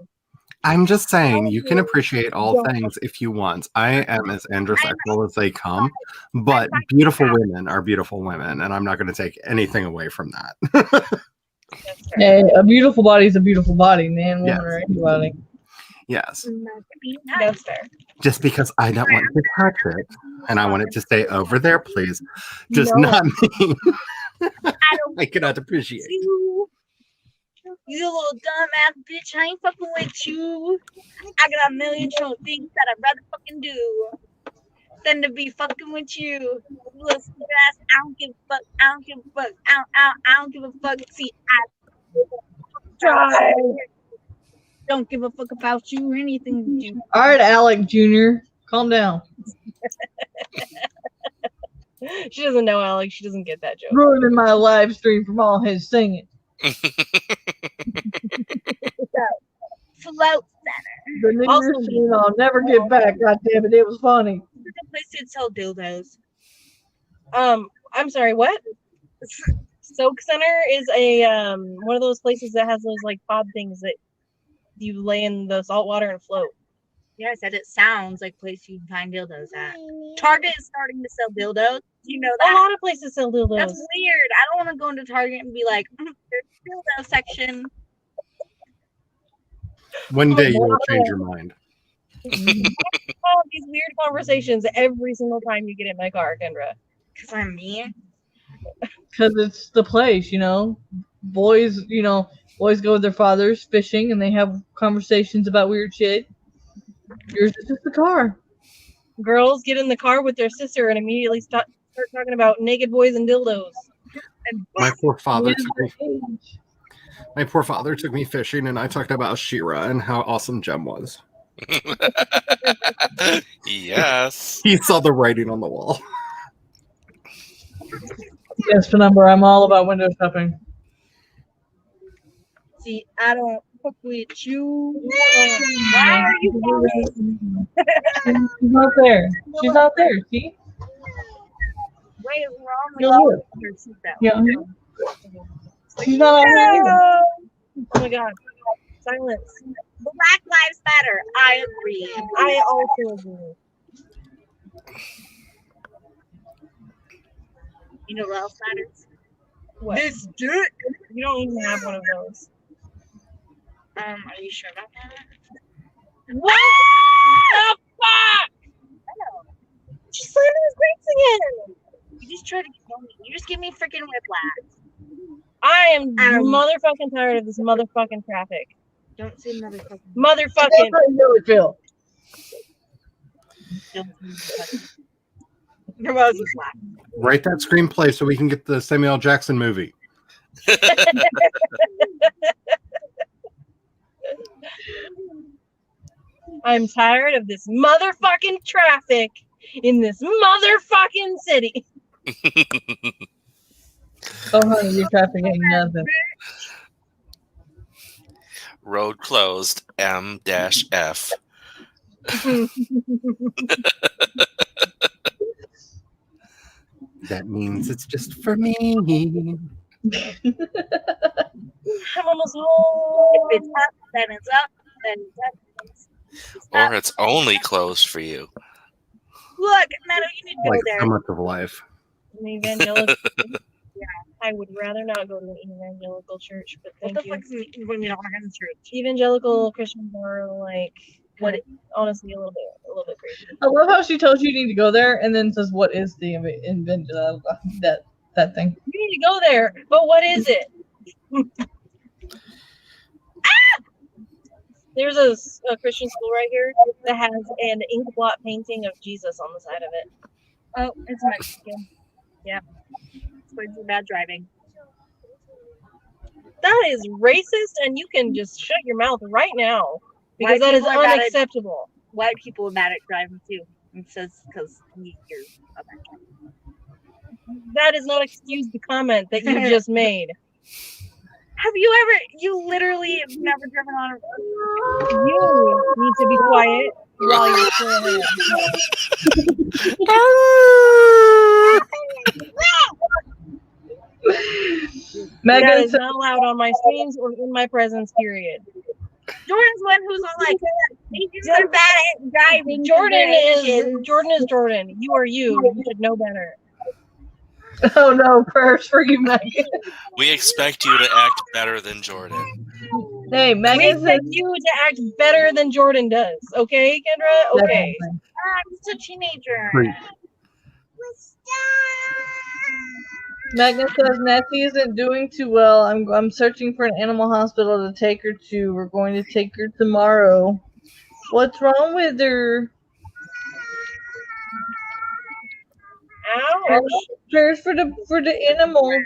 I'm just saying, you can appreciate all things if you want. I am as androsexual as they come, but beautiful women are beautiful women, and I'm not going to take anything away from that. That's fair. Hey, a beautiful body is a beautiful body, man, woman, Yes. or anybody. Yes. That's fair. Just because I don't want to touch it, and I want it to stay over there, please, does No. not mean I don't I cannot appreciate. you. You little dumbass bitch. I ain't fucking with you. I got a million trillion things that I'd rather fucking do than to be fucking with you. You little stupid ass. I don't give a fuck. I don't give a fuck. I don't give a fuck. See, I don't give a fuck about you or anything with you. All right, Alec Jr., calm down. She doesn't know Alex. She doesn't get that joke. Ruining my live stream from all his singing. Float The New Also- Year's scene I'll never get back. God damn it, it was funny. the place to sell dildos. I'm sorry, what? Soak Center is a one of those places that has those like pod things that you lay in the salt water and float. Yeah, I said it sounds like a place you can find dildos at. Target is starting to sell dildos. You know A that? lot of places sell dildos. That's weird. I don't want to go into Target and be like, there's a dildo section. One day you will change your mind. All of these weird conversations every single time you get in my car, Kendra. Because I'm me. Because it's the place, you know. Boys go with their fathers fishing and they have conversations about weird shit. Yours is just the car. Girls get in the car with their sister and immediately start talking about naked boys and dildos. And My poor father It is took me. the age. My poor father took me fishing, and I talked about She-Ra and how awesome Jem was. Yes. He saw the writing on the wall. Yes, Penumbra, I'm all about window shopping. see, I don't fuck with you. Why are you calling? She's not there. She's not there, see? Wait, we're on You're the here. her seatbelt. Yeah. She's not out here either. Oh my god. Silence. Black Lives Matter. I agree. I also agree. You know what else matters? What? This dick. You don't even have one of those. Are you sure about that? What the fuck? She slammed his brakes again. You just try to kill me. You just give me freaking whiplash. I am Um, motherfucking tired of this motherfucking traffic. Don't say motherfucking. Motherfucking. That's how you really feel. Don't say motherfucking. Your mouth is black. Write that screenplay so we can get the Samuel L. Jackson movie. I'm tired of this motherfucking traffic in this motherfucking city. Oh, honey, your traffic ain't nothing. Road closed. M-F. That means it's just for me. I'm almost home. If it's up, then it's up. Then it's up. Or it's only closed for you. Look, Meadow, you need to go Like there. so much of life. An evangelical. Yeah, I would rather not go to an evangelical church, but What thank the you. fuck is when you're not in the church? Evangelical Christians are like what? Honestly, a little bit crazy. I love how she tells you you need to go there and then says, "What is the invention of that thing?" You need to go there, but what is it? There's a Christian school right here that has an ink blot painting of Jesus on the side of it. Oh, it's Mexican. Yeah. It's for bad driving. That is racist, and you can just shut your mouth right now because that is unacceptable. White people are bad at driving too. It says because you're a bad driver. That does not excuse the comment that you just made. Have you literally have never driven on a You need to be quiet while you're still Megan That is said, not allowed on my streams or in my presence, period. Jordan's one who's all like, you're bad at driving. Jordan is Jordan. You are you. You should know better. "Oh no, prayers for you, Megan." We expect you to act better than Jordan. Hey, We Megan said, expect you to act better than Jordan does. Okay, Kendra? Okay. Definitely. I'm just a teenager. Great. Megan says Nessie isn't doing too well. I'm searching for an animal hospital to take her to. We're going to take her tomorrow. What's wrong with her? Ouch. Prayers for the animals.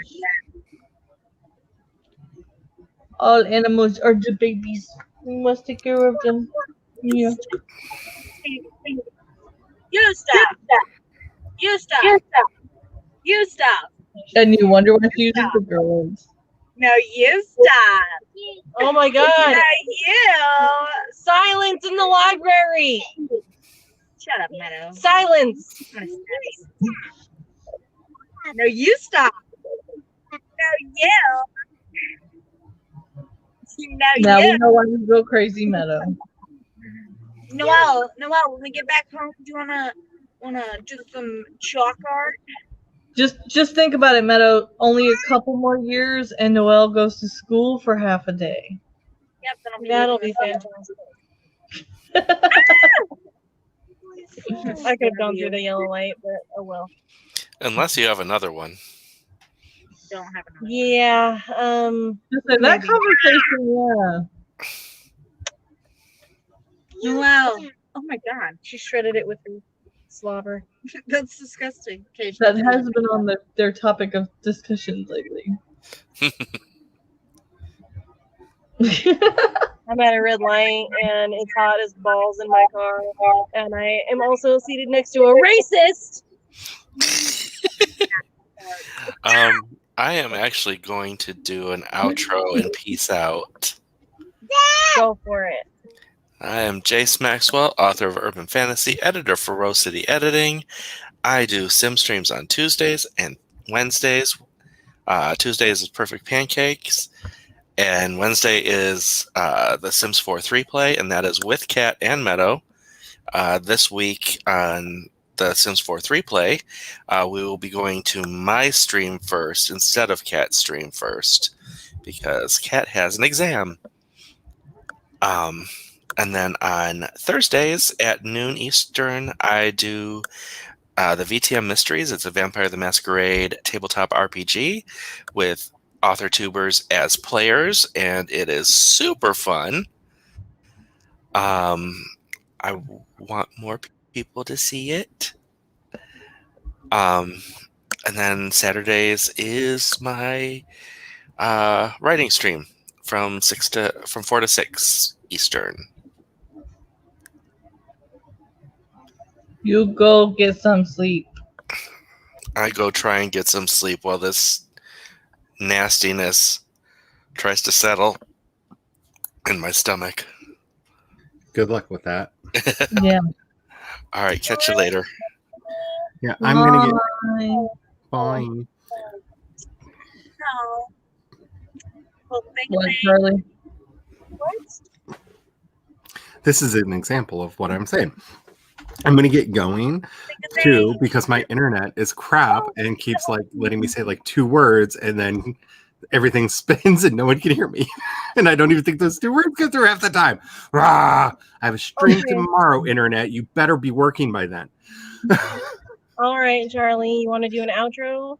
All animals are the babies. We must take care of them. Yeah. You stop. You stop. You stop. And you wonder what she uses the girls. No, you stop. Oh my god. No, you. Silence in the library. Shut up, Meadow. Silence. I'm gonna stab you. No, you stop. No, you. Now you. we know why we go crazy, Meadow. Noelle, when we get back home, do you wanna do some chalk art? Just think about it, Meadow. Only a couple more years, and Noelle goes to school for half a day. Yep, That'll be fantastic. I could have gone through the yellow light, but oh well. Unless you have another one. Don't have enough. Yeah. Listen, that Maybe. conversation, yeah. Noelle. Oh my god. She shredded it with her slobber. That's disgusting. Okay, That has been on their topic of discussions lately. I'm at a red light and it's hot as balls in my car, and I am also seated next to a racist. I am actually going to do an outro and peace out. Go for it. I am Jayce Maxwell, author of Urban Fantasy, editor for Rose City Editing. I do sim streams on Tuesdays and Wednesdays. Tuesdays is Perfect Pancakes, and Wednesday is the Sims 4 3 play, and that is with Cat and Meadow. This week on the Sims 4 3 play, we will be going to my stream first instead of Cat's stream first, because Cat has an exam. And then on Thursdays at noon Eastern, I do the VTM Mysteries. It's a Vampire the Masquerade tabletop RPG with author tubers as players, and it is super fun. I want more people to see it. And then Saturdays is my writing stream from 4 to 6 Eastern. You go get some sleep. I go try and get some sleep while this nastiness tries to settle in my stomach. Good luck with that. Yeah. All right, catch you later. Yeah, I'm gonna get Bye. fine. No. Well, What, Charlie? What? This is an example of what I'm saying. I'm gonna get going too because my internet is crap and keeps like letting me say like 2 words and then everything spins and no one can hear me. And I don't even think those 2 words go through half the time. Rah! I have a stream tomorrow, internet. You better be working by then. All right, Charlie, you want to do an outro?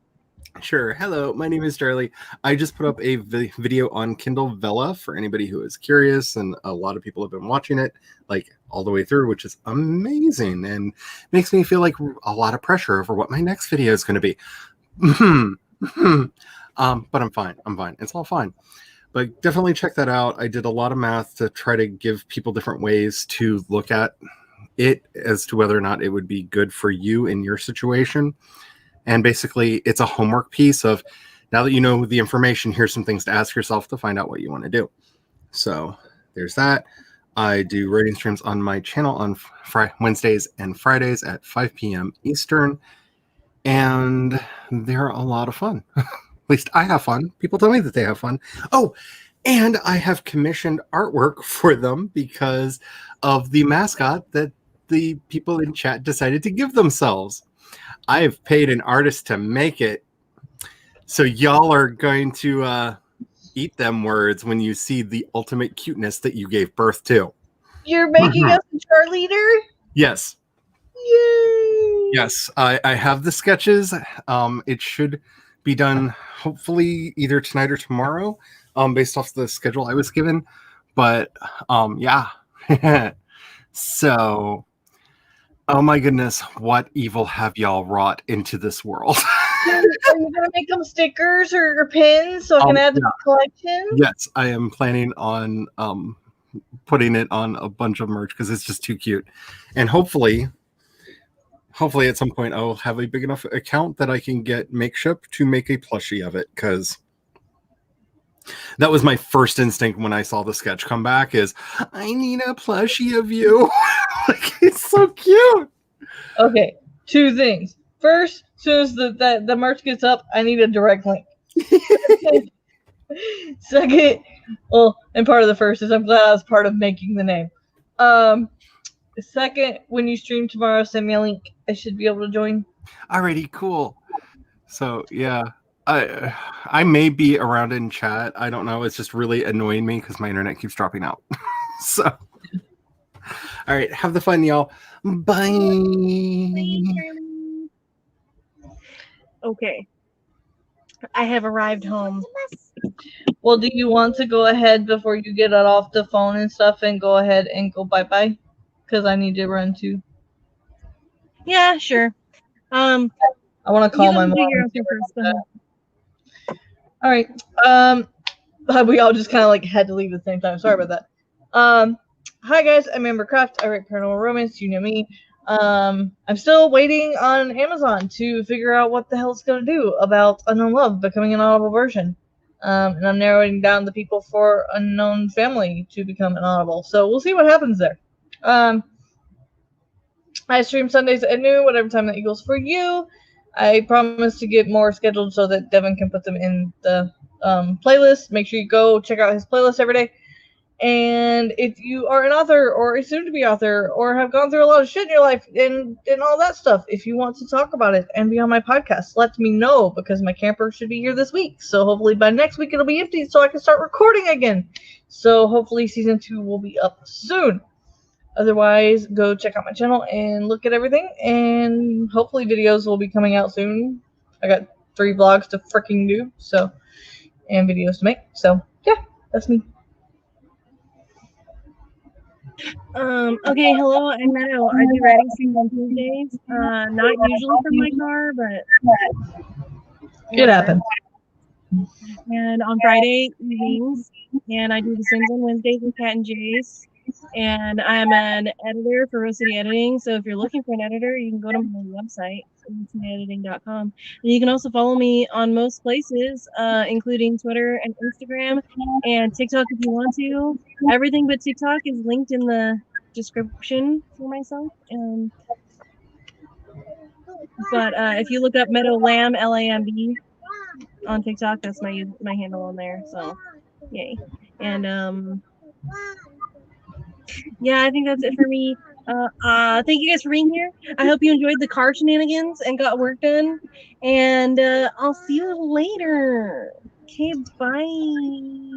Sure. Hello, my name is Charlie. I just put up a video on Kindle Vella for anybody who is curious, and a lot of people have been watching it like all the way through, which is amazing and makes me feel like a lot of pressure over what my next video is going to be. But I'm fine. It's all fine. But definitely check that out. I did a lot of math to try to give people different ways to look at it as to whether or not it would be good for you in your situation. And basically, it's a homework piece of, now that you know the information, here's some things to ask yourself to find out what you want to do. So there's that. I do writing streams on my channel on Wednesdays and Fridays at 5 p.m. Eastern. And they're a lot of fun. At least I have fun. People tell me that they have fun. Oh, and I have commissioned artwork for them because of the mascot that the people in chat decided to give themselves. I have paid an artist to make it. So y'all are going to eat them words when you see the ultimate cuteness that you gave birth to. You're making us a cheerleader? Yes. Yay! Yes, I have the sketches. It should be done hopefully either tonight or tomorrow, based off the schedule I was given. But yeah. So, oh my goodness, what evil have y'all wrought into this world? Are you gonna make them stickers or pins so I can add to the collection? Yes, I am planning on putting it on a bunch of merch because it's just too cute. And hopefully at some point I'll have a big enough account that I can get Makeship to make a plushie of it, because that was my first instinct when I saw the sketch come back is, I need a plushie of you. Like, it's so cute. Okay, two things. First, as soon as the merch gets up, I need a direct link. Second, well, and part of the first is I'm glad I was part of making the name. Second, when you stream tomorrow, send me a link. I should be able to join. Alrighty, cool. So yeah, I may be around in chat. I don't know. It's just really annoying me because my internet keeps dropping out. So, all right, have the fun, y'all. Bye. Okay. I have arrived home. Well, do you want to go ahead before you get it off the phone and stuff and go ahead and go bye-bye? Because I need to run too. Yeah, sure. I want to call my mom. All right. We all just kind of like had to leave at the same time. Sorry about that. Hi guys, I'm Amber Craft. I write paranormal romance. You know me. I'm still waiting on Amazon to figure out what the hell it's gonna do about Unknown Love becoming an audible version. And I'm narrowing down the people for Unknown Family to become an audible. So we'll see what happens there. I stream Sundays at noon, whatever time that equals for you. I promise to get more scheduled so that Devin can put them in the playlist. Make sure you go check out his playlist every day. And if you are an author or a soon-to-be author or have gone through a lot of shit in your life and all that stuff, if you want to talk about it and be on my podcast, let me know, because my camper should be here this week. So hopefully by next week it'll be empty so I can start recording again. So hopefully season 2 will be up soon. Otherwise, go check out my channel and look at everything. And hopefully videos will be coming out soon. I got 3 vlogs to freaking do, so, and videos to make. So yeah, that's me. Okay, hello, I'm Meadow. I do writing streams on Tuesdays. Not usually from my car, but it happens. And on Friday evenings, and I do the Sims on Wednesdays with Kat and Jayce. And I'm an editor for Rose City Editing. So if you're looking for an editor, you can go to my website, rosecityediting.com. And you can also follow me on most places, including Twitter and Instagram and TikTok if you want to. Everything but TikTok is linked in the description for myself. But if you look up Meadow Lamb, Lamb, on TikTok, that's my handle on there. So, yay. And yeah, I think that's it for me. Thank you guys for being here. I hope you enjoyed the car shenanigans and got work done. And I'll see you later. Okay, bye.